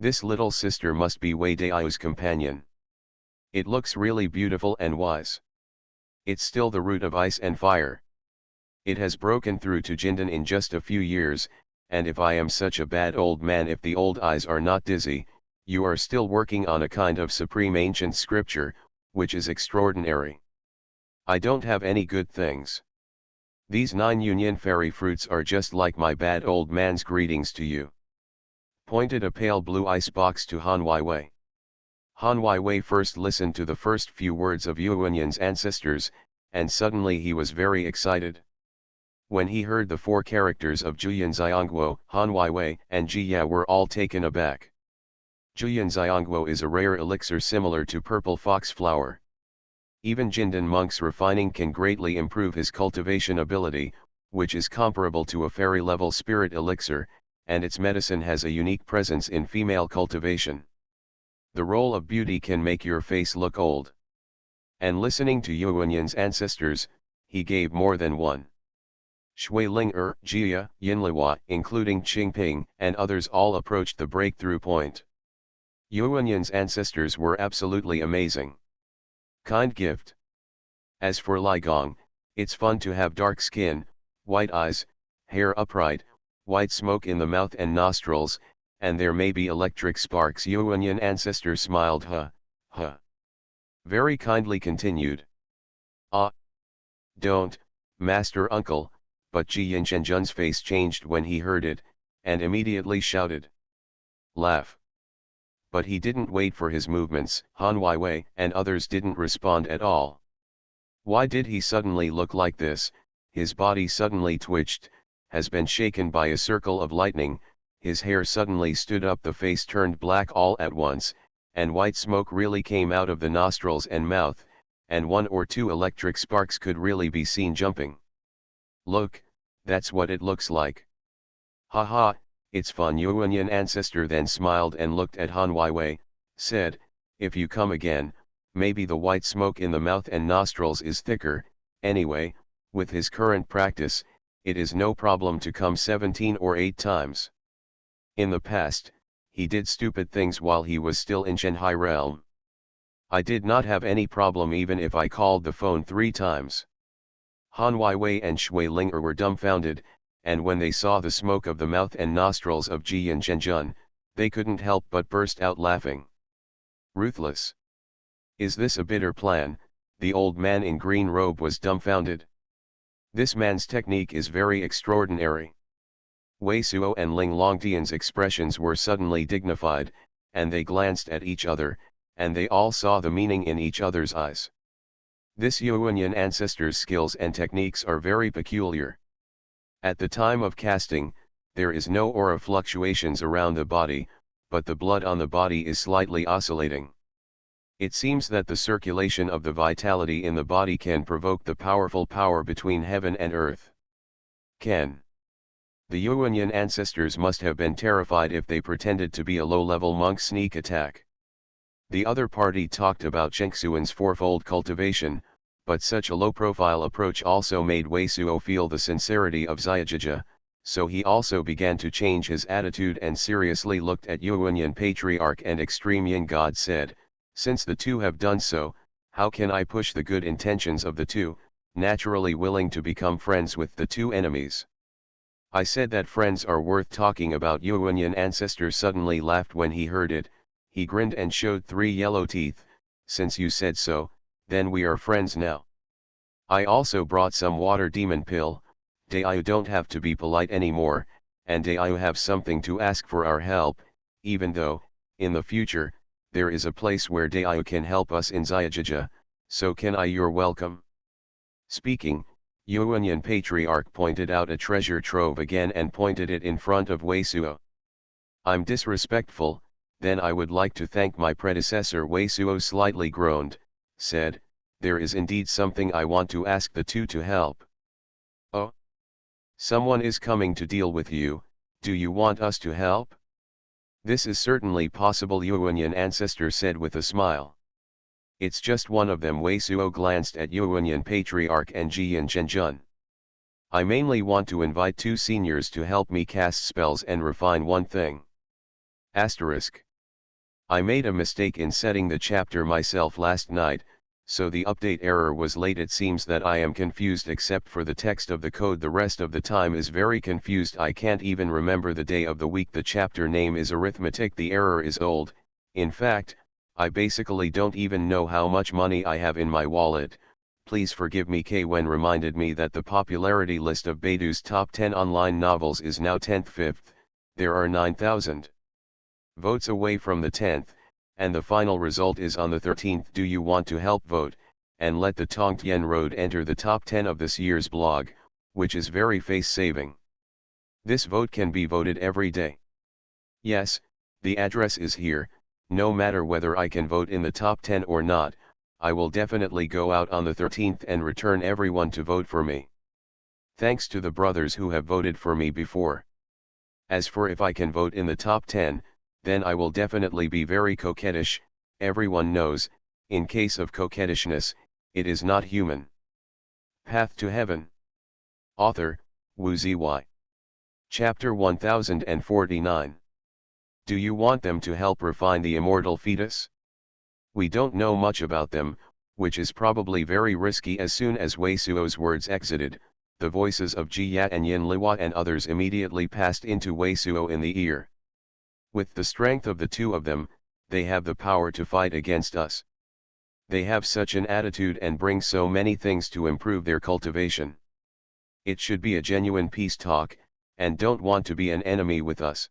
This little sister must be Wei Daiyu's companion. It looks really beautiful and wise. It's still the root of ice and fire. It has broken through to Jindan in just a few years, and if I am such a bad old man, if the old eyes are not dizzy, you are still working on a kind of supreme ancient scripture, which is extraordinary. I don't have any good things. These 9 union fairy fruits are just like my bad old man's greetings to you. Pointed a pale blue ice box to Han Weiwei. Han Weiwei first listened to the first few words of Yuanyan's ancestors, and suddenly he was very excited. When he heard the 4 characters of Juyan Xiangguo, Han Weiwei and Jiya were all taken aback. Juyan Xiangguo is a rare elixir similar to purple fox flower. Even Jindan monk's refining can greatly improve his cultivation ability, which is comparable to a fairy-level spirit elixir, and its medicine has a unique presence in female cultivation. The role of beauty can make your face look old. And listening to Yuanyan's ancestors, he gave more than one. Shui Ling Jia, Yinliwa, including Qingping, and others all approached the breakthrough point. Yuanyan's ancestors were absolutely amazing. Kind gift. As for Lei Gong, it's fun to have dark skin, white eyes, hair upright, white smoke in the mouth and nostrils, and there may be electric sparks. Yuanyan ancestor smiled. Very kindly continued. Ah. Don't, Master Uncle, but Ji Yinshenjun's face changed when he heard it, and immediately shouted. Laugh. But he didn't wait for his movements. Han Weiwei and others didn't respond at all. Why did he suddenly look like this? His body suddenly twitched, has been shaken by a circle of lightning, his hair suddenly stood up, the face turned black all at once, and white smoke really came out of the nostrils and mouth, and 1 or 2 electric sparks could really be seen jumping. Look, that's what it looks like. Haha, it's fun. Yuanyan ancestor then smiled and looked at Han Weiwei, said, if you come again, maybe the white smoke in the mouth and nostrils is thicker. Anyway, with his current practice, it is no problem to come 17 or 8 times. In the past, he did stupid things while he was still in Shanghai realm. I did not have any problem even if I called the phone 3 times. Han Weiwei and Shui Linger were dumbfounded, and when they saw the smoke of the mouth and nostrils of Ji and Zhenjun, they couldn't help but burst out laughing. Ruthless. Is this a bitter plan? The old man in green robe was dumbfounded. This man's technique is very extraordinary. Wei Suo and Ling Longtian's expressions were suddenly dignified, and they glanced at each other, and they all saw the meaning in each other's eyes. This Yuanyan ancestor's skills and techniques are very peculiar. At the time of casting, there is no aura fluctuations around the body, but the blood on the body is slightly oscillating. It seems that the circulation of the vitality in the body can provoke the powerful power between heaven and earth. Can. The Yuanyan ancestors must have been terrified if they pretended to be a low-level monk sneak attack. The other party talked about Chengxuan's fourfold cultivation, but such a low-profile approach also made Wei Suo feel the sincerity of Xiajia, so he also began to change his attitude and seriously looked at Yuanyan Patriarch and Extreme Yin God said, since the two have done so, how can I push the good intentions of the two, naturally willing to become friends with the two enemies? I said that friends are worth talking about. Yuanyan ancestor suddenly laughed when he heard it. He grinned and showed 3 yellow teeth. Since you said so, then we are friends now. I also brought some water demon pill. Daiyu don't have to be polite anymore, and Daiyu have something to ask for our help, even though, in the future, there is a place where Daiyu can help us in Xiajia, so can I? You're welcome. Speaking, Yuanyan Patriarch pointed out a treasure trove again and pointed it in front of Wei Suo. I'm disrespectful, then I would like to thank my predecessor. Wei Suo slightly groaned, said, there is indeed something I want to ask the two to help. Oh? Someone is coming to deal with you, do you want us to help? This is certainly possible, Yuanyan ancestor said with a smile. It's just one of them. Wei Suo glanced at Yuanyan Patriarch and Ji and Zhenjun. I mainly want to invite 2 seniors to help me cast spells and refine one thing. Asterisk. I made a mistake in setting the chapter myself last night, so the update error was late. It seems that I am confused except for the text of the code. The rest of the time is very confused. I can't even remember the day of the week. The chapter name is arithmetic. The error is old. In fact, I basically don't even know how much money I have in my wallet. Please forgive me. Kwen reminded me that the popularity list of Baidu's top 10 online novels is now 10th. 5th, there are 9,000 votes away from the 10th, and the final result is on the 13th. Do you want to help vote, and let the Tongtian Road enter the top 10 of this year's blog, which is very face-saving? This vote can be voted every day. Yes, the address is here. No matter whether I can vote in the top 10 or not, I will definitely go out on the 13th and return everyone to vote for me. Thanks to the brothers who have voted for me before. As for if I can vote in the top 10, then I will definitely be very coquettish. Everyone knows, in case of coquettishness, it is not human. Path to Heaven. Author, Wu Ziyi. Chapter 1049. Do you want them to help refine the immortal fetus? We don't know much about them, which is probably very risky. As soon as Wei Suo's words exited, the voices of Ji Yat and Yin Liwa and others immediately passed into Wei Suo in the ear. With the strength of the two of them, they have the power to fight against us. They have such an attitude and bring so many things to improve their cultivation. It should be a genuine peace talk, and don't want to be an enemy with us.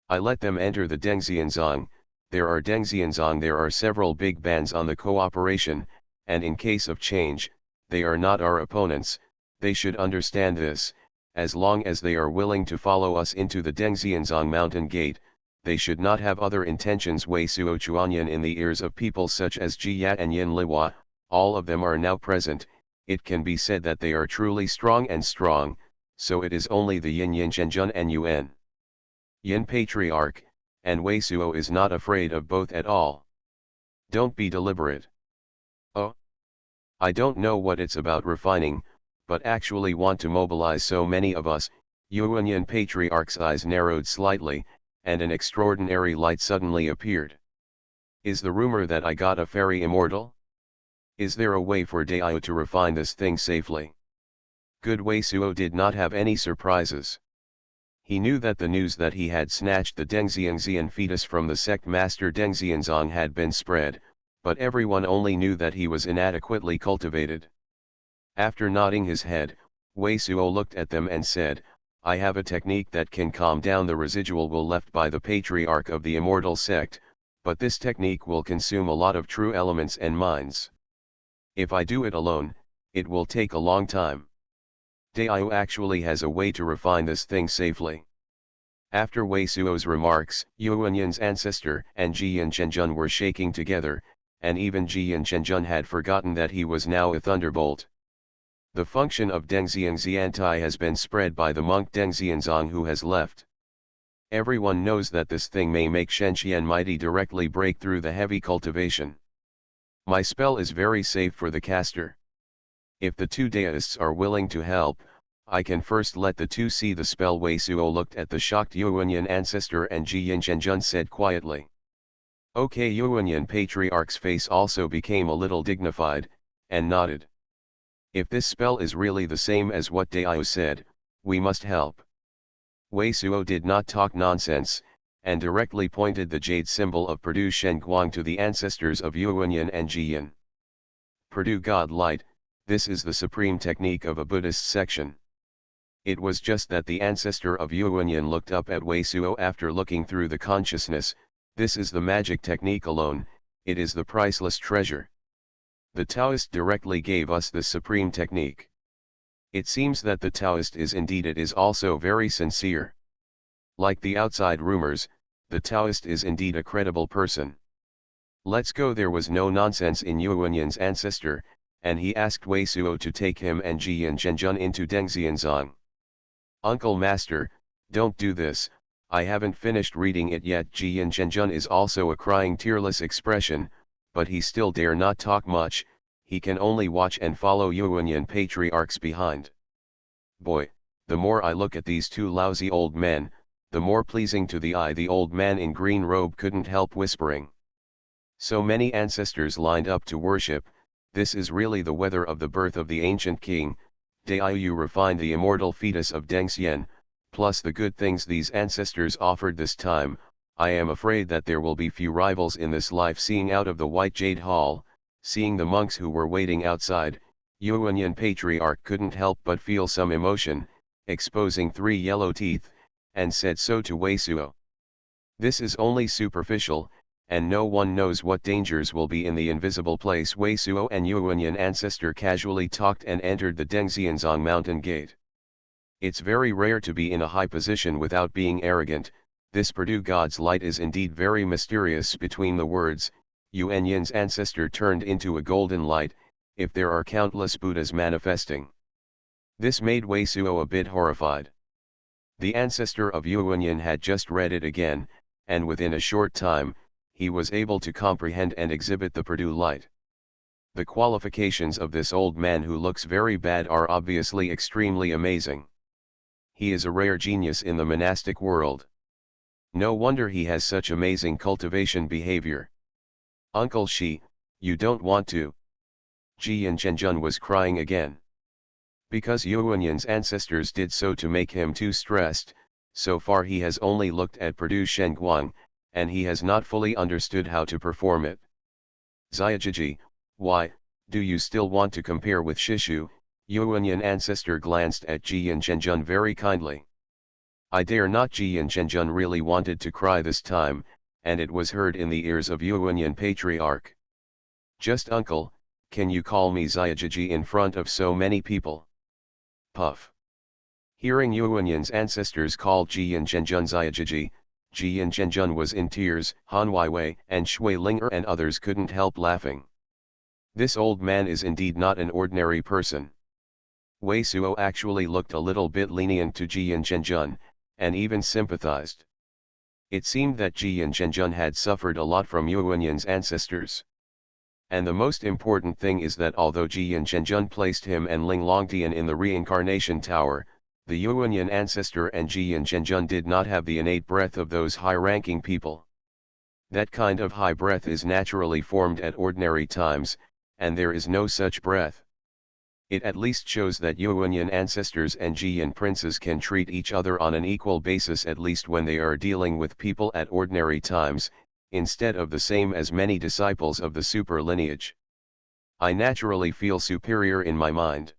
I let them enter the Dengxianzong. There are Dengxianzong. There are several big bands on the cooperation, and in case of change, they are not our opponents. They should understand this. As long as they are willing to follow us into the Dengxianzong mountain gate, they should not have other intentions. Wei Suo Xuanhuan in the ears of people such as Ji Yat and Yin Liwa, all of them are now present. It can be said that they are truly strong and strong, so it is only the Yin Yin Zhenjun and Yuan Yin Patriarch, and Wei Suo is not afraid of both at all. Don't be deliberate. Oh. I don't know what it's about refining, but actually want to mobilize so many of us. Yuan Yin Patriarch's eyes narrowed slightly, and an extraordinary light suddenly appeared. Is the rumor that I got a fairy immortal? Is there a way for Dao to refine this thing safely? Good Wei Suo did not have any surprises. He knew that the news that he had snatched the Dengxianxian fetus from the sect master Dengxianzong had been spread, but everyone only knew that he was inadequately cultivated. After nodding his head, Wei Suo looked at them and said, I have a technique that can calm down the residual will left by the patriarch of the immortal sect, but this technique will consume a lot of true elements and minds. If I do it alone, it will take a long time. Dao actually has a way to refine this thing safely. After Wei Suo's remarks, Yuan Yin's ancestor and Ji Yin Zhenjun were shaking together, and even Ji Yin Zhenjun had forgotten that he was now a thunderbolt. The function of Dengxianxiantai has been spread by the monk Dengxianzong who has left. Everyone knows that this thing may make Shenxian mighty directly break through the heavy cultivation. My spell is very safe for the caster. If the two deists are willing to help, I can first let the two see the spell. Wei Suo looked at the shocked Yuanyin ancestor and Ji Yin Zhenjun said quietly. Okay. Yuanyin Patriarch's face also became a little dignified, and nodded. If this spell is really the same as what Dao said, we must help. Wei Suo did not talk nonsense, and directly pointed the jade symbol of Purdue Shenguang to the ancestors of Yuanyin and Ji Yin. Purdue God Light, this is the supreme technique of a Buddhist section. It was just that the ancestor of Yuanyin looked up at Wei Suo after looking through the consciousness. This is the magic technique alone, it is the priceless treasure. The Taoist directly gave us this supreme technique. It seems that the Taoist is indeed it is also very sincere. Like the outside rumors, the Taoist is indeed a credible person. Let's go. There was no nonsense in Yuanyin's ancestor, and he asked Wei Suo to take him and Ji Yin Zhenjun into Dengxianzong. Uncle Master, don't do this, I haven't finished reading it yet. Ji Yin Zhenjun is also a crying tearless expression, but he still dare not talk much, he can only watch and follow Yuanyin patriarchs behind. Boy, the more I look at these two lousy old men, the more pleasing to the eye. The old man in green robe couldn't help whispering. So many ancestors lined up to worship, this is really the weather of the birth of the ancient king. Dai you refined the immortal fetus of Dengxian, plus the good things these ancestors offered this time. I am afraid that there will be few rivals in this life. Seeing out of the white jade hall, seeing the monks who were waiting outside, Yuanyin patriarch couldn't help but feel some emotion, exposing 3 yellow teeth, and said so to Wei Suo. This is only superficial, and no one knows what dangers will be in the invisible place. Wei Suo and Yuanyin ancestor casually talked and entered the Dengxianzong mountain gate. It's very rare to be in a high position without being arrogant. This Purdue God's light is indeed very mysterious. Between the words, Yuanyin's ancestor turned into a golden light, if there are countless Buddhas manifesting. This made Wei Suo a bit horrified. The ancestor of Yuanyin had just read it again, and within a short time, he was able to comprehend and exhibit the Purdue light. The qualifications of this old man who looks very bad are obviously extremely amazing. He is a rare genius in the monastic world. No wonder he has such amazing cultivation behavior. Uncle Shi, you don't want to. Ji Yin Zhenjun was crying again. Because Yuanyin's ancestors did so to make him too stressed, so far he has only looked at Purdue Shenguang, and he has not fully understood how to perform it. Xiajiji, why, do you still want to compare with Shishu? Yuanyin ancestor glanced at Ji Yin Zhenjun very kindly. I dare not. Ji Yin Zhenjun really wanted to cry this time, and it was heard in the ears of Yuanyin patriarch. Just uncle, can you call me Xiajiji in front of so many people? Puff. Hearing Yuanyin's ancestors call Ji Yin Zhenjun Xiajiji, Ji Yin Zhenjun was in tears. Han Weiwei and Shui Linger and others couldn't help laughing. This old man is indeed not an ordinary person. Wei Suo actually looked a little bit lenient to Ji and Zhenjun, and even sympathized. It seemed that Ji and Zhenjun had suffered a lot from Yuanyan's ancestors. And the most important thing is that although Ji and Zhenjun placed him and Ling Longtian in the reincarnation tower, the Yuanyan ancestor and Ji and Zhenjun did not have the innate breath of those high-ranking people. That kind of high breath is naturally formed at ordinary times, and there is no such breath. It at least shows that Yuanyan ancestors and Jian princes can treat each other on an equal basis at least when they are dealing with people at ordinary times, instead of the same as many disciples of the super lineage. I naturally feel superior in my mind.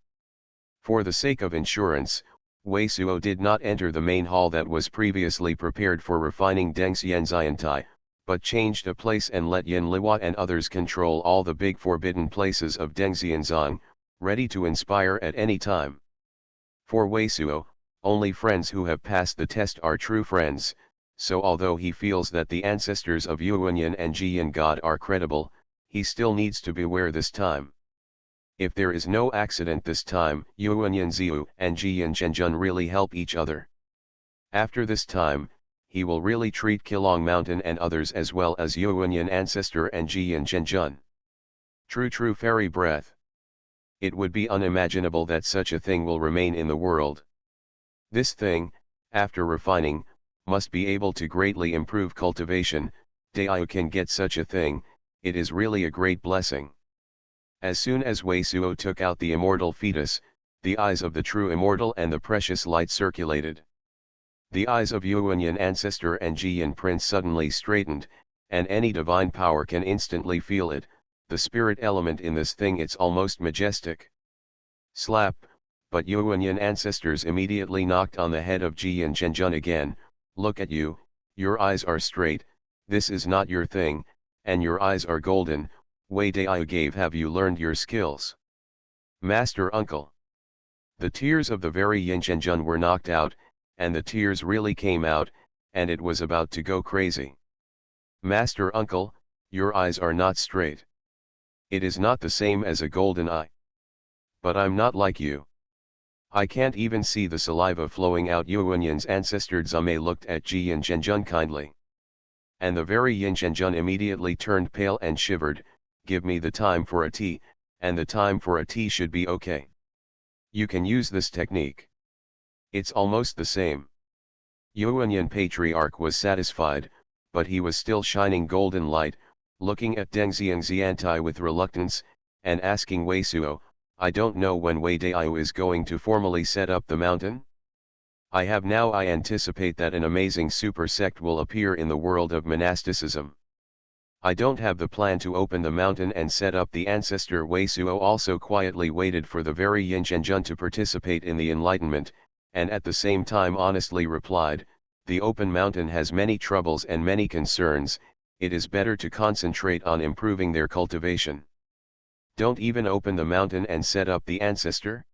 For the sake of insurance, Wei Suo did not enter the main hall that was previously prepared for refining Deng Xianziantai, but changed a place and let Yin Liwa and others control all the big forbidden places of Deng Xianzang, ready to inspire at any time. For Wei Suo, only friends who have passed the test are true friends, so although he feels that the ancestors of Yuanyan and Jian God are credible, he still needs to beware this time. If there is no accident this time, Yuanyan Ziu and Jian Zhenjun really help each other. After this time, he will really treat Qilong Mountain and others as well as Yuanyan ancestor and Jian Zhenjun. True fairy breath. It would be unimaginable that such a thing will remain in the world. This thing, after refining, must be able to greatly improve cultivation. Daiyu can get such a thing, it is really a great blessing. As soon as Wei Suo took out the immortal fetus, the eyes of the true immortal and the precious light circulated. The eyes of Yuanyan ancestor and Jian prince suddenly straightened, and any divine power can instantly feel it, the spirit element in this thing, it's almost majestic. Slap, but Yuanyan ancestors immediately knocked on the head of Jian Zhenjun again. Look at you, your eyes are straight, this is not your thing, and your eyes are golden. Wei Daiyu gave, have you learned your skills? Master uncle. The tears of the very Yin Zhenjun were knocked out, and the tears really came out, and it was about to go crazy. Master uncle, your eyes are not straight. It is not the same as a golden eye. But I'm not like you. I can't even see the saliva flowing out. Yuanyan's ancestor Zame looked at Ji and Zhenjun kindly. And the very Yin Zhenjun immediately turned pale and shivered. Give me the time for a tea, and the time for a tea should be okay. You can use this technique. It's almost the same. Yuanyan patriarch was satisfied, but he was still shining golden light, looking at Deng Xianziantai with reluctance, and asking Wei Suo, I don't know when Wei Daiyu is going to formally set up the mountain? I anticipate that an amazing super sect will appear in the world of monasticism. I don't have the plan to open the mountain and set up the ancestor. Wei Suo also quietly waited for the very Yin Zhenjun to participate in the enlightenment, and at the same time honestly replied, the open mountain has many troubles and many concerns, it is better to concentrate on improving their cultivation. Don't even open the mountain and set up the ancestor?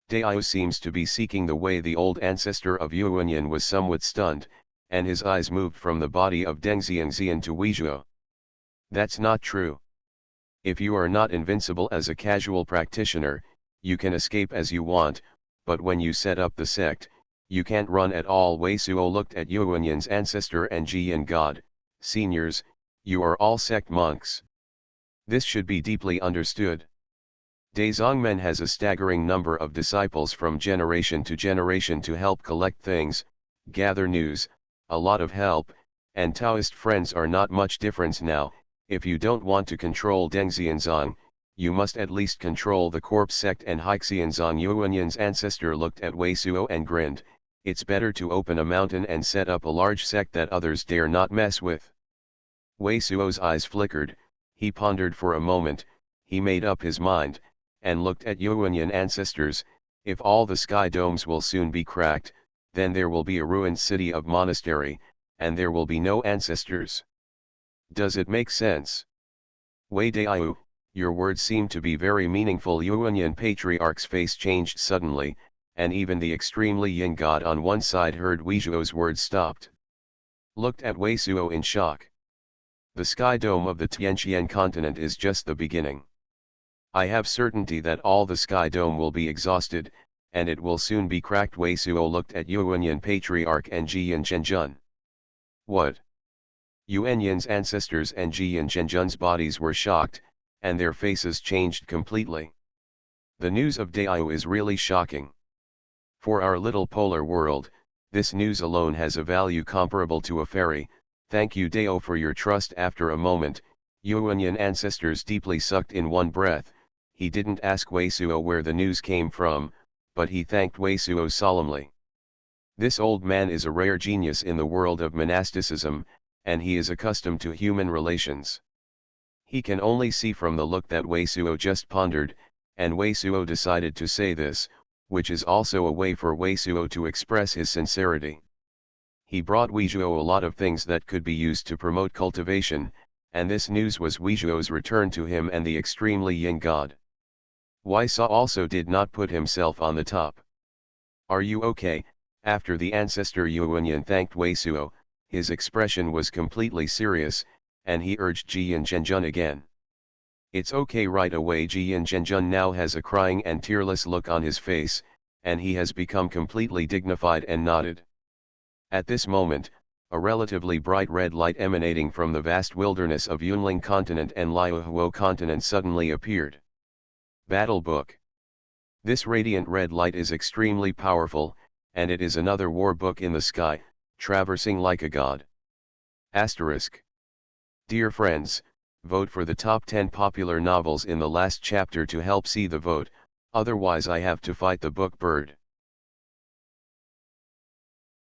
Daiyu seems to be seeking the way. The old ancestor of Yuanyan was somewhat stunned, and his eyes moved from the body of Deng Xianzian to Weizhuo. That's not true. If you are not invincible as a casual practitioner, you can escape as you want, but when you set up the sect, you can't run at all. Wei Suo looked at Yuanyan's ancestor and Jian God, seniors, you are all sect monks. This should be deeply understood. Dazongmen has a staggering number of disciples from generation to generation to help collect things, gather news, a lot of help, and Taoist friends are not much difference now. If you don't want to control Deng Xianzang, you must at least control the corpse sect and Haixianzang. Yuanyan's ancestor looked at Wei Suo and grinned, it's better to open a mountain and set up a large sect that others dare not mess with. Wei Suo's eyes flickered, he pondered for a moment, he made up his mind, and looked at Yuanyan ancestors, if all the sky domes will soon be cracked, then there will be a ruined city of monastery, and there will be no ancestors. Does it make sense? Wei Daiyu, your words seem to be very meaningful. Yuanyan patriarch's face changed suddenly, and even the extremely yin god on one side heard Weizhuo's words stopped. Looked at Wei Suo in shock. The sky dome of the Tianqian continent is just the beginning. I have certainty that all the sky dome will be exhausted, and it will soon be cracked. Wei Suo looked at Yuanyan Patriarch and Jiyan Zhenjun. What? Yuanyan's ancestors and Jiyan Zhenjun's bodies were shocked, and their faces changed completely. The news of Dao is really shocking. For our little polar world, this news alone has a value comparable to a fairy. Thank you Dao for your trust. After a moment, Yuanyan ancestors deeply sucked in one breath. He didn't ask Wei Suo where the news came from, but he thanked Wei Suo solemnly. This old man is a rare genius in the world of monasticism, and he is accustomed to human relations. He can only see from the look that Wei Suo just pondered, and Wei Suo decided to say this, which is also a way for Wei Suo to express his sincerity. He brought Wei Suo a lot of things that could be used to promote cultivation, and this news was Wei Suo's return to him and the extremely yin god. Wei Suo also did not put himself on the top. Are you okay? After the ancestor Yuanyan thanked Wei Suo, his expression was completely serious, and he urged Jiyan Zhenjun again. It's okay right away. Jiyan Zhenjun now has a crying and tearless look on his face, and he has become completely dignified and nodded. At this moment, a relatively bright red light emanating from the vast wilderness of Yunling continent and Liuhuo continent suddenly appeared. Battle Book. This radiant red light is extremely powerful, and it is another war book in the sky, traversing like a god. Asterisk. Dear friends, vote for the top 10 popular novels in the last chapter to help see the vote, otherwise I have to fight the book bird.